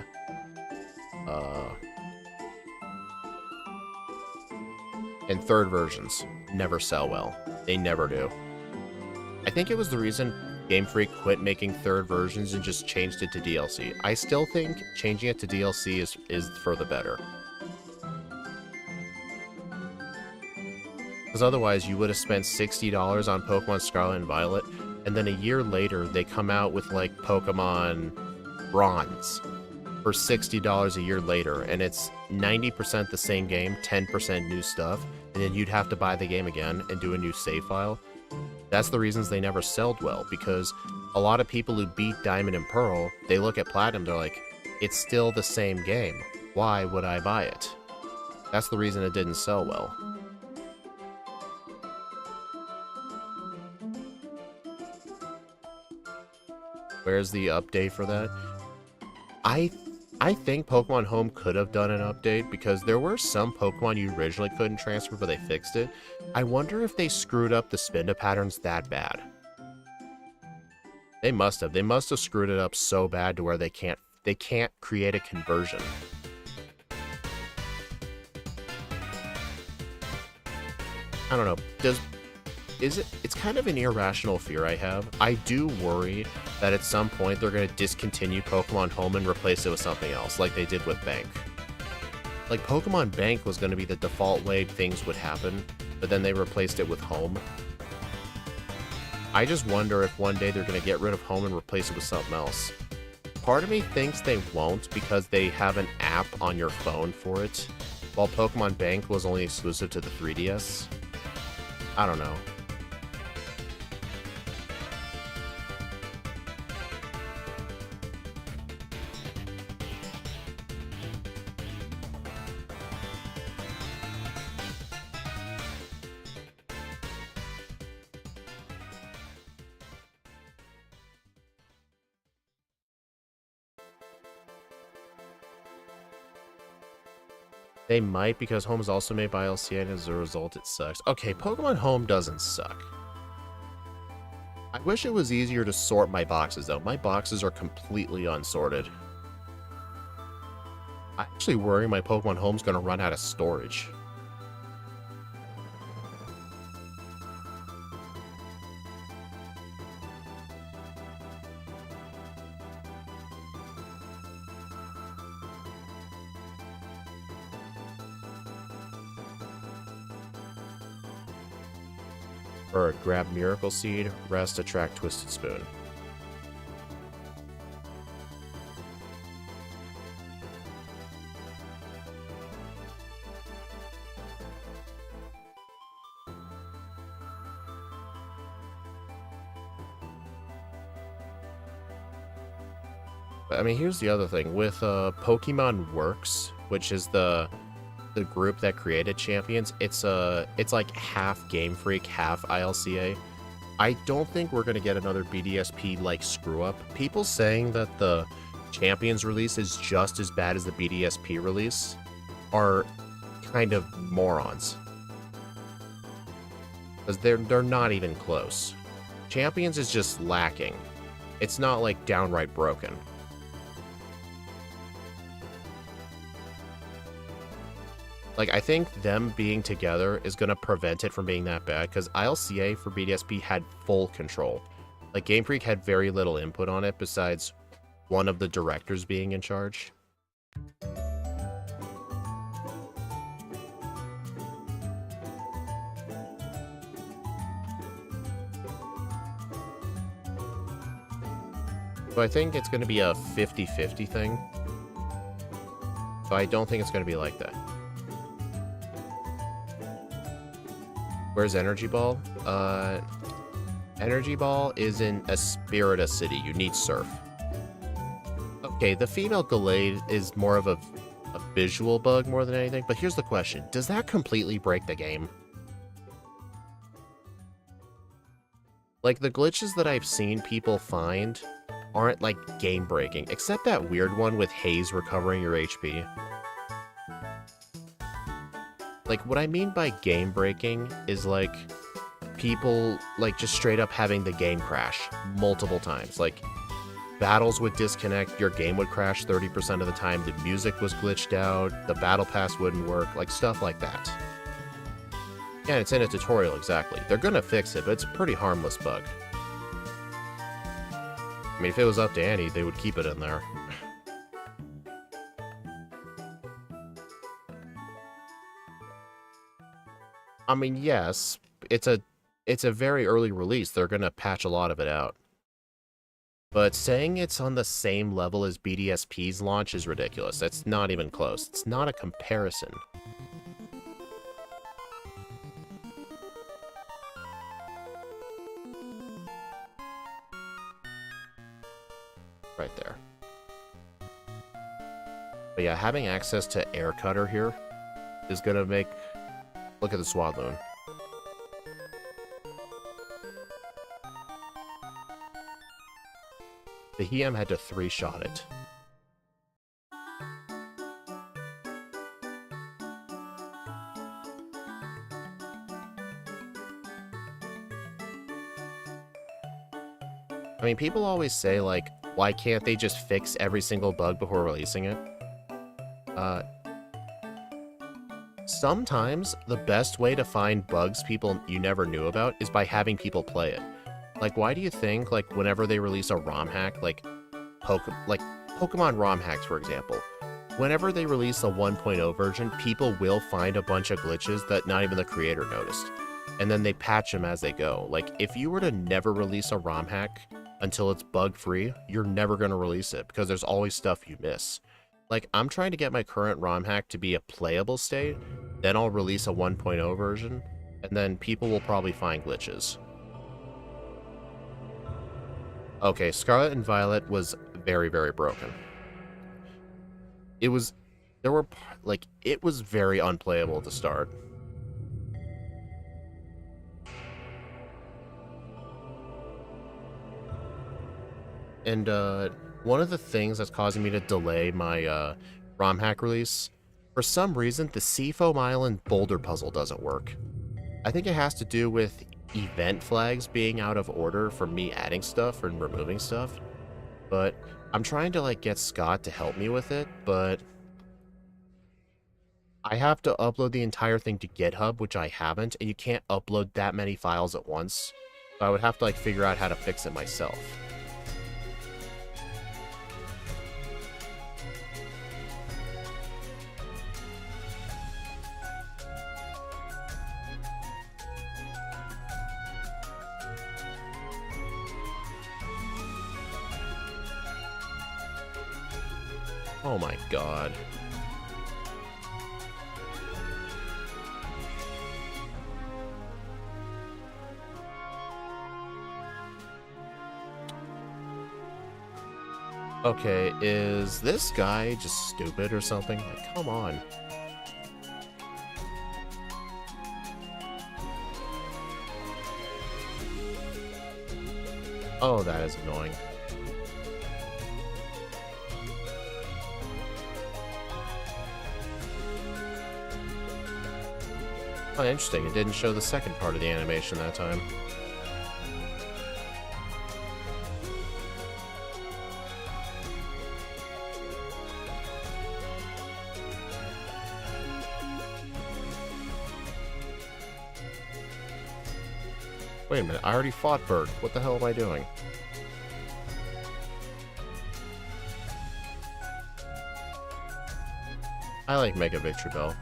third versions never sell well. They never do. I think it was the reason Game Freak quit making third versions and just changed it to DLC. I still think changing it to DLC is for the better. Because otherwise you would have spent $60 on Pokemon Scarlet and Violet, and then a year later they come out with like Pokemon Bronze for $60 a year later, and it's 90% the same game, 10% new stuff, and then you'd have to buy the game again and do a new save file. That's the reasons they never sold well, because a lot of people who beat Diamond and Pearl, they look at Platinum, they're like, it's still the same game. Why would I buy it? That's the reason it didn't sell well. Where's the update for that? I think Pokemon Home could have done an update, because there were some Pokemon you originally couldn't transfer, but they fixed it. I wonder if they screwed up the Spinda patterns that bad. They must have. They must have screwed it up so bad to where they can't create a conversion. I don't know. It's kind of an irrational fear I have. I do worry that at some point they're going to discontinue Pokemon Home and replace it with something else, like they did with Bank. Like, Pokemon Bank was going to be the default way things would happen, but then they replaced it with Home. I just wonder if one day they're going to get rid of Home and replace it with something else. Part of me thinks they won't, because they have an app on your phone for it, while Pokemon Bank was only exclusive to the 3DS. I don't know. They might, because Home is also made by LCA, and as a result, it sucks. Okay, Pokemon Home doesn't suck. I wish it was easier to sort my boxes, though. My boxes are completely unsorted. I actually worry my Pokemon home's gonna run out of storage. Or grab Miracle Seed, rest, attract Twisted Spoon. I mean, here's the other thing. With Pokemon Works, which is the group that created Champions, it's like half Game Freak, half ILCA. I don't think we're gonna get another BDSP like screw up. People saying that the Champions release is just as bad as the BDSP release are kind of morons, because they're not even close. Champions is just lacking. It's not like downright broken. Like, I think them being together is going to prevent it from being that bad, because ILCA for BDSP had full control. Like, Game Freak had very little input on it, besides one of the directors being in charge. So I think it's going to be a 50-50 thing. So I don't think it's going to be like that. Where's Energy Ball? Energy Ball is in Espirita City. You need Surf. Okay, the female Gallade is more of a visual bug more than anything, but here's the question. Does that completely break the game? Like, the glitches that I've seen people find aren't, like, game-breaking, except that weird one with Haze recovering your HP. Like, what I mean by game-breaking is, like, people, like, just straight up having the game crash multiple times. Like, battles would disconnect, your game would crash 30% of the time, the music was glitched out, the battle pass wouldn't work, like, stuff like that. Yeah, it's in a tutorial, exactly. They're gonna fix it, but it's a pretty harmless bug. I mean, if it was up to Annie, they would keep it in there. I mean, yes, it's a very early release. They're gonna patch a lot of it out. But saying it's on the same level as BDSP's launch is ridiculous. That's not even close. It's not a comparison. Right there. But yeah, having access to Air Cutter here is gonna make... Look at the Swadloon. Beheeyem had to 3-shot it. I mean, people always say, like, why can't they just fix every single bug before releasing it? Sometimes the best way to find bugs you never knew about is by having people play it. Like, why do you think, like, whenever they release a ROM hack, like Pokemon ROM hacks, for example, whenever they release a 1.0 version, people will find a bunch of glitches that not even the creator noticed, and then they patch them as they go. Like, if you were to never release a ROM hack until it's bug-free, you're never going to release it, because there's always stuff you miss. Like, I'm trying to get my current ROM hack to be a playable state, then I'll release a 1.0 version, and then people will probably find glitches. Okay, Scarlet and Violet was very, very broken. It was... There were... Like, it was very unplayable to start. And, one of the things that's causing me to delay my, ROM hack release, for some reason, the Seafoam Island boulder puzzle doesn't work. I think it has to do with event flags being out of order for me adding stuff and removing stuff, but I'm trying to like get Scott to help me with it, but I have to upload the entire thing to GitHub, which I haven't, and you can't upload that many files at once. So I would have to like figure out how to fix it myself. Oh my god. Okay, is this guy just stupid or something? Like, come on. Oh, that is annoying. Oh, interesting. It didn't show the second part of the animation that time. Wait a minute, I already fought Bird. What the hell am I doing? I like Mega Victory Bell.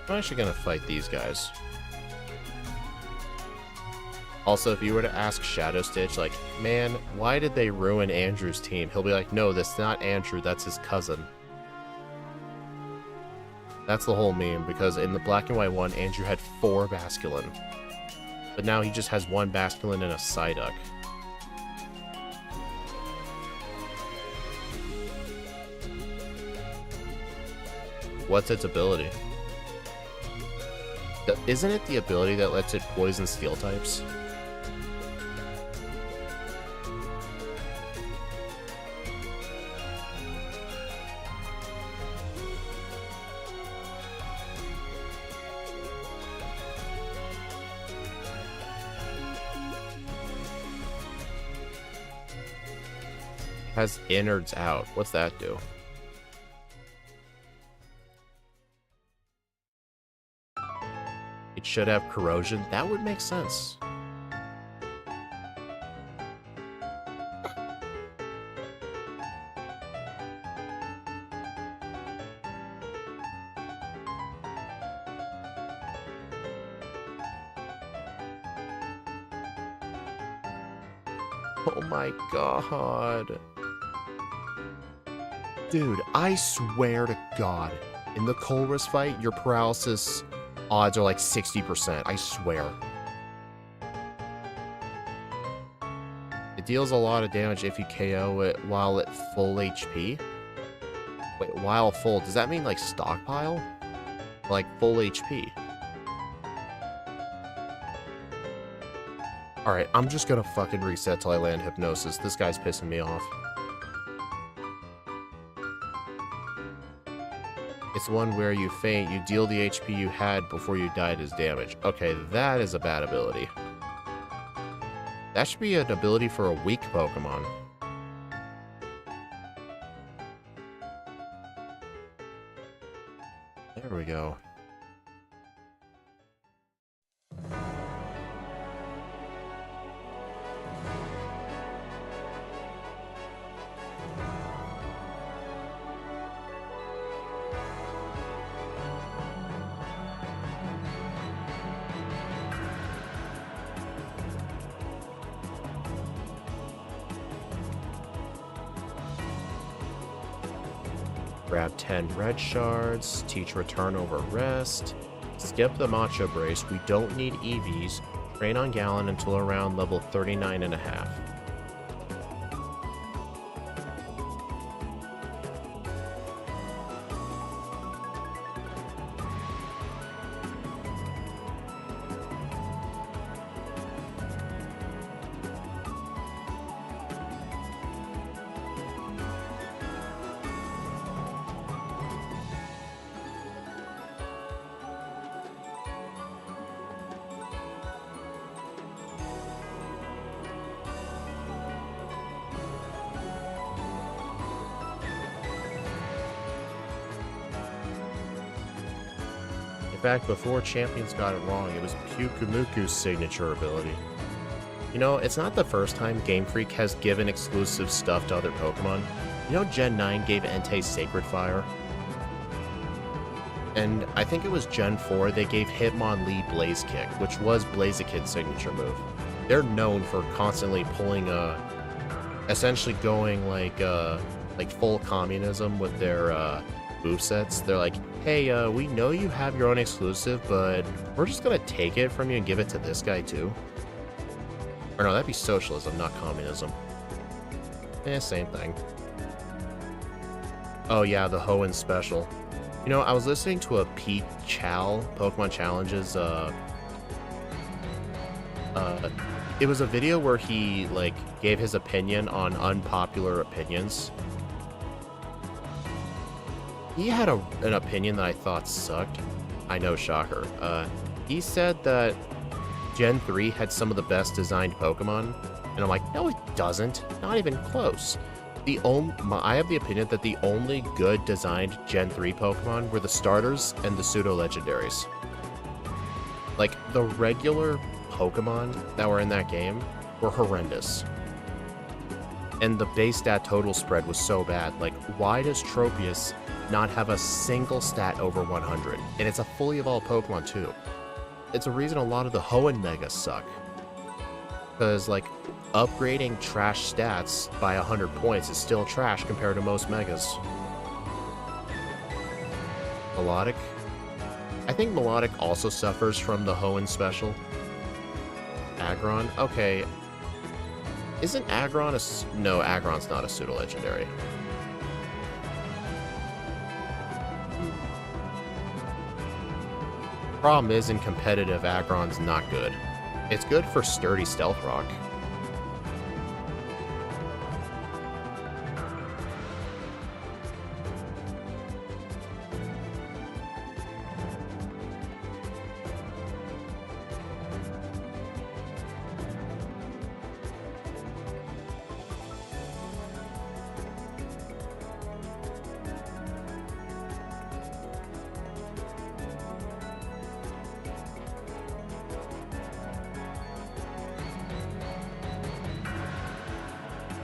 I'm actually gonna fight these guys. Also, if you were to ask Shadow Stitch, like, man, why did they ruin Andrew's team? He'll be like, no, that's not Andrew, that's his cousin. That's the whole meme, because in the black and white one, Andrew had 4 Basculin. But now he just has 1 Basculin and a Psyduck. What's its ability? Isn't it the ability that lets it poison steel types? Has innards out. What's that do? It should have corrosion. That would make sense. Oh my god. Dude, I swear to God, in the Colress fight, your paralysis odds are like 60%, I swear. It deals a lot of damage if you KO it while at full HP. Wait, while full, does that mean like stockpile? Like full HP? Alright, I'm just gonna fucking reset till I land Hypnosis. This guy's pissing me off. It's one where you faint, you deal the HP you had before you died as damage. Okay, that is a bad ability. That should be an ability for a weak Pokemon. There we go. Grab 10 red shards, teach return over rest, skip the Macho Brace, we don't need EVs, train on Gallon until around level 39.5. fact, before Champions got it wrong, it was Pyukumuku's signature ability. You know, it's not the first time Game Freak has given exclusive stuff to other Pokemon. You know, Gen 9 gave Entei Sacred Fire. And I think it was Gen 4 they gave Hitmonlee Blaze Kick, which was Blaziken's signature move. They're known for constantly pulling essentially going like full communism with their movesets. They're like, hey, we know you have your own exclusive, but we're just gonna take it from you and give it to this guy too. Or no, that'd be socialism, not communism. Same thing. Oh yeah, the Hoenn special. You know, I was listening to a Pete Chow Pokemon Challenges, it was a video where he, like, gave his opinion on unpopular opinions. He had an opinion that I thought sucked. I know, shocker. He said that Gen 3 had some of the best designed Pokemon, and I'm like, no it doesn't, not even close. I have the opinion that the only good designed Gen 3 Pokemon were the starters and the pseudo-legendaries. Like, the regular Pokemon that were in that game were horrendous. And the base stat total spread was so bad. Like, why does Tropius not have a single stat over 100? And it's a fully evolved Pokemon too. It's a reason a lot of the Hoenn Megas suck. Because, like, upgrading trash stats by 100 points is still trash compared to most Megas. Melodic? I think Melodic also suffers from the Hoenn special. Aggron? Okay. Isn't Aggron a... No, Aggron's not a pseudo-legendary. Problem is, in competitive, Aggron's not good. It's good for sturdy Stealth Rock.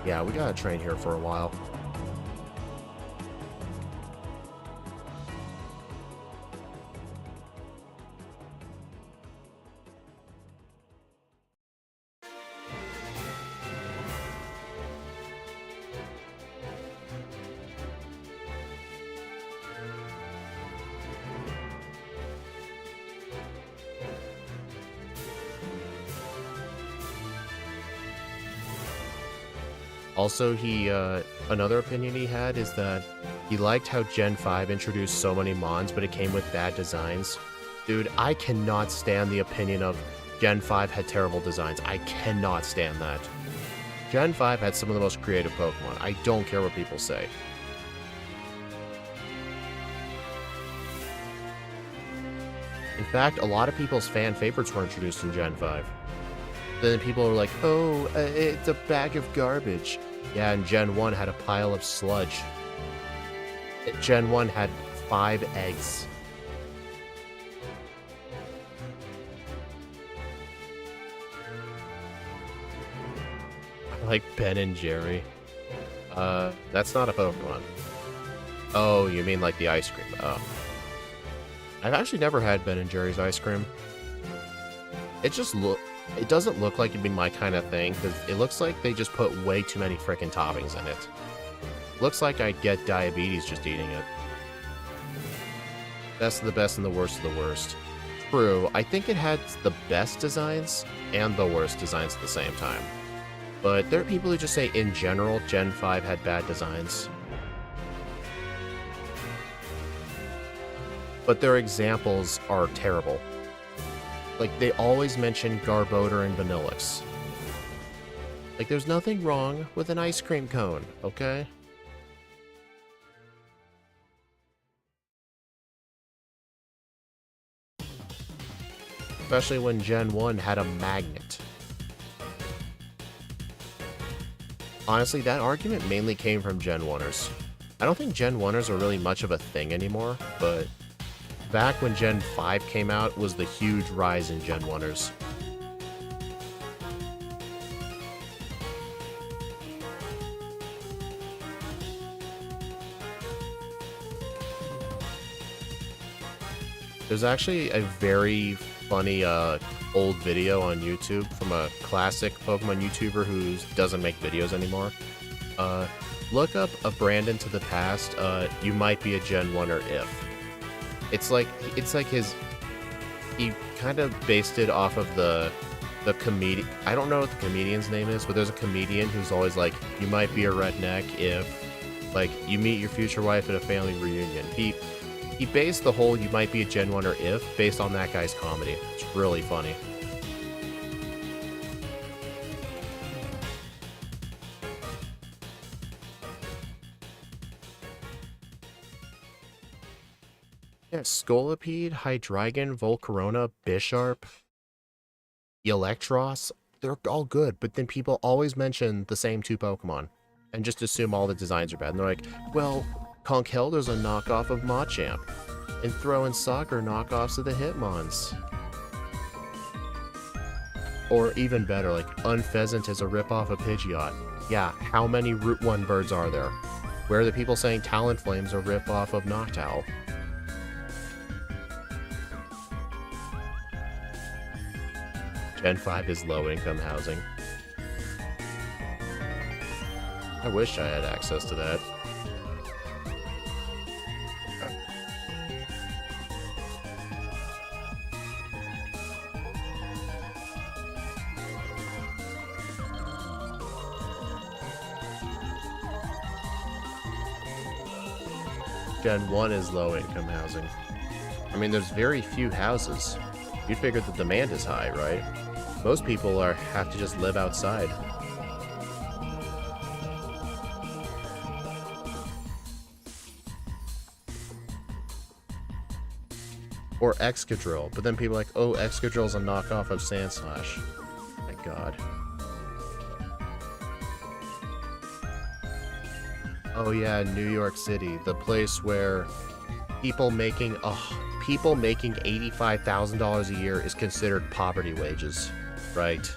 Yeah, we gotta train here for a while. Also, another opinion he had is that he liked how Gen 5 introduced so many Mons, but it came with bad designs. Dude, I cannot stand the opinion of Gen 5 had terrible designs. I cannot stand that. Gen 5 had some of the most creative Pokemon. I don't care what people say. In fact, a lot of people's fan favorites were introduced in Gen 5. Then people were like, oh, it's a bag of garbage. Yeah, and Gen 1 had a pile of sludge. Gen 1 had 5 eggs. I like Ben and Jerry. That's not a Pokemon. Oh, you mean like the ice cream. Oh. I've actually never had Ben and Jerry's ice cream. It doesn't look like it'd be my kind of thing, because it looks like they just put way too many frickin' toppings in it. Looks like I'd get diabetes just eating it. Best of the best and the worst of the worst. True, I think it had the best designs and the worst designs at the same time. But there are people who just say, in general, Gen 5 had bad designs. But their examples are terrible. Like, they always mention Garbodor and Vanillix. Like, there's nothing wrong with an ice cream cone, okay? Especially when Gen 1 had a magnet. Honestly, that argument mainly came from Gen 1ers. I don't think Gen 1ers are really much of a thing anymore, but back when Gen 5 came out was the huge rise in Gen 1ers. There's actually a very funny old video on YouTube from a classic Pokemon YouTuber who doesn't make videos anymore. Look up a Brandon to the past. You might be a Gen 1er if. It's like he kind of based it off of the comedian. I don't know what the comedian's name is, but there's a comedian who's always like, you might be a redneck if, like, you meet your future wife at a family reunion. He based the whole you might be a Gen 1er if based on that guy's comedy. It's really funny. Yeah, Scolipede, Hydreigon, Volcarona, Bisharp, Eelektross, they're all good, but then people always mention the same two Pokemon and just assume all the designs are bad. And they're like, well, Conkeldur's a knockoff of Machamp, and throw in soccer knockoffs of the Hitmons. Or even better, like, Unpheasant is a ripoff of Pidgeot. Yeah, how many Route 1 birds are there? Where are the people saying Talonflame's a ripoff of Noctowl? Gen 5 is low-income housing. I wish I had access to that. Gen 1 is low-income housing. I mean, there's very few houses. You'd figure the demand is high, right? Most people have to just live outside. Or Excadrill, but then people are like, oh, Excadrill's a knockoff of Sandslash. My god. Oh yeah, New York City, the place where people making $85,000 a year is considered poverty wages, right?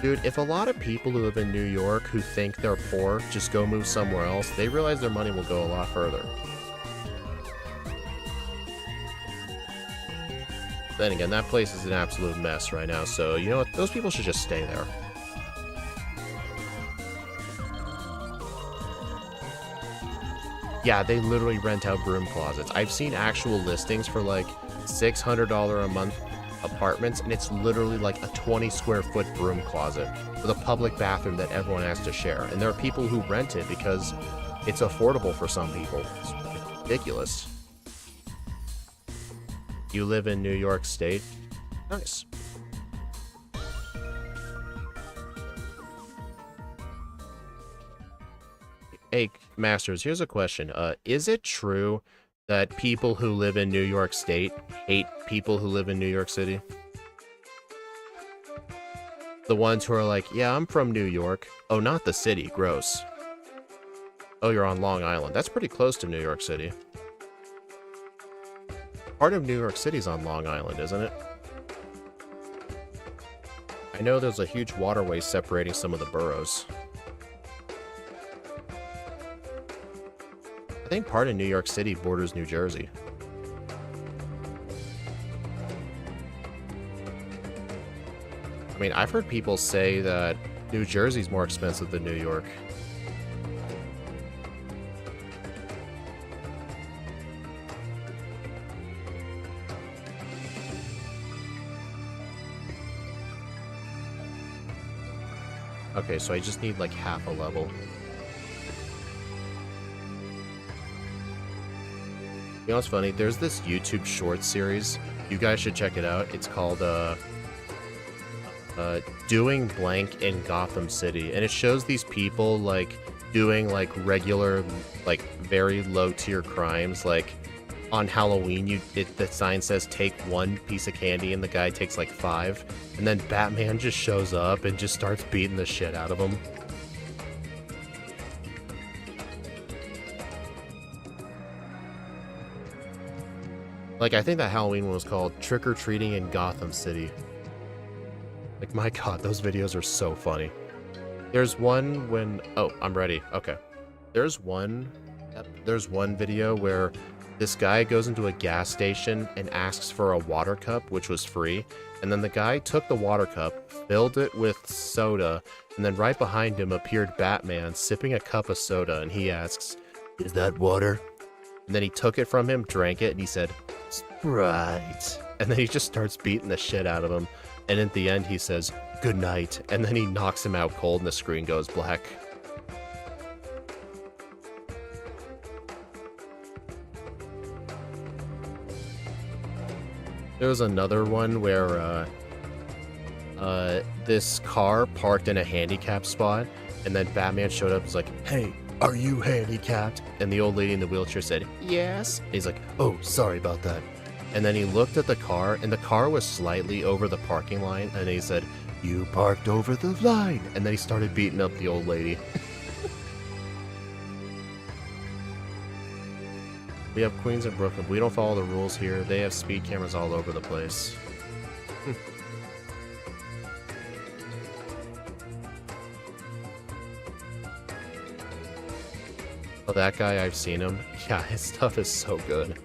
Dude, if a lot of people who live in New York who think they're poor just go move somewhere else, they realize their money will go a lot further. Then again, that place is an absolute mess right now, so you know what? Those people should just stay there. Yeah, they literally rent out broom closets. I've seen actual listings for like $600 a month apartments, and it's literally like a 20 square foot broom closet with a public bathroom that everyone has to share. And there are people who rent it because it's affordable for some people. It's ridiculous. You live in New York State? Nice. Hey, Masters, here's a question. Is it true that people who live in New York State hate people who live in New York City? The ones who are like, yeah, I'm from New York. Oh, not the city. Gross. Oh, you're on Long Island. That's pretty close to New York City. Part of New York City's on Long Island, isn't it? I know there's a huge waterway separating some of the boroughs. I think part of New York City borders New Jersey. I mean, I've heard people say that New Jersey's more expensive than New York. Okay, so I just need like half a level. You know what's funny? There's this YouTube short series. You guys should check it out. It's called Doing Blank in Gotham City. And it shows these people like doing like regular, like very low tier crimes. Like on Halloween, the sign says take one piece of candy and the guy takes like 5. And then Batman just shows up and just starts beating the shit out of him. Like, I think that Halloween one was called Trick or Treating in Gotham City. Like, my god, those videos are so funny. There's one when... Oh, I'm ready. Okay. There's one video where this guy goes into a gas station and asks for a water cup, which was free. And then the guy took the water cup, filled it with soda, and then right behind him appeared Batman sipping a cup of soda, and he asks, "Is that water?" And then he took it from him, drank it, and he said, "Sprite." And then he just starts beating the shit out of him. And at the end, he says, "Good night." And then he knocks him out cold and the screen goes black. There was another one where this car parked in a handicap spot, and then Batman showed up and was like, "Hey, are you handicapped?" And the old lady in the wheelchair said, "Yes." And he's like, "Oh, sorry about that." And then he looked at the car, and the car was slightly over the parking line, and he said, "You parked over the line." And then he started beating up the old lady. We have Queens in Brooklyn. We don't follow the rules here. They have speed cameras all over the place. Oh, that guy, I've seen him. Yeah, his stuff is so good.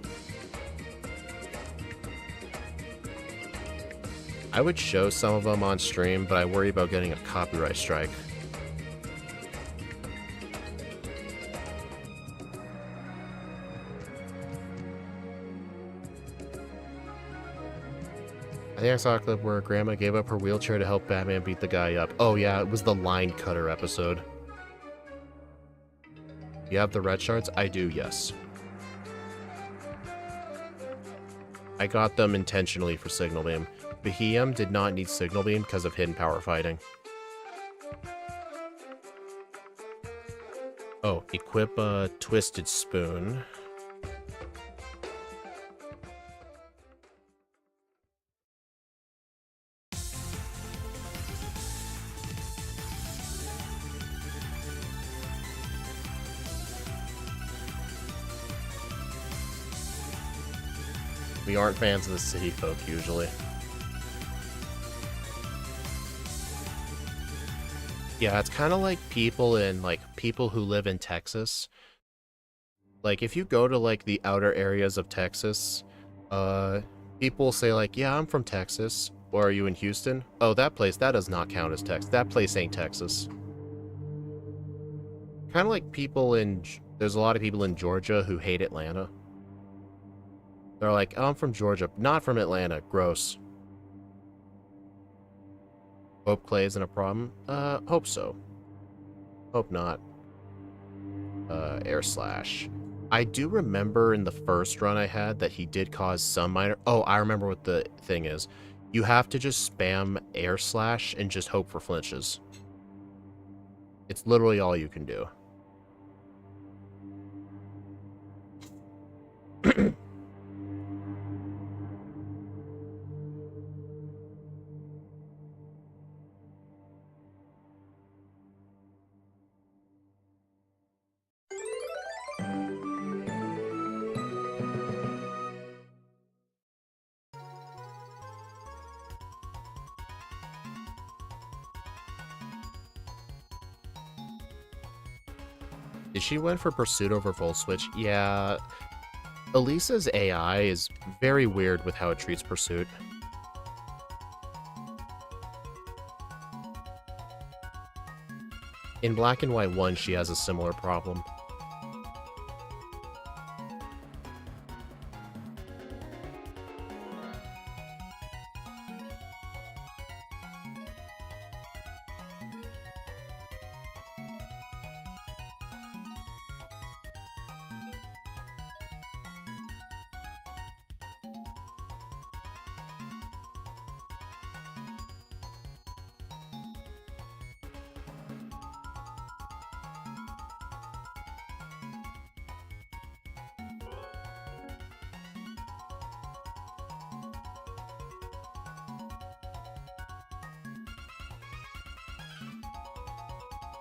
I would show some of them on stream, but I worry about getting a copyright strike. I think I saw a clip where Grandma gave up her wheelchair to help Batman beat the guy up. Oh yeah, it was the line cutter episode. You have the red shards? I do, yes. I got them intentionally for Signal Beam. Beheeyem did not need Signal Beam because of hidden power fighting. Oh, equip a Twisted Spoon. We aren't fans of the city folk, usually. Yeah, it's kind of like people who live in Texas. Like, if you go to, like, the outer areas of Texas, people say, like, "Yeah, I'm from Texas." Or, "Are you in Houston?" "Oh, that place, that does not count as Texas. That place ain't Texas." Kind of like there's a lot of people in Georgia who hate Atlanta. They're like, "Oh, I'm from Georgia, not from Atlanta. Gross." Hope clay isn't a problem? Hope so. Hope not. Air slash. I do remember in the first run I had that he did cause some minor... Oh, I remember what the thing is. You have to just spam air slash and just hope for flinches. It's literally all you can do. Did she win for Pursuit over Volt Switch? Yeah. Elisa's AI is very weird with how it treats Pursuit. In Black and White 1, she has a similar problem.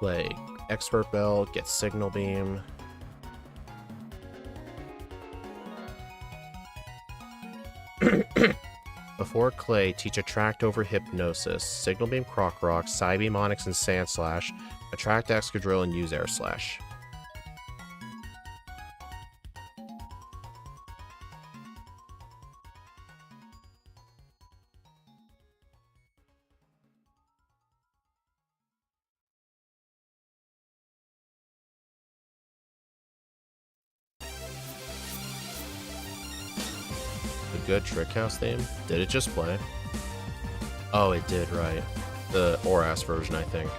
Like, Expert Belt, get Signal Beam. Before Clay, teach Attract over Hypnosis, Signal Beam Croc Rock, Psybeam Onyx and Sand Slash, Attract Excadrill and use Air Slash. A good Trick House theme? Did it just play? Oh, it did, right. The Oras version, I think.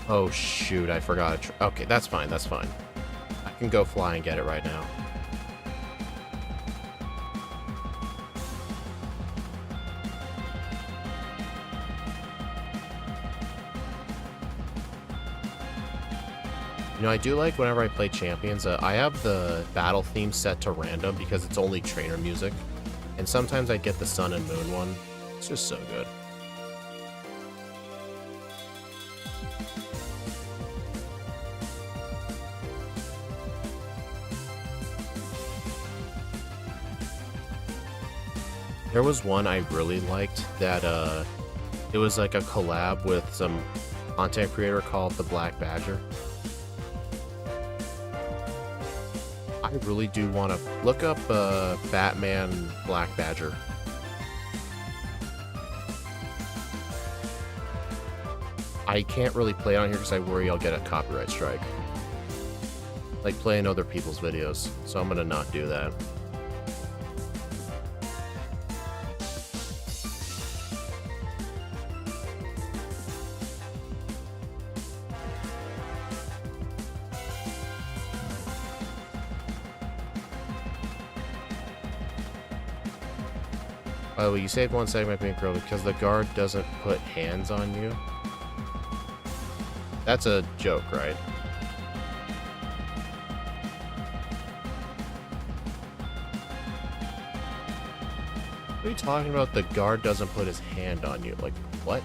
Oh shoot, I forgot. Okay, that's fine, that's fine. I can go fly and get it right now. You know, I do like whenever I play Champions, I have the battle theme set to random because it's only trainer music. And sometimes I get the Sun and Moon one. It's just so good. There was one I really liked that, it was like a collab with some content creator called The Black Badger. I really do want to look up, Batman Black Badger. I can't really play it on here because I worry I'll get a copyright strike. Like playing other people's videos, so I'm gonna not do that. By the way, you saved one segment being curled because the guard doesn't put hands on you. That's a joke, right? What are you talking about? The guard doesn't put his hand on you. Like, what?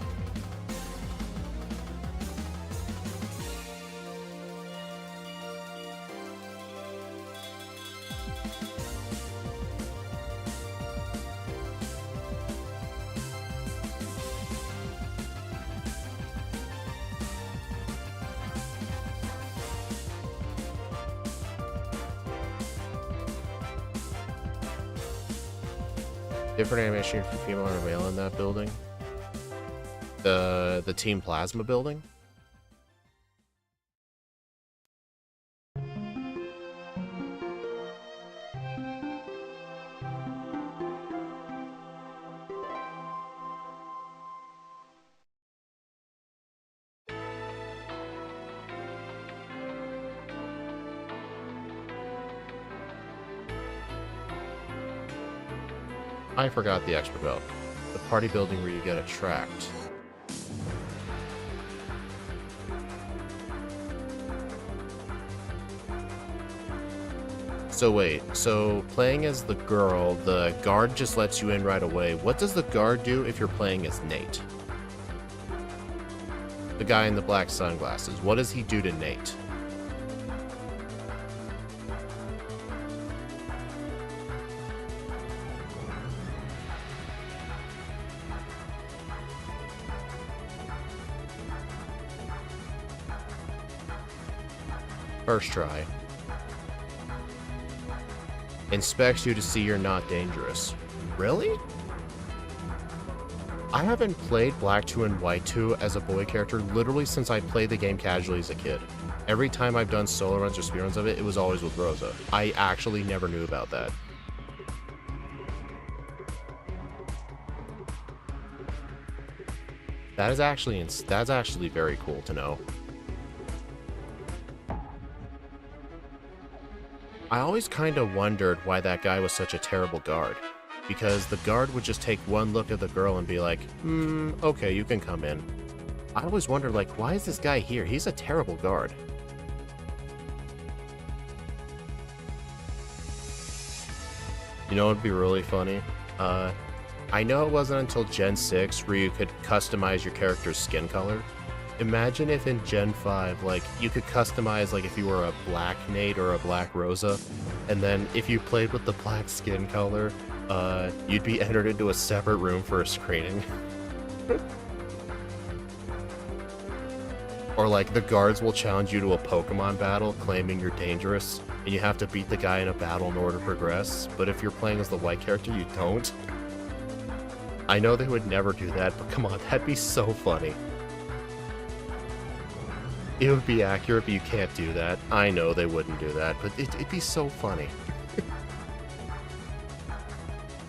Different animation for female or male in that building. The Team Plasma building. I forgot the extra belt. The party building where you get Attract. So wait, so playing as the girl, the guard just lets you in right away. What does the guard do if you're playing as Nate? The guy in the black sunglasses. What does he do to Nate? First try. Inspects you to see you're not dangerous. Really? I haven't played Black 2 and White 2 as a boy character literally since I played the game casually as a kid. Every time I've done solo runs or speedruns of it, it was always with Rosa. I actually never knew about that. That's actually very cool to know. I always kind of wondered why that guy was such a terrible guard. Because the guard would just take one look at the girl and be like, okay, you can come in. I always wondered, like, why is this guy here? He's a terrible guard. You know what would be really funny? I know it wasn't until Gen 6 where you could customize your character's skin color. Imagine if in Gen 5, like, you could customize, like, if you were a black Nate or a black Rosa, and then if you played with the black skin color, you'd be entered into a separate room for a screening. Or, like, the guards will challenge you to a Pokemon battle, claiming you're dangerous, and you have to beat the guy in a battle in order to progress, but if you're playing as the white character, you don't. I know they would never do that, but come on, that'd be so funny. It would be accurate, but you can't do that. I know they wouldn't do that, but it'd be so funny.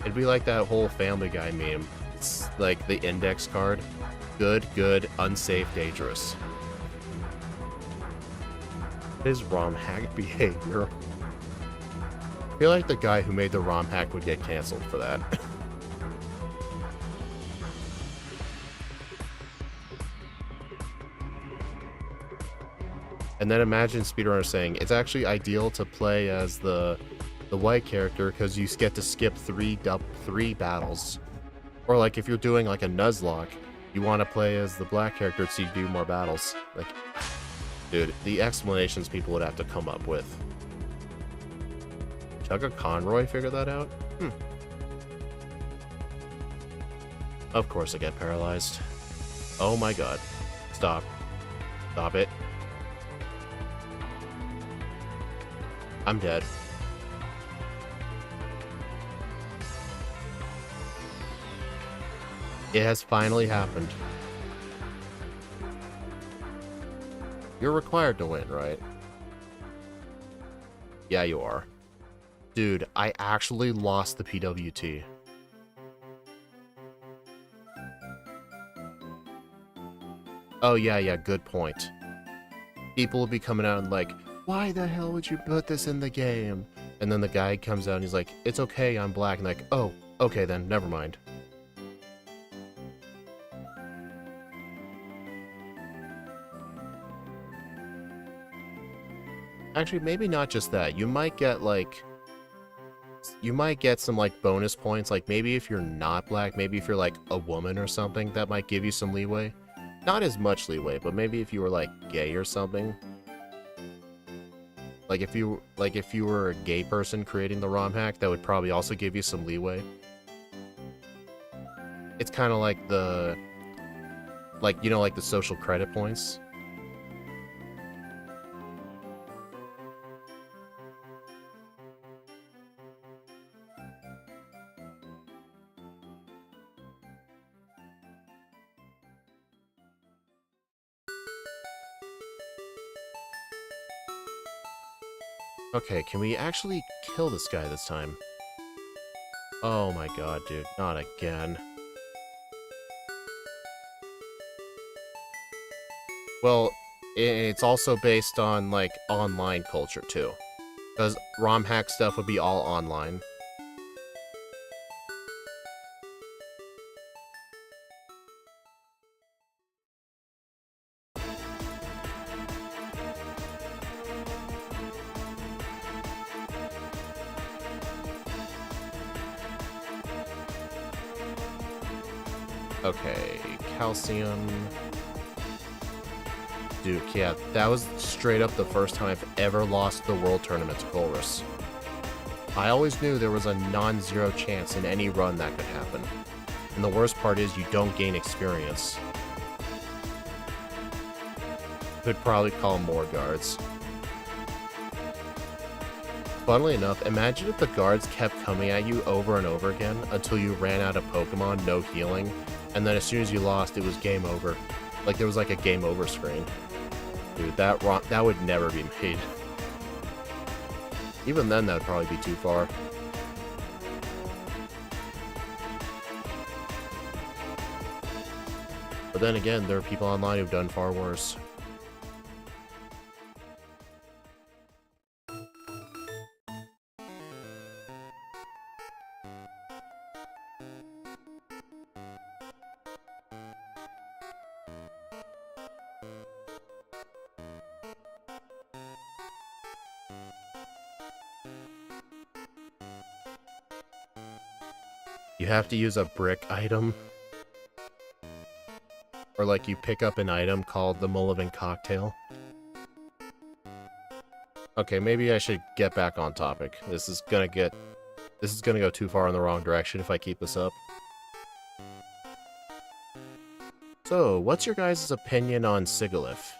It'd be like that whole Family Guy meme. It's like the index card. Good, good, unsafe, dangerous. What is ROM hack behavior? I feel like the guy who made the ROM hack would get canceled for that. And then imagine speedrunners saying, it's actually ideal to play as the white character because you get to skip three battles. Or like if you're doing like a Nuzlocke, you want to play as the black character so you do more battles. Like, dude, the explanations people would have to come up with. Chugga Conroy figure that out? Of course I get paralyzed. Oh my god. Stop. Stop it. I'm dead. It has finally happened. You're required to win, right? Yeah, you are. Dude, I actually lost the PWT. Oh, yeah, good point. People will be coming out and like, why the hell would you put this in the game? And then the guy comes out and he's like, it's okay, I'm black. And like, oh, okay then, never mind. Actually, maybe not just that. You might get like... You might get some like bonus points, like maybe if you're not black, maybe if you're like a woman or something, that might give you some leeway. Not as much leeway, but maybe if you were like gay or something. Like if you were a gay person creating the ROM hack, that would probably also give you some leeway. It's kind of like the... Like, you know, like the social credit points. Okay, can we actually kill this guy this time? Oh my god, dude, not again. Well, it's also based on, like, online culture, too. Because ROM hack stuff would be all online. Okay, calcium. Dude, yeah, that was straight up the first time I've ever lost the World Tournament to Colress. I always knew there was a non-zero chance in any run that could happen. And the worst part is you don't gain experience. Could probably call more guards. Funnily enough, imagine if the guards kept coming at you over and over again until you ran out of Pokemon, no healing, and then as soon as you lost, it was game over. Like there was like a game over screen. Dude, that would never be made. Even then, that would probably be too far. But then again, there are people online who've done far worse. You have to use a brick item. Or like you pick up an item called the Mullivan Cocktail. Okay, maybe I should get back on topic. This is gonna go too far in the wrong direction if I keep this up. So, what's your guys' opinion on Sigilyph?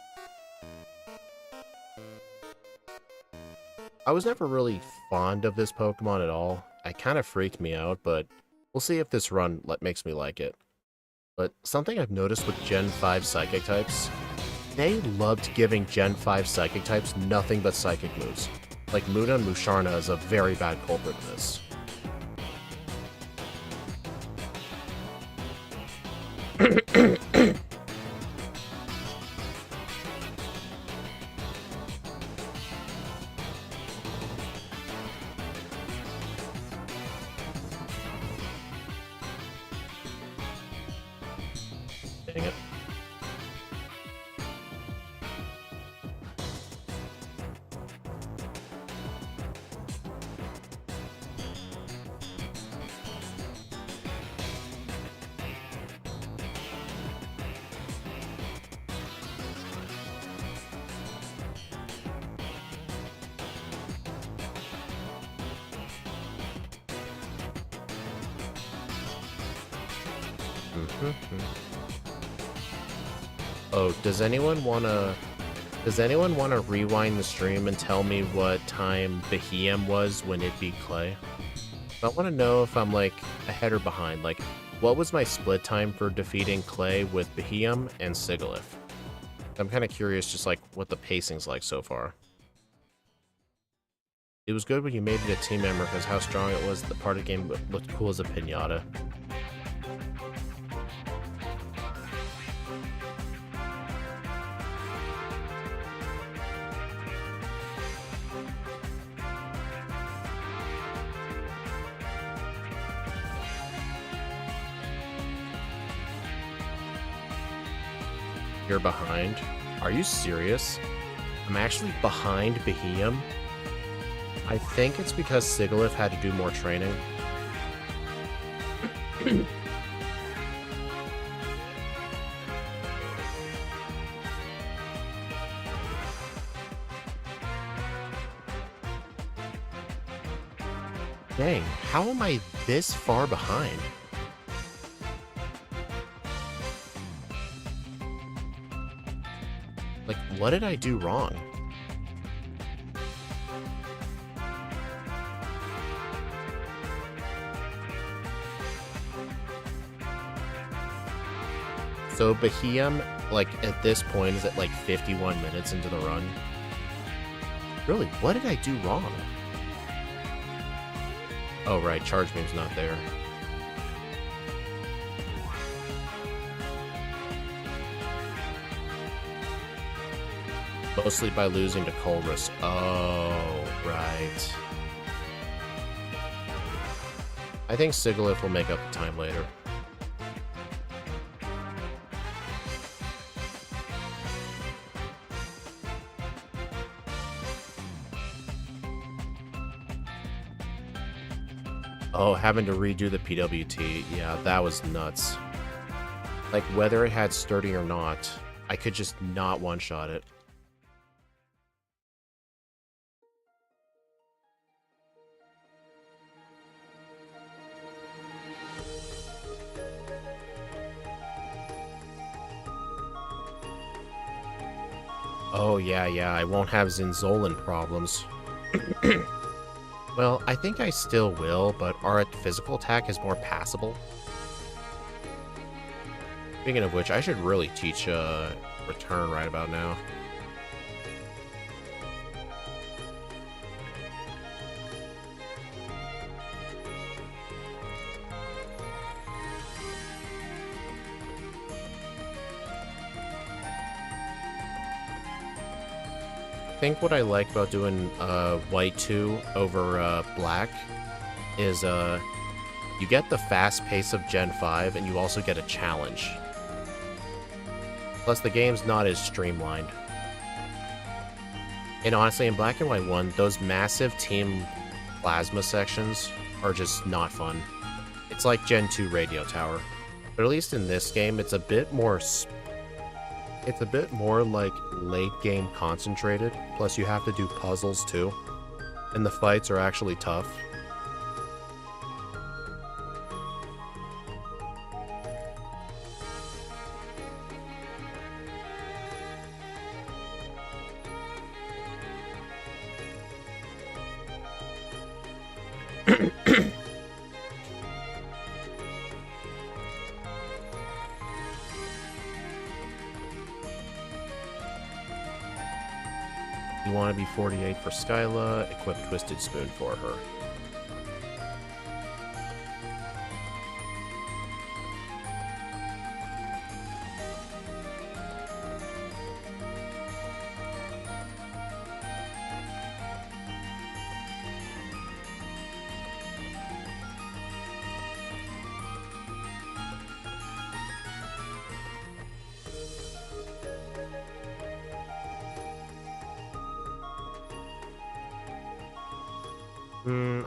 I was never really fond of this Pokemon at all. It kind of freaked me out, but we'll see if this run makes me like it. But something I've noticed with Gen 5 Psychic types, they loved giving Gen 5 Psychic types nothing but Psychic moves. Like Muna and Musharna is a very bad culprit in this. Dang it. Oh, does anyone wanna rewind the stream and tell me what time Beheeyem was when it beat Clay? I want to know if I'm like ahead or behind. Like, what was my split time for defeating Clay with Beheeyem and Sigilyph? I'm kind of curious, just like what the pacing's like so far. It was good when you made it a team member because how strong it was. The part of the game looked cool as a pinata. You're behind? Are you serious? I'm actually behind Beheeyem. I think it's because Sigilyph had to do more training. Dang, how am I this far behind? Like, what did I do wrong? So Beheeyem, like, at this point, is at like 51 minutes into the run. Really, what did I do wrong? Oh, right, Charge Beam's not there. Mostly by losing to Colress. Oh, right. I think Sigilyph will make up the time later. Oh, having to redo the PWT. Yeah, that was nuts. Like, whether it had sturdy or not, I could just not one-shot it. Oh, yeah, I won't have Zinzolin problems. Well, I think I still will, but our physical attack is more passable. Speaking of which, I should really teach Return right about now. I think what I like about doing White 2 over Black is you get the fast pace of Gen 5 and you also get a challenge. Plus the game's not as streamlined. And honestly, in Black and White 1, those massive team plasma sections are just not fun. It's like Gen 2 Radio Tower. But at least in this game, it's a bit more like late game concentrated. Plus you have to do puzzles too. And the fights are actually tough. You want to be 48 for Skyla, equip Twisted Spoon for her.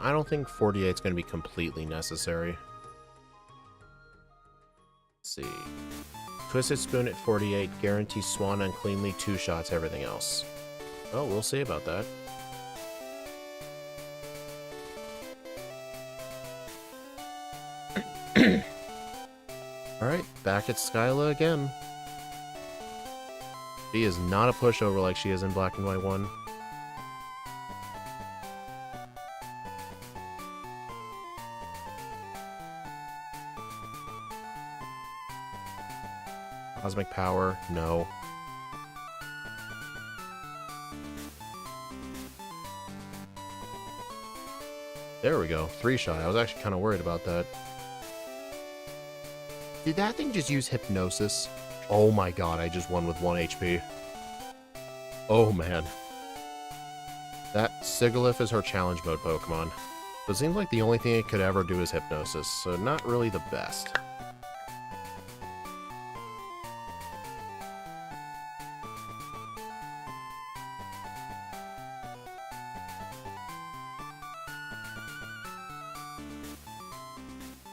I don't think 48 is going to be completely necessary. Let's see. Twisted Spoon at 48 guarantees Swan uncleanly 2 shots everything else. Well, we'll see about that. Alright, back at Skyla again. She is not a pushover like she is in Black and White 1. Cosmic Power, no. There we go, 3-shot. I was actually kind of worried about that. Did that thing just use Hypnosis? Oh my god, I just won with 1 HP. Oh man. That Sigilyph is her challenge mode Pokemon. So it seems like the only thing it could ever do is Hypnosis, so not really the best.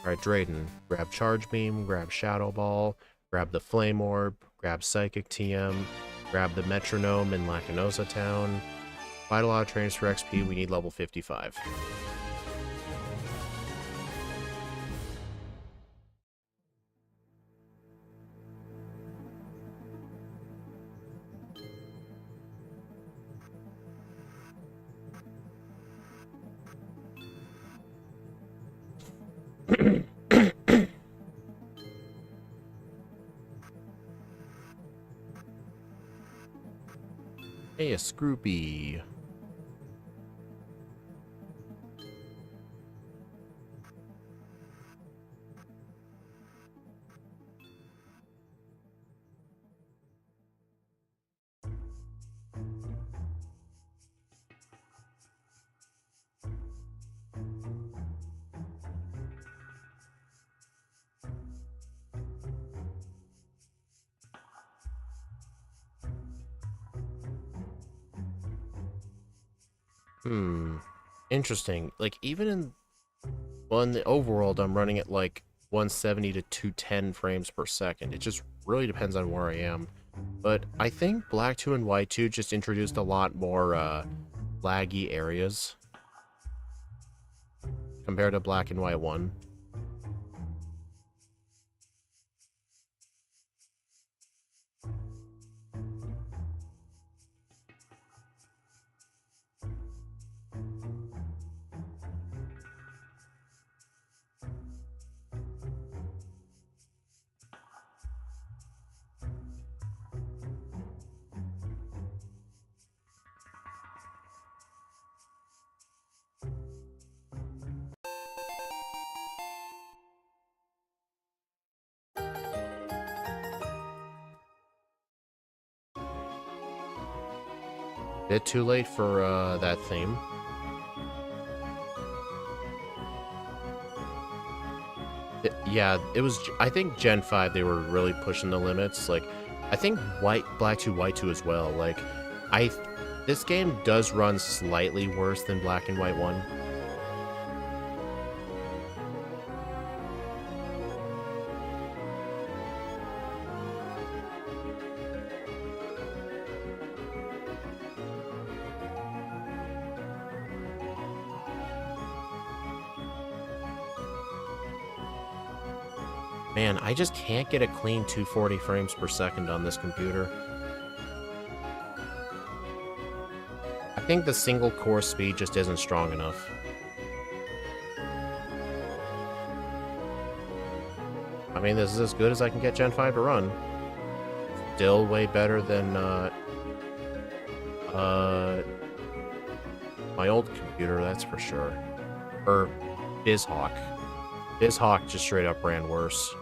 Alright, Drayden, grab Charge Beam, grab Shadow Ball, grab the Flame Orb, grab Psychic TM, grab the Metronome in Lacanosa Town. Fight a lot of trainers for XP, we need level 55. Hey, a Scroopy. Interesting. Like, even in the overworld, I'm running at like 170 to 210 frames per second. It just really depends on where I am. But I think Black 2 and White 2 just introduced a lot more laggy areas compared to Black and White 1. Bit too late for that theme. Yeah, it was. I think Gen 5 they were really pushing the limits. Like, I think Black 2, White 2 as well. Like, this game does run slightly worse than Black and White 1. Man, I just can't get a clean 240 frames per second on this computer. I think the single core speed just isn't strong enough. I mean, this is as good as I can get Gen 5 to run. Still way better than, my old computer, that's for sure. Or BizHawk. BizHawk just straight up ran worse.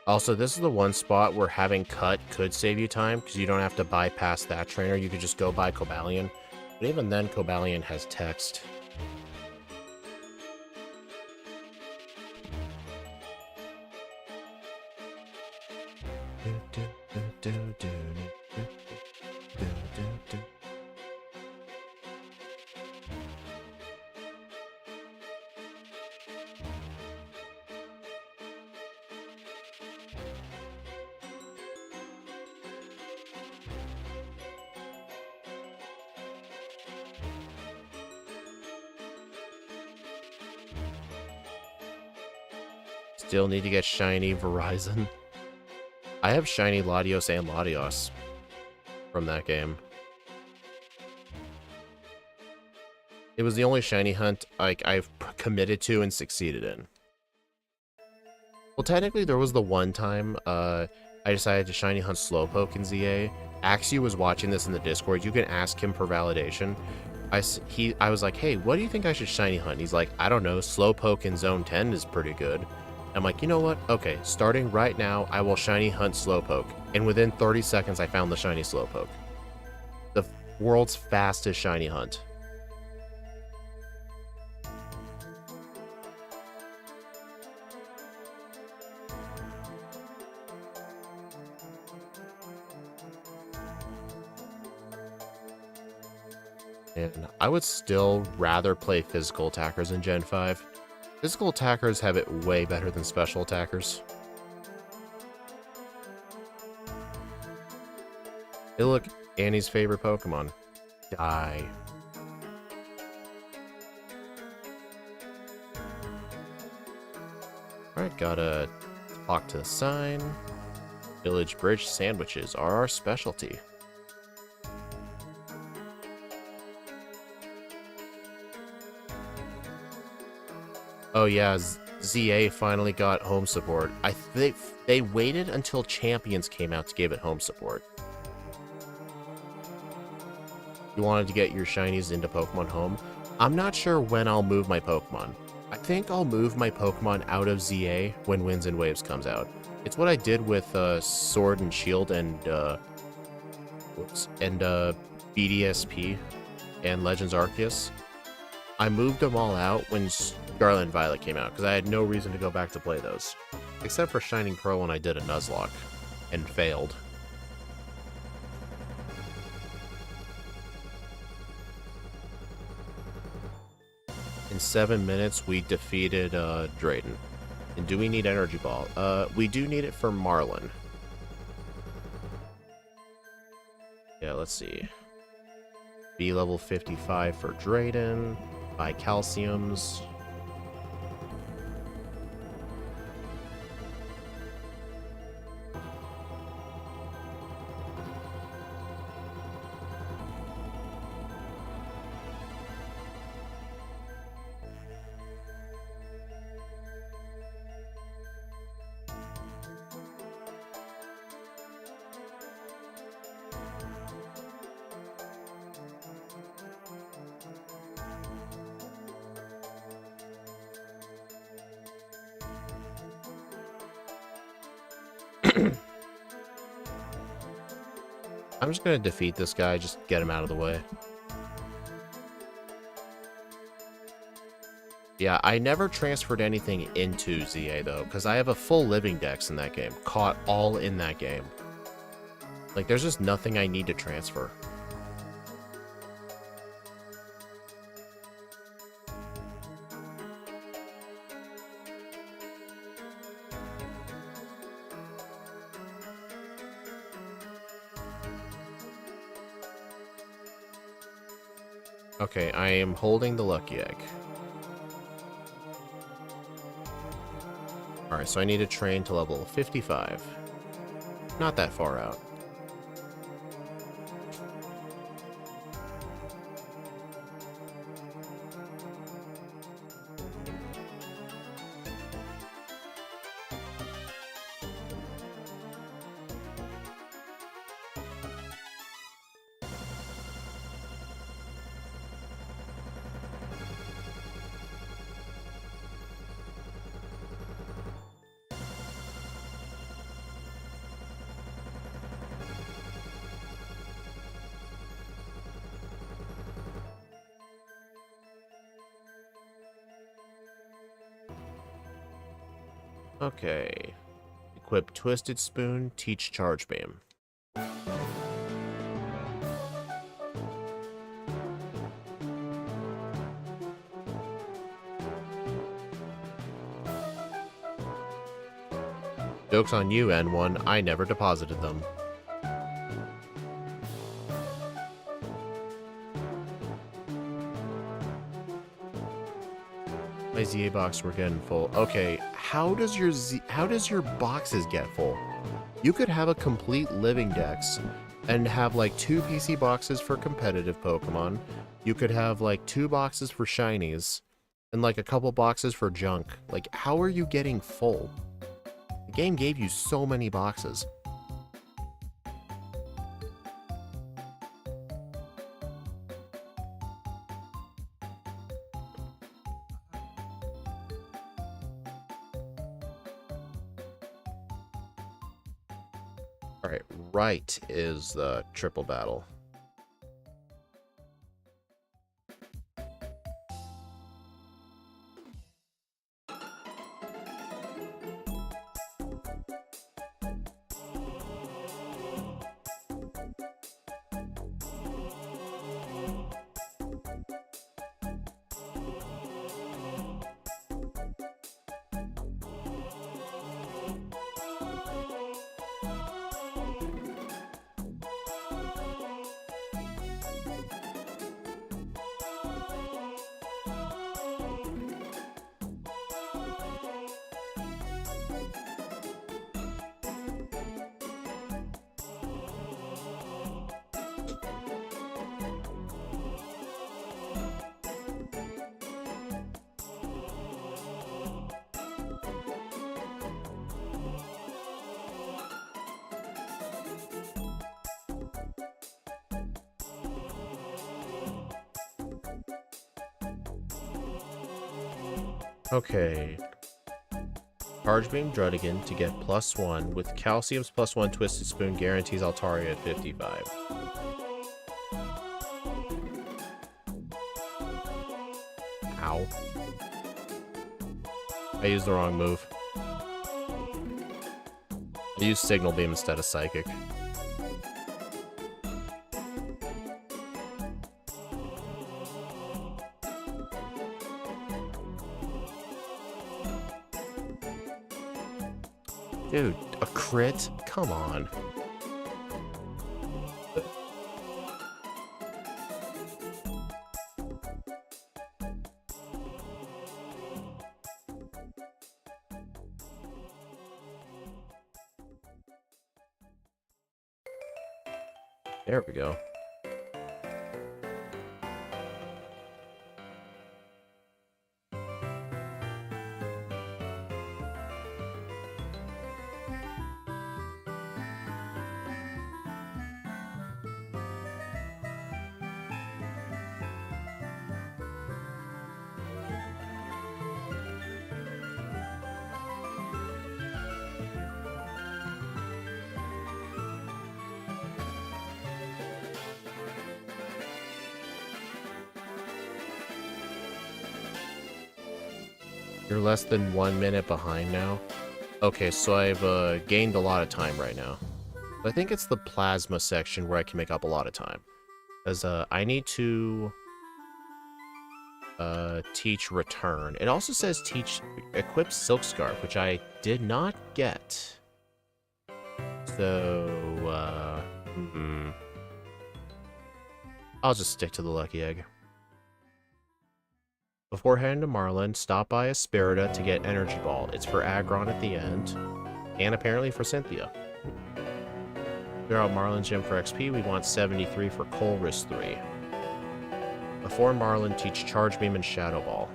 Also, this is the one spot where having cut could save you time, because you don't have to bypass that trainer. You could just go by Cobalion. But even then, Cobalion has text. Still need to get shiny Verizon. I have shiny Latios and Latios from that game. It was the only shiny hunt I've committed to and succeeded in. Well, technically there was the one time I decided to shiny hunt Slowpoke in ZA. Axie was watching this in the Discord. You can ask him for validation. I was like, hey, what do you think I should shiny hunt? He's like, I don't know, Slowpoke in Zone 10 is pretty good. I'm like, you know what? Okay, starting right now, I will shiny hunt Slowpoke. And within 30 seconds, I found the shiny Slowpoke. The world's fastest shiny hunt. And I would still rather play physical attackers in Gen 5. Physical attackers have it way better than special attackers. Hey look, Annie's favorite Pokemon. Die. Alright, gotta talk to the sign. Village Bridge sandwiches are our specialty. Oh yeah, ZA finally got home support. They waited until Champions came out to give it home support. You wanted to get your shinies into Pokemon Home? I'm not sure when I'll move my Pokemon. I think I'll move my Pokemon out of ZA when Winds and Waves comes out. It's what I did with Sword and Shield and BDSP and Legends Arceus. I moved them all out when Scarlet and Violet came out, because I had no reason to go back to play those. Except for Shining Pearl when I did a Nuzlocke, and failed. In 7 minutes, we defeated Drayden. And do we need Energy Ball? We do need it for Marlin. Yeah, let's see. B level 55 for Drayden. Buy Calciums. I'm just gonna defeat this guy, just get him out of the way. Yeah, I never transferred anything into ZA though, because I have a full living dex in that game, caught all in that game. Like, there's just nothing I need to transfer. Okay, I am holding the lucky egg. Alright, so I need to train to level 55. Not that far out. Okay. Equip Twisted Spoon, teach Charge Beam. Joke's on you, N1. I never deposited them. My ZA box were getting full. Okay, how does your boxes get full? You could have a complete living dex and have like 2 PC boxes for competitive Pokemon. You could have like 2 boxes for shinies and like a couple boxes for junk. Like, how are you getting full? The game gave you so many boxes. Alright, right is the triple battle. Okay. Charge Beam Druddigan to get +1 with Calcium's +1 Twisted Spoon guarantees Altaria at 55. Ow. I used the wrong move. I used Signal Beam instead of Psychic. Dude, a crit? Come on. There we go. You're less than 1 minute behind now. Okay, so I've gained a lot of time right now. I think it's the plasma section where I can make up a lot of time. Because I need to teach return. It also says teach equip Silk Scarf, which I did not get. So I'll just stick to the lucky egg. Before heading to Marlin, stop by Espirita to get Energy Ball. It's for Aggron at the end, and apparently for Cynthia. Clear out Marlin's gym for XP, we want 73 for Colress 3. Before Marlin, teach Charge Beam and Shadow Ball.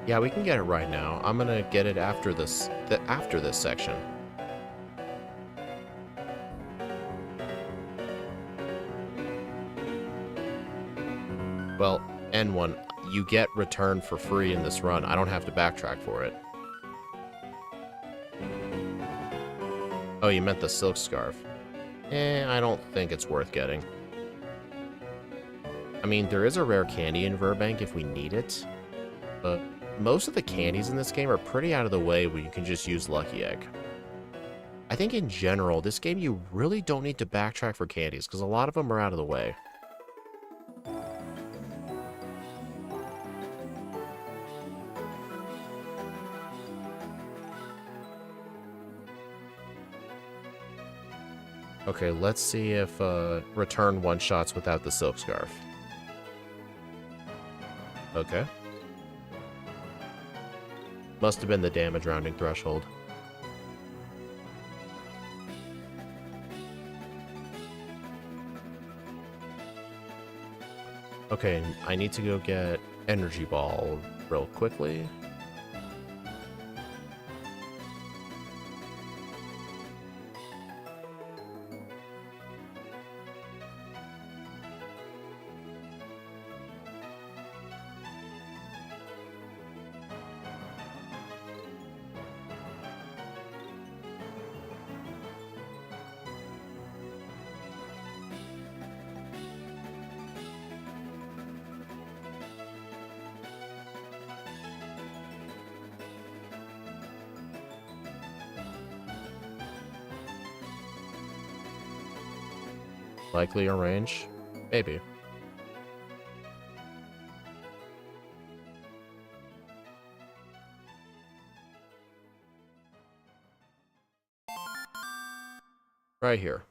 Yeah, we can get it right now. I'm gonna get it after this section. Well, N1, you get return for free in this run. I don't have to backtrack for it. Oh, you meant the Silk Scarf. I don't think it's worth getting. I mean, there is a rare candy in Verbank if we need it, but most of the candies in this game are pretty out of the way where you can just use Lucky Egg. I think in general, this game you really don't need to backtrack for candies, because a lot of them are out of the way. Okay, let's see if return one-shots without the Silk Scarf. Okay. Must have been the damage rounding threshold. Okay, I need to go get Energy Ball real quickly. Likely a range? Maybe. Right here.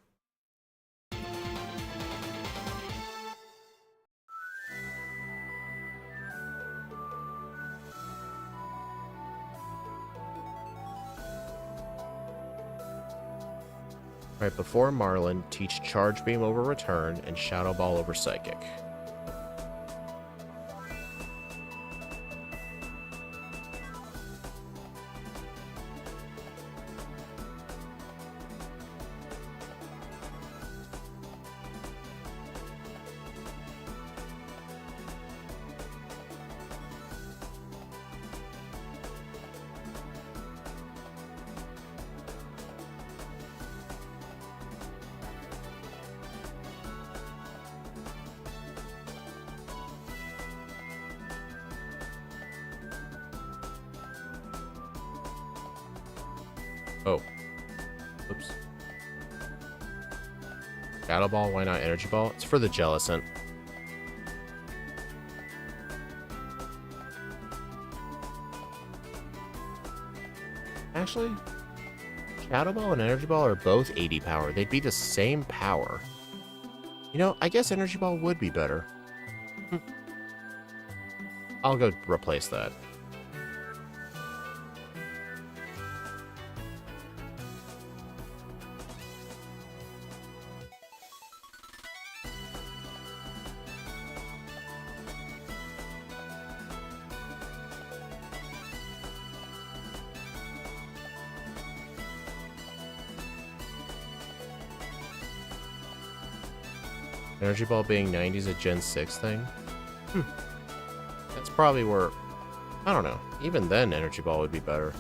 Right before Marlin, teach Charge Beam over Return and Shadow Ball over Psychic. Oh. Oops. Shadow Ball, why not Energy Ball? It's for the Jellicent. Actually, Shadow Ball and Energy Ball are both 80 power. They'd be the same power. You know, I guess Energy Ball would be better. I'll go replace that. Energy Ball being 90's a Gen 6 thing? That's probably where... I don't know. Even then, Energy Ball would be better.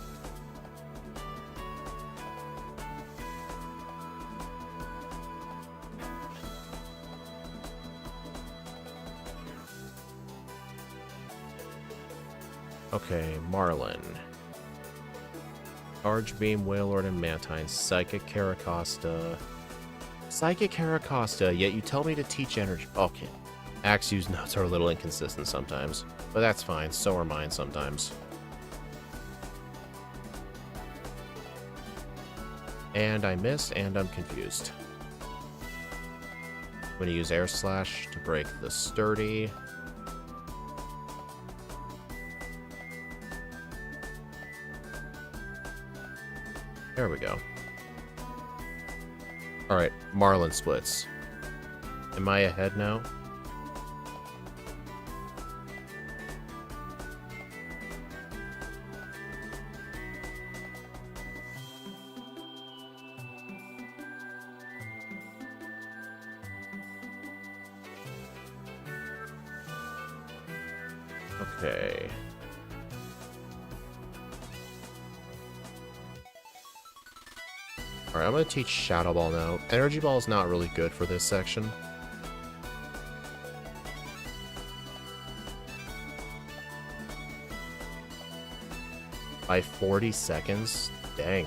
Okay, Marlin. Charge Beam, Wailord, and Mantine. Psychic Caracosta. Psychic Caracosta, yet you tell me to teach energy. Okay. Axe-use notes are a little inconsistent sometimes, but that's fine. So are mine sometimes. And I missed, and I'm confused. I'm going to use Air Slash to break the Sturdy. There we go. Alright, Marlin splits. Am I ahead now? Okay. Alright, I'm going to teach Shadow Ball now. Energy Ball is not really good for this section. By 40 seconds? Dang.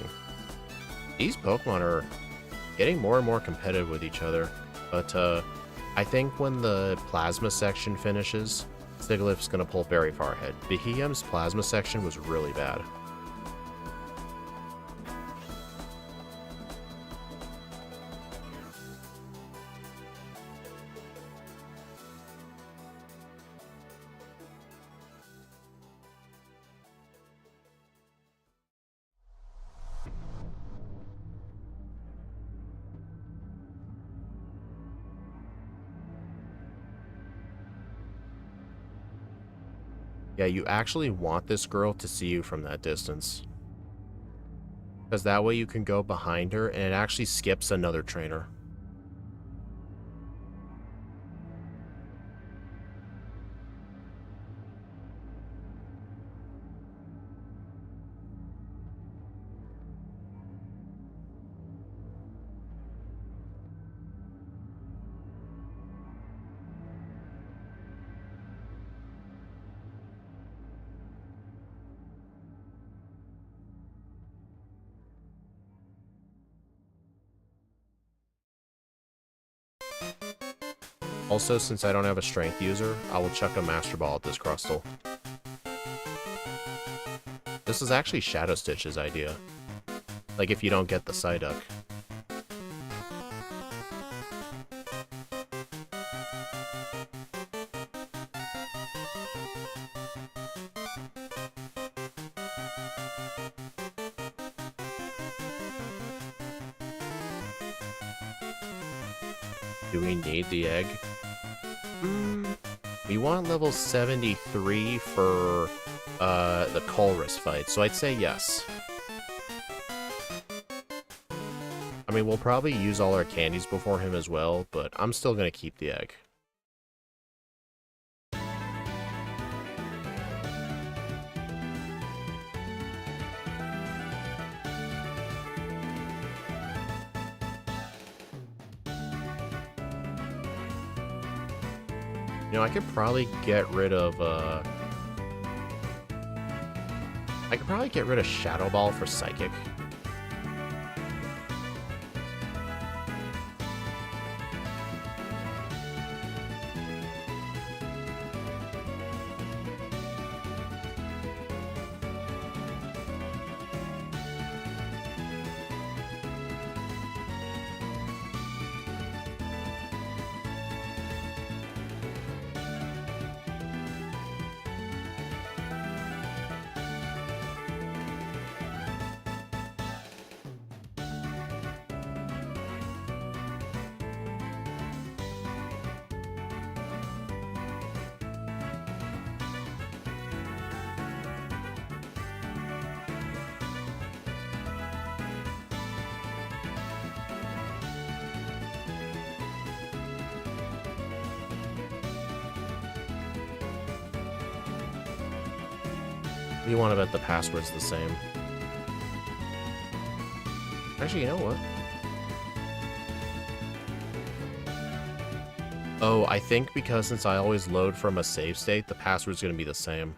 These Pokemon are getting more and more competitive with each other. But I think when the Plasma section finishes, Sigilyph's going to pull very far ahead. Beheeyem's Plasma section was really bad. Yeah, you actually want this girl to see you from that distance. Because that way you can go behind her and it actually skips another trainer. Also, since I don't have a strength user, I will chuck a Master Ball at this Crustle. This is actually Shadow Stitch's idea. Like if you don't get the Psyduck. Do we need the egg? We want level 73 for the Colress fight, so I'd say yes. I mean, we'll probably use all our candies before him as well, but I'm still gonna keep the egg. You know, I could probably get rid of, Shadow Ball for Psychic. You want to bet the password's the same. Actually, you know what? Oh, I think because since I always load from a save state, the password's going to be the same.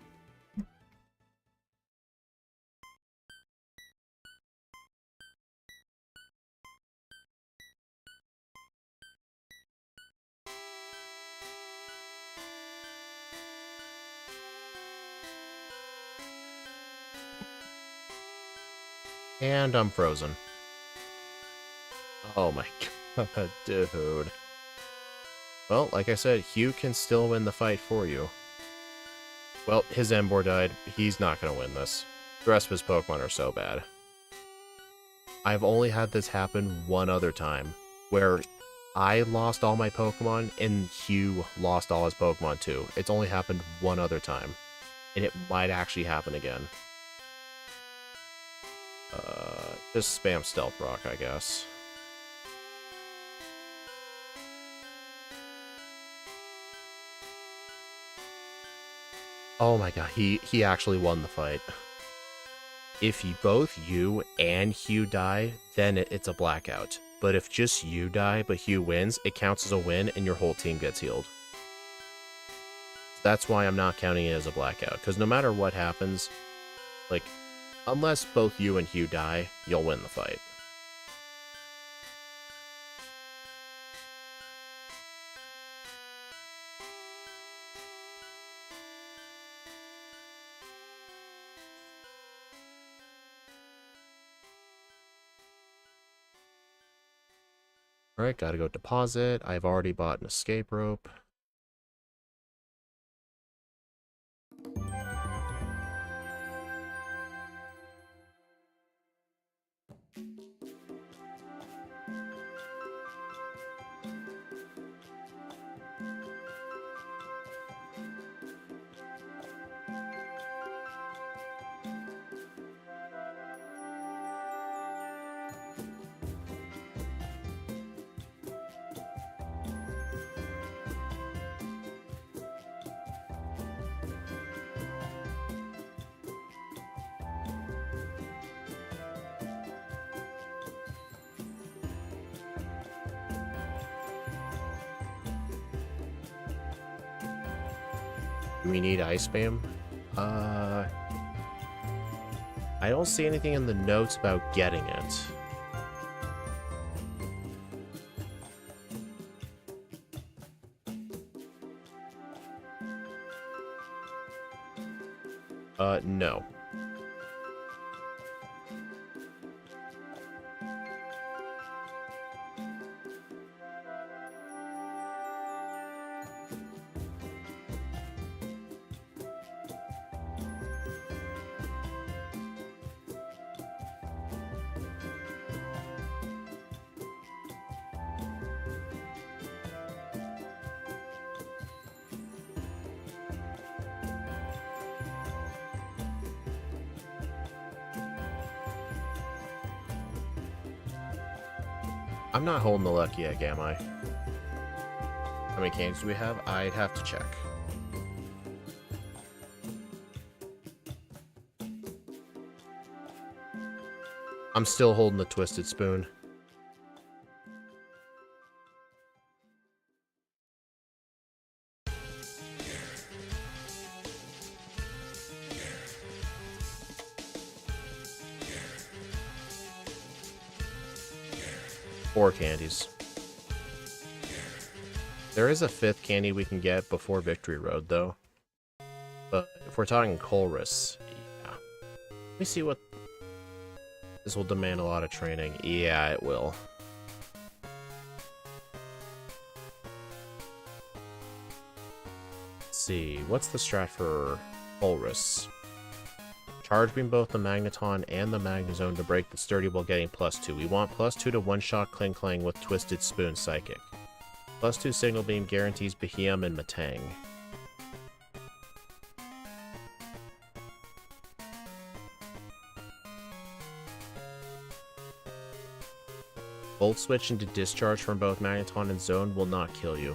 And I'm frozen. Oh my god, dude. Well, like I said, Hugh can still win the fight for you. Well, his Emboar died. He's not going to win this. The rest of his Pokemon are so bad. I've only had this happen one other time, where I lost all my Pokemon and Hugh lost all his Pokemon too. It's only happened one other time, and it might actually happen again. Just spam Stealth Rock, I guess. Oh my god, he actually won the fight. If both you and Hugh die, then it's a blackout. But if just you die, but Hugh wins, it counts as a win and your whole team gets healed. That's why I'm not counting it as a blackout, because no matter what happens, like, unless both you and Hugh die, you'll win the fight. Alright, gotta go deposit. I've already bought an escape rope. Do we need Ice Spam? I don't see anything in the notes about getting it. No. I'm not holding the lucky egg, am I? How many candies do we have? I'd have to check. I'm still holding the Twisted Spoon. Four candies. There is a fifth candy we can get before Victory Road, though. But if we're talking Colress, yeah. Let me see what... This will demand a lot of training. Yeah, it will. Let's see. What's the strat for Colress? Charge Beam both the Magneton and the Magnezone to break the sturdy while getting +2. We want +2 to one-shot Kling Klang with Twisted Spoon Psychic. +2 Signal Beam guarantees Beheeyem and Matang. Volt Switch into Discharge from both Magneton and Zone will not kill you.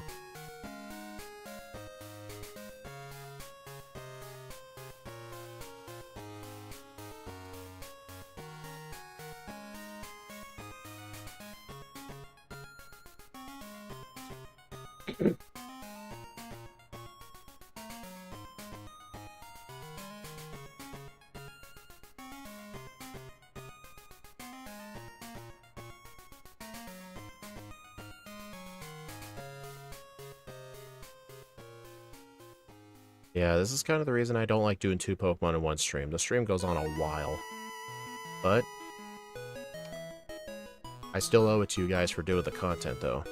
Yeah, this is kind of the reason I don't like doing 2 Pokemon in one stream. The stream goes on a while. But I still owe it to you guys for doing the content, though.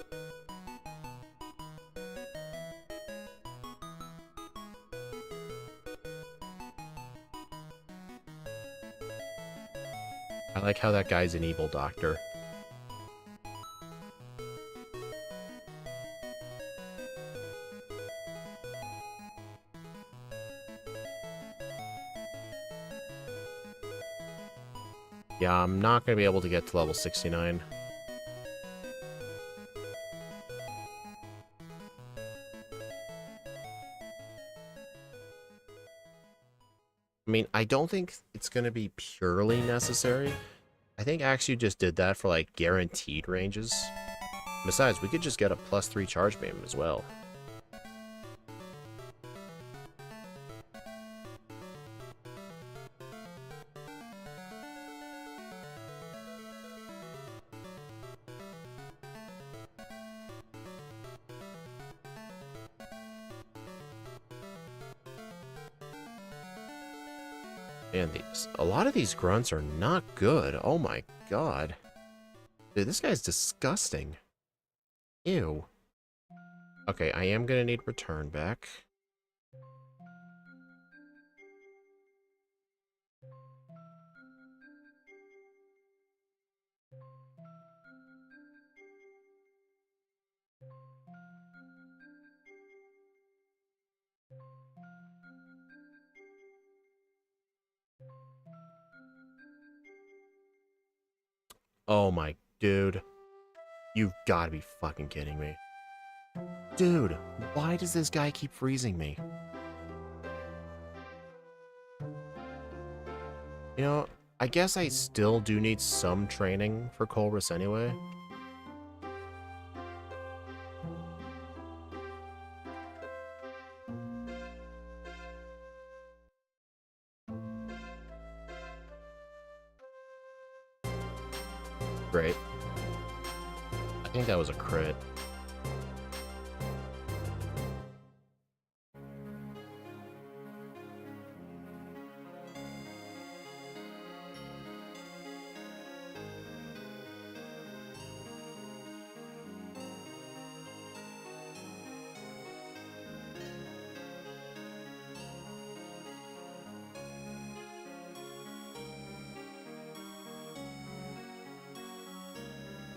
I like how that guy's an evil doctor. Yeah, I'm not going to be able to get to level 69. I mean, I don't think it's going to be purely necessary. I think actually just did that for, like, guaranteed ranges. Besides, we could just get a +3 charge beam as well. Man, a lot of these grunts are not good. Oh my god. Dude, this guy's disgusting. Ew. Okay, I am gonna need return back. Oh my dude. You've gotta be fucking kidding me. Dude, why does this guy keep freezing me? You know, I guess I still do need some training for Colress anyway. Great. I think that was a crit.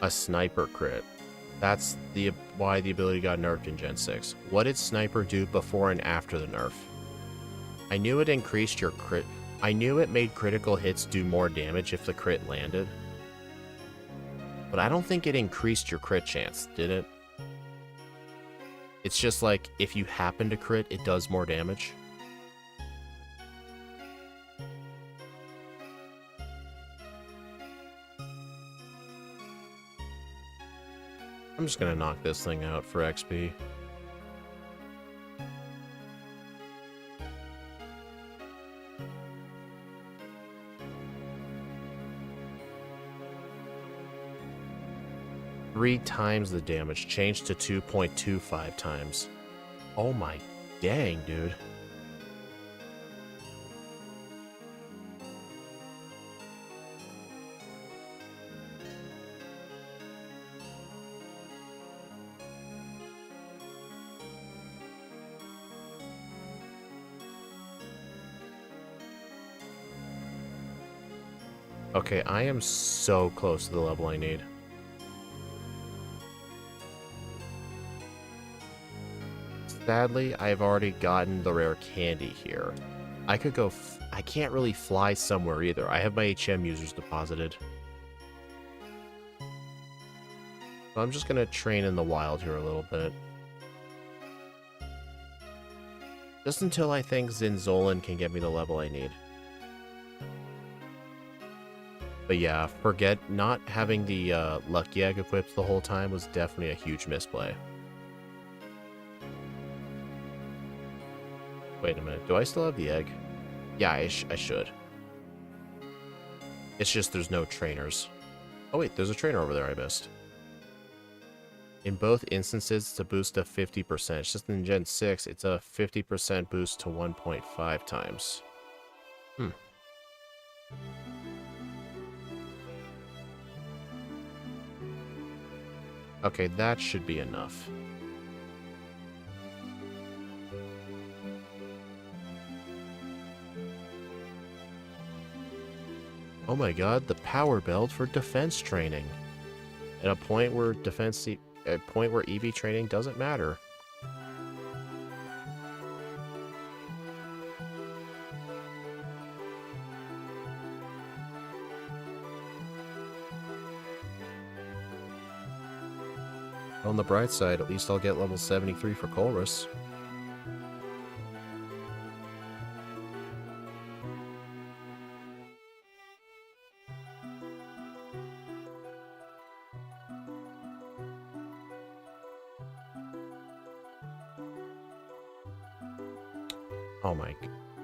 A sniper crit. That's why the ability got nerfed in Gen 6. What did sniper do before and after the nerf? I knew it increased your crit. I knew it made critical hits do more damage if the crit landed. But I don't think it increased your crit chance, did it? It's just like, if you happen to crit, it does more damage. I'm just gonna knock this thing out for XP. Three times the damage, changed to 2.25 times. Oh my dang, dude. Okay, I am so close to the level I need. Sadly, I've already gotten the rare candy here. I could go... I can't really fly somewhere either. I have my HM users deposited. So I'm just gonna train in the wild here a little bit. Just until I think Zinzolin can get me the level I need. But yeah, forget not having the Lucky Egg equipped the whole time was definitely a huge misplay. Wait a minute, do I still have the egg? Yeah, I should. It's just there's no trainers. Oh wait, there's a trainer over there I missed. In both instances, it's a boost to 50%. It's just in Gen 6, it's a 50% boost to 1.5 times. Okay, that should be enough. Oh my god, the power belt for defense training. At a point where EV training doesn't matter. On the bright side, at least I'll get level 73 for Colrus.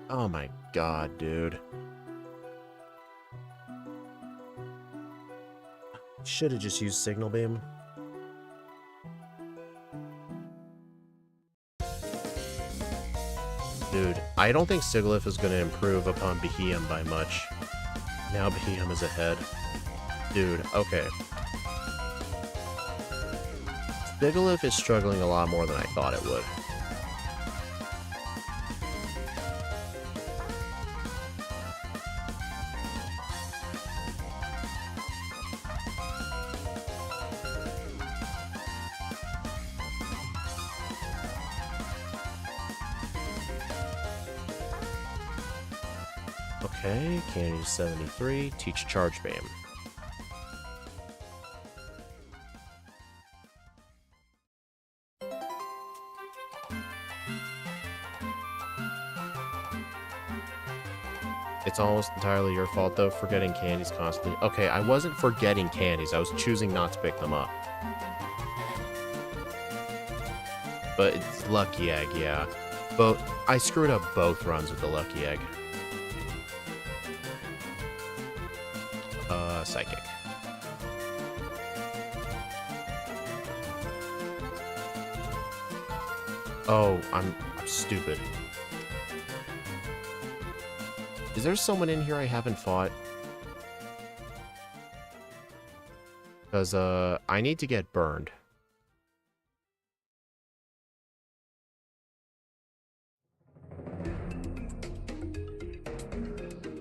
Oh my god, dude. Should have just used Signal Beam. Dude, I don't think Sigilyph is going to improve upon Beheeyem by much. Now Beheeyem is ahead. Dude, okay. Sigilyph is struggling a lot more than I thought it would. Okay, Candy 73, teach Charge Beam. It's almost entirely your fault, though, for getting candies constantly. Okay, I wasn't forgetting candies. I was choosing not to pick them up. But it's Lucky Egg, yeah. I screwed up both runs with the Lucky Egg. Psychic. Oh, I'm stupid. Is there someone in here I haven't fought? Because, I need to get burned.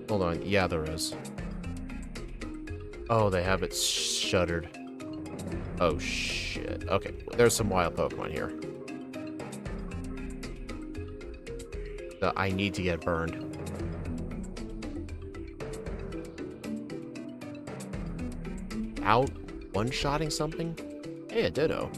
Hold on. Yeah, there is. Oh, they have it shuttered. Oh, shit. Okay, there's some wild Pokemon here. I need to get burned. Out one-shotting something? Hey, a Ditto.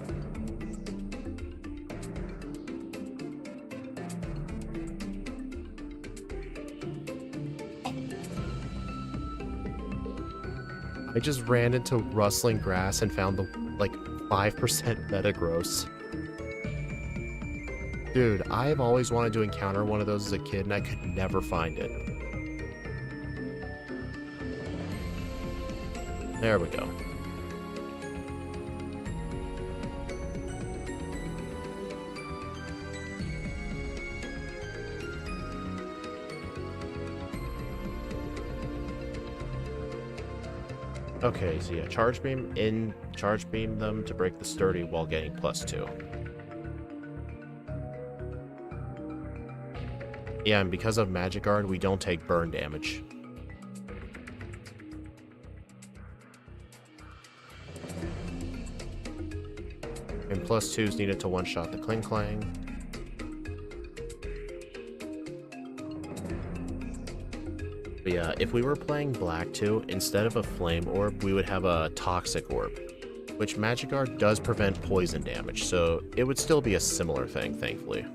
I just ran into rustling grass and found the, like, 5% Metagross. Dude, I've always wanted to encounter one of those as a kid, and I could never find it. There we go. Okay, so yeah, Charge Beam them to break the sturdy while getting +2. Yeah, and because of Magic Guard, we don't take burn damage. And +2 is needed to one-shot the Kling Clang. But yeah, if we were playing Black 2, instead of a Flame Orb, we would have a Toxic Orb, which Magic Guard does prevent poison damage, so it would still be a similar thing, thankfully.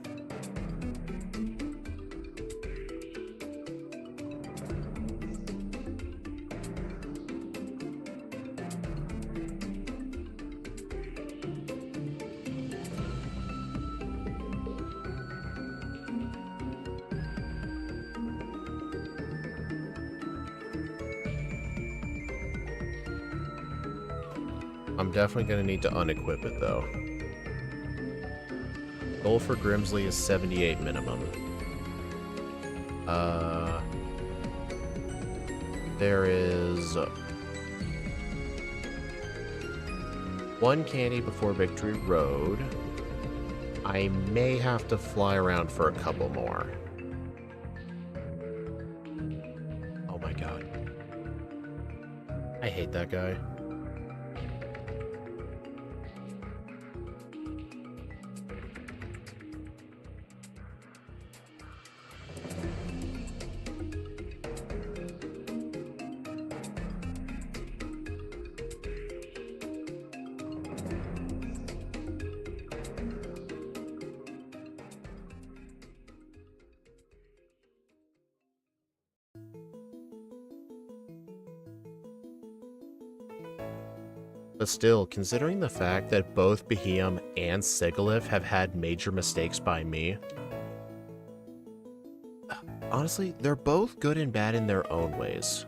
I'm definitely going to need to unequip it, though. Goal for Grimsley is 78 minimum. There is... One candy before Victory Road. I may have to fly around for a couple more. Oh my god. I hate that guy. But still, considering the fact that both Beheeyem and Sigilyph have had major mistakes by me, honestly, they're both good and bad in their own ways.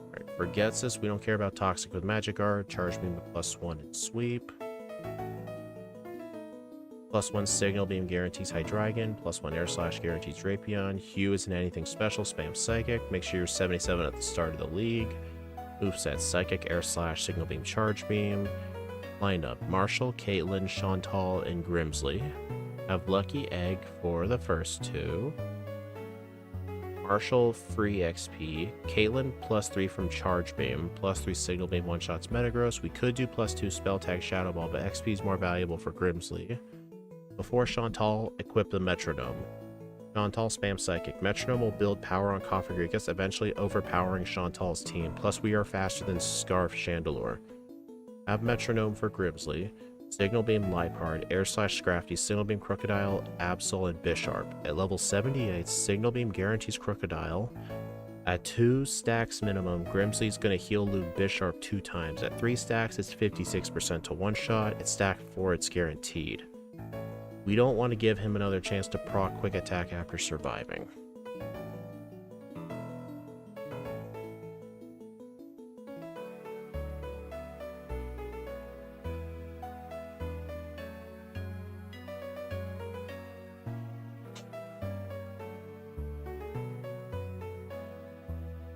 Alright, forgets this. We don't care about Toxic with Magic Art. Charge Beam with +1 and Sweep. +1 Signal Beam guarantees Hydreigon. +1 Air Slash guarantees Drapion. Hue isn't anything special. Spam Psychic. Make sure you're 77 at the start of the league. Moveset Psychic, Air Slash, Signal Beam, Charge Beam. Lineup: Marshall, Caitlyn, Chantal, and Grimsley. Have Lucky Egg for the first two. Marshall, free XP. Caitlyn, +3 from Charge Beam. +3 Signal Beam, one-shots Metagross. We could do +2 Spell Tag Shadow Ball, but XP is more valuable for Grimsley. Before Chantal, equip the Metronome. Chantal, spam Psychic. Metronome will build power on Cofagrigus, eventually overpowering Chantal's team. Plus, we are faster than Scarf Chandelure. Have Metronome for Grimsley. Signal Beam Liepard, Air Slash Scrafty, Signal Beam Crocodile, Absol, and Bisharp. At level 78, Signal Beam guarantees Crocodile. At 2 stacks minimum, Grimsley's going to heal loop Bisharp 2 times. At 3 stacks, it's 56% to one-shot. At stack 4, it's guaranteed. We don't want to give him another chance to proc Quick Attack after surviving.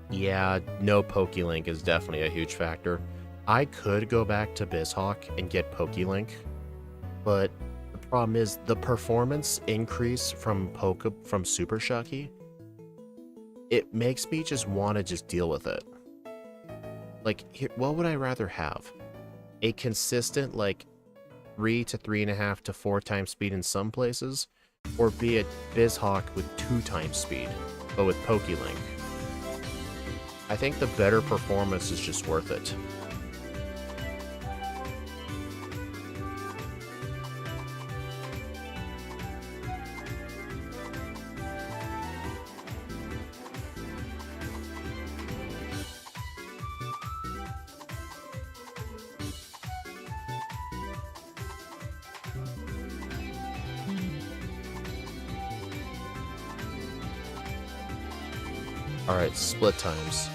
Yeah, no Pokélink is definitely a huge factor. I could go back to Bizhawk and get Pokélink, but the problem is the performance increase from Super Shucky. It makes me just want to just deal with it. Like, here, what would I rather have? A consistent, like, 3 to 3.5 to 4 times speed in some places, or be a Bizhawk with 2 times speed, but with Pokélink. I think the better performance is just worth it. Alright, split times.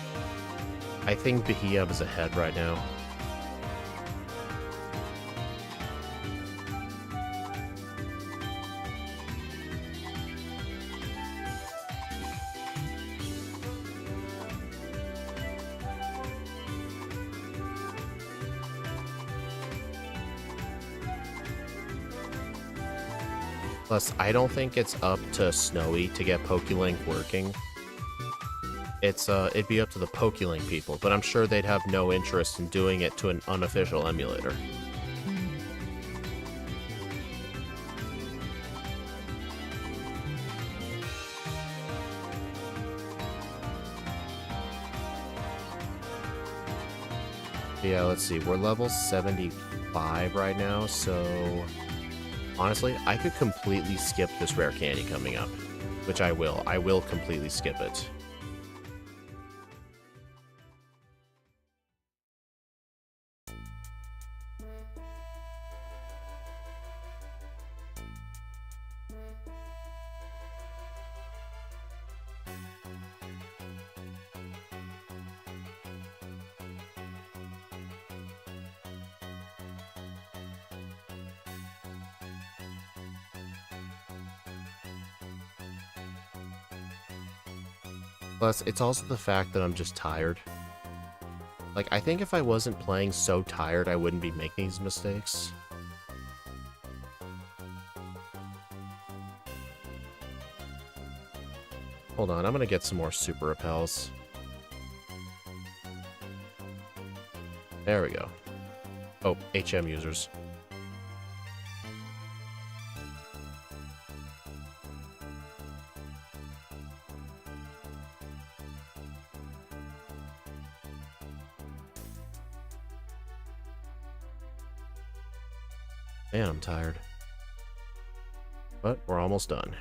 I think Beheeyem is ahead right now. Plus, I don't think it's up to Snowy to get Pokélink working. It'd be up to the Pokélink people, but I'm sure they'd have no interest in doing it to an unofficial emulator. Yeah, let's see, we're level 75 right now, so honestly, I could completely skip this rare candy coming up, which I will. I will completely skip it. Plus, it's also the fact that I'm just tired. Like, I think if I wasn't playing so tired, I wouldn't be making these mistakes. Hold on, I'm gonna get some more super repels. There we go. Oh, HM users. Man, I'm tired. But we're almost done.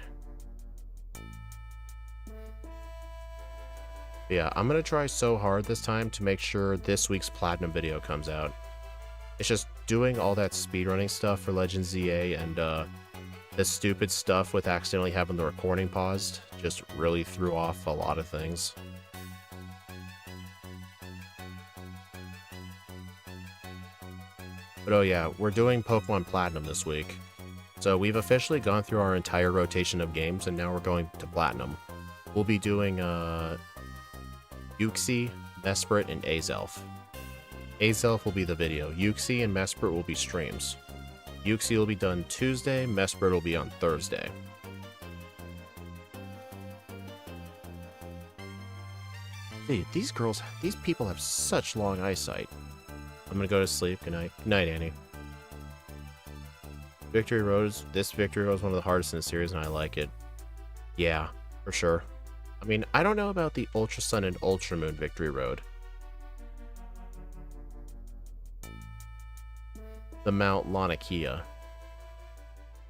Yeah, I'm gonna try so hard this time to make sure this week's Platinum video comes out. It's just doing all that speedrunning stuff for Legend ZA and this stupid stuff with accidentally having the recording paused just really threw off a lot of things. But oh yeah, we're doing Pokemon Platinum this week. So we've officially gone through our entire rotation of games and now we're going to Platinum. We'll be doing Uxie, Mesprit, and Azelf. Azelf will be the video. Uxie and Mesprit will be streams. Uxie will be done Tuesday, Mesprit will be on Thursday. Dude, these people have such long eyesight. I'm gonna go to sleep. Good night. Good night, Annie. This Victory Road is one of the hardest in the series, and I like it. Yeah, for sure. I mean, I don't know about the Ultra Sun and Ultra Moon Victory Road. The Mount Lanakia.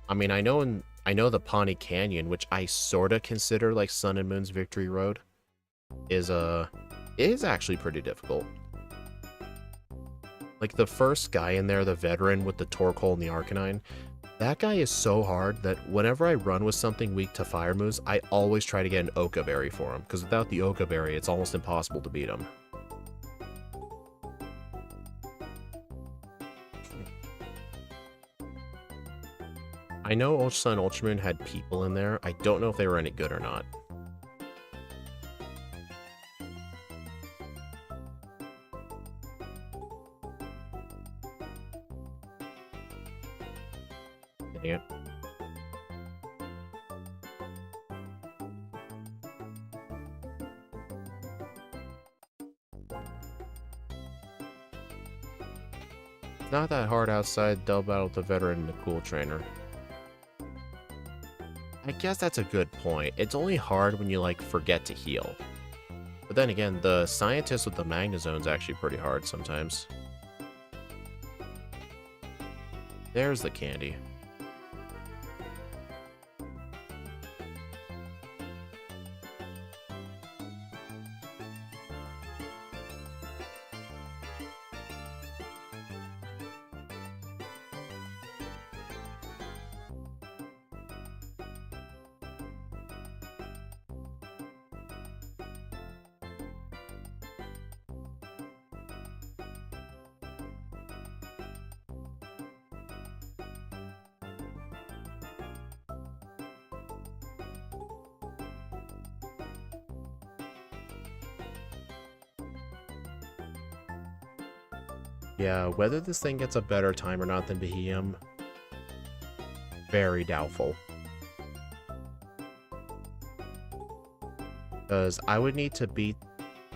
I mean, I know the Pawnee Canyon, which I sorta consider like Sun and Moon's Victory Road, is actually pretty difficult. Like the first guy in there, the veteran with the Torkoal and the Arcanine, that guy is so hard that whenever I run with something weak to fire moves, I always try to get an Oka Berry for him, because without the Oka Berry, it's almost impossible to beat him. I know Ultra Sun and Ultra Moon had people in there. I don't know if they were any good or not. Dang it. It's not that hard outside double battle with the veteran and the cool trainer. I guess that's a good point. It's only hard when you, like, forget to heal. But then again, the scientist with the Magnezone is actually pretty hard sometimes. There's the candy. Yeah, whether this thing gets a better time or not than Beheeyem, very doubtful. Because I would need to beat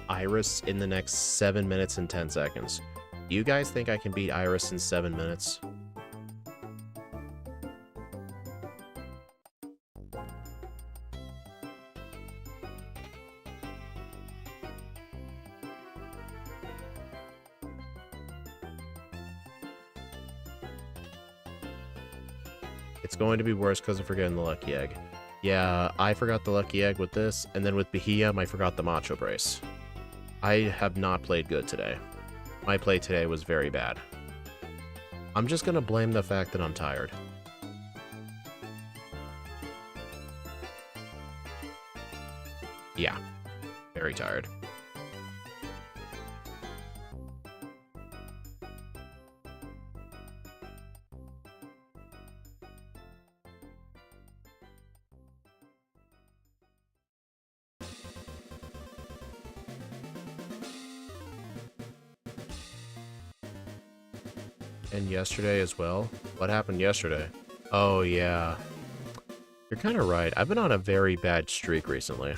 Iris in the next 7 minutes and 10 seconds. Do you guys think I can beat Iris in 7 minutes? It's going to be worse because of forgetting the Lucky Egg. Yeah, I forgot the Lucky Egg with this, and then with Beheeyem, I forgot the Macho Brace. I have not played good today. My play today was very bad. I'm just gonna blame the fact that I'm tired. Yeah, very tired. And yesterday as well? What happened yesterday? Oh, yeah. You're kind of right. I've been on a very bad streak recently.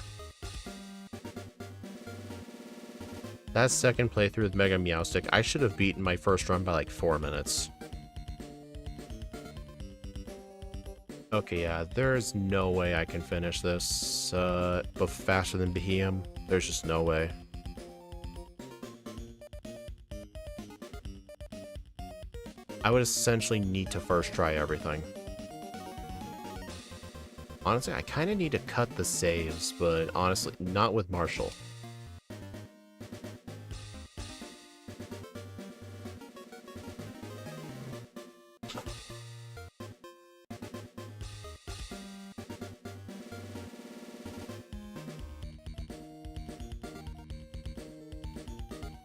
That second playthrough with Mega Meowstic, I should have beaten my first run by like 4 minutes. Okay, yeah, there's no way I can finish this but faster than Beheeyem. There's just no way. I would essentially need to first try everything. Honestly, I kind of need to cut the saves, but honestly, not with Marshall.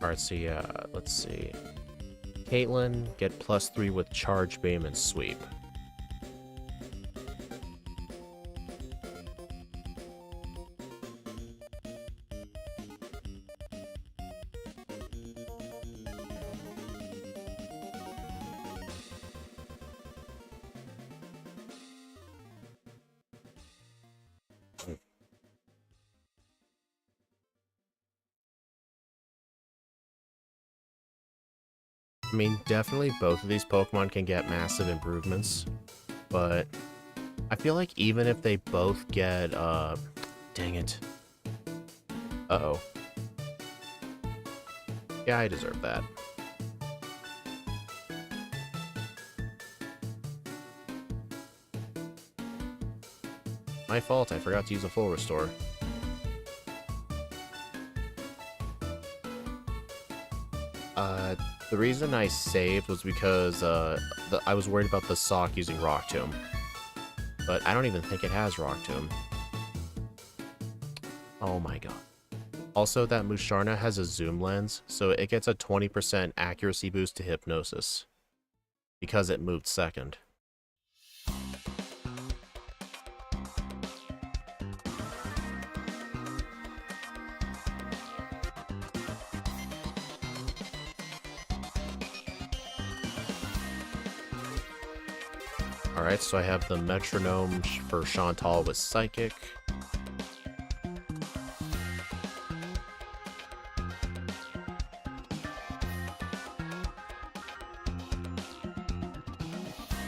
Alright, so yeah, let's see. Caitlyn, get +3 with Charge Beam and Sweep. I mean, definitely both of these Pokemon can get massive improvements, but I feel like even if they both get, dang it. Uh-oh. Yeah, I deserve that. My fault, I forgot to use a full restore. The reason I saved was because I was worried about the sock using Rock Tomb. But I don't even think it has Rock Tomb. Oh my god. Also, that Musharna has a zoom lens, so it gets a 20% accuracy boost to Hypnosis. Because it moved second. Alright, so I have the Metronome for Chantal with Psychic.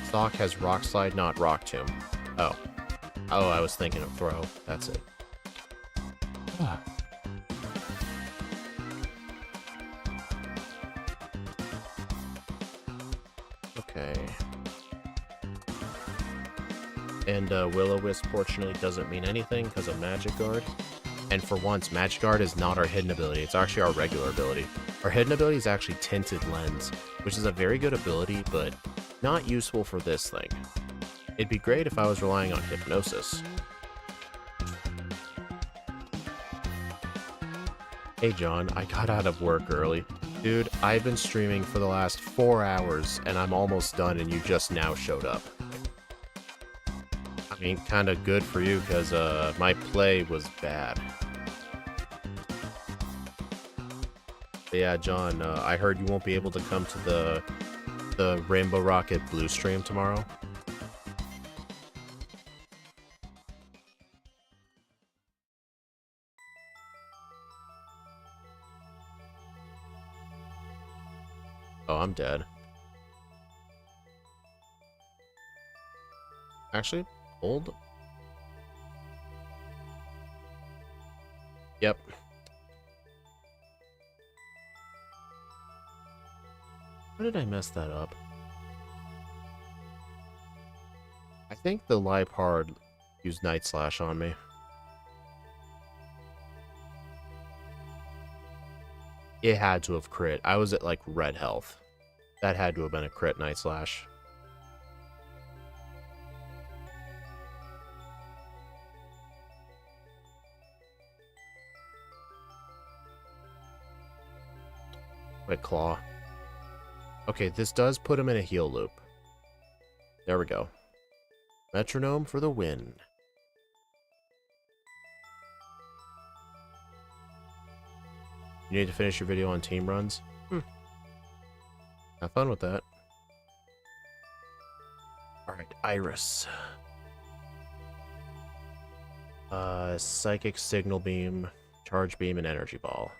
Stock has Rock Slide, not Rock Tomb. Oh. Oh, I was thinking of Throw. That's it. Okay. And Will-O-Wisp fortunately doesn't mean anything because of Magic Guard. And for once, Magic Guard is not our hidden ability, it's actually our regular ability. Our hidden ability is actually Tinted Lens, which is a very good ability, but not useful for this thing. It'd be great if I was relying on Hypnosis. Hey John, I got out of work early. Dude, I've been streaming for the last 4 hours, and I'm almost done and you just now showed up. I mean, kinda good for you, because my play was bad. But yeah, John, I heard you won't be able to come to the Rainbow Rocket Blue stream tomorrow. Oh, I'm dead. Actually, hold. Yep. How did I mess that up? I think the Liepard used Night Slash on me. It had to have crit. I was at like red health. That had to have been a crit Night Slash. Wait, Claw. Okay, this does put him in a heal loop. There we go. Metronome for the win. You need to finish your video on team runs? Have fun with that. Alright, Iris. Psychic Signal Beam, Charge Beam, and Energy Ball.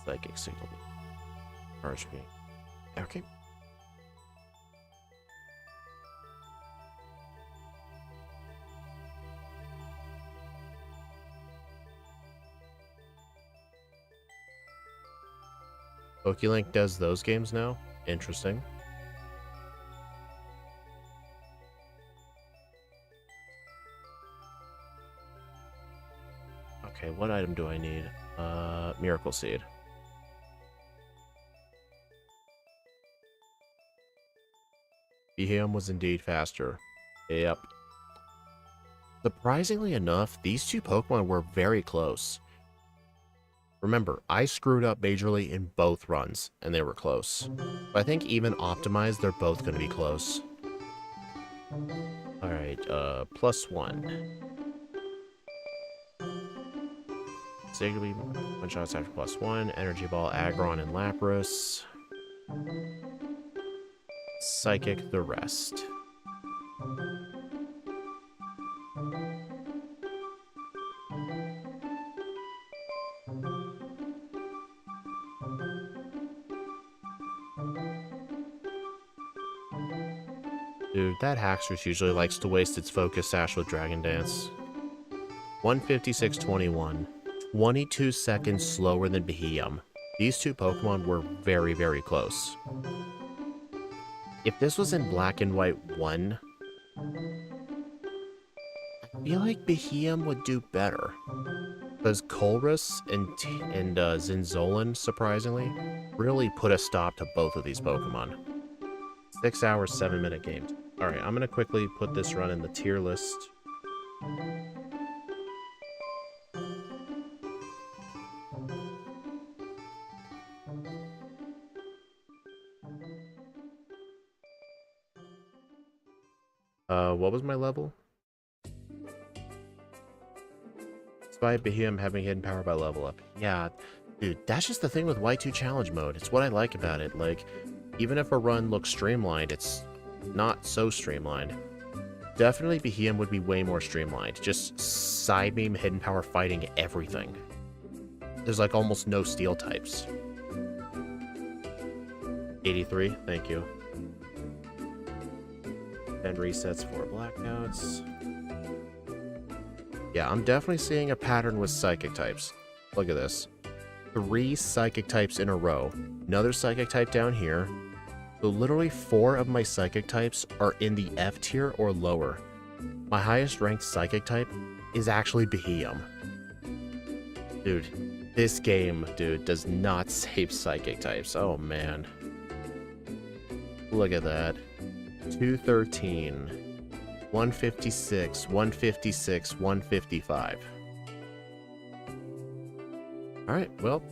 Psychic Signal Beam. Charge Beam. Okay. PokeLink does those games now? Interesting. Okay, what item do I need? Miracle Seed. Beheeyem was indeed faster. Yep. Surprisingly enough, these two Pokemon were very close. Remember, I screwed up majorly in both runs, and they were close. But I think even optimized, they're both going to be close. Alright, +1. Sigilyph, one shots after +1. Energy Ball, Aggron, and Lapras. Psychic, the rest. Dude, that Haxorus usually likes to waste its Focus Sash with Dragon Dance. 156.21. 22 seconds slower than Beheeyem. These two Pokemon were very, very close. If this was in Black and White 1, I feel like Beheeyem would do better. Because Colress and Zinzolin, surprisingly, really put a stop to both of these Pokemon. 6 hours, 7-minute games. Alright, I'm going to quickly put this run in the tier list. What was my level? Despite Beheeyem having hidden power by level up. Yeah, dude, that's just the thing with Y2 challenge mode. It's what I like about it. Like, even if a run looks streamlined, it's not so streamlined. Definitely Beheeyem would be way more streamlined. Just side beam, hidden power fighting everything. There's like almost no steel types. 83, thank you. 10 resets, 4 blackouts. Yeah, I'm definitely seeing a pattern with psychic types. Look at this. 3 psychic types in a row. Another psychic type down here. So literally 4 of my psychic types are in the F tier or lower. My highest ranked psychic type is actually Beheeyem. Dude, this game, dude, does not save psychic types. Oh, man. Look at that. 213, 156, 156, 155. Alright, well,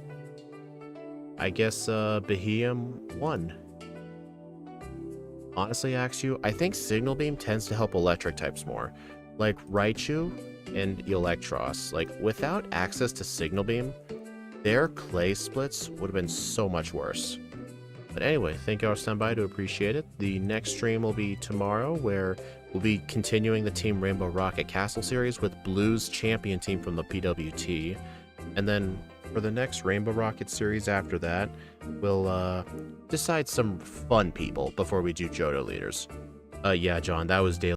I guess Beheeyem won. Honestly, Axew, I think Signal Beam tends to help electric types more. Like Raichu and Eelektross. Like, without access to Signal Beam, their clay splits would have been so much worse. But anyway, thank you all for standing by, to appreciate it. The next stream will be tomorrow, where we'll be continuing the Team Rainbow Rocket Castle series with Blue's champion team from the PWT. And then for the next Rainbow Rocket series after that, we'll decide some fun people before we do Johto leaders. Yeah, John, that was daily.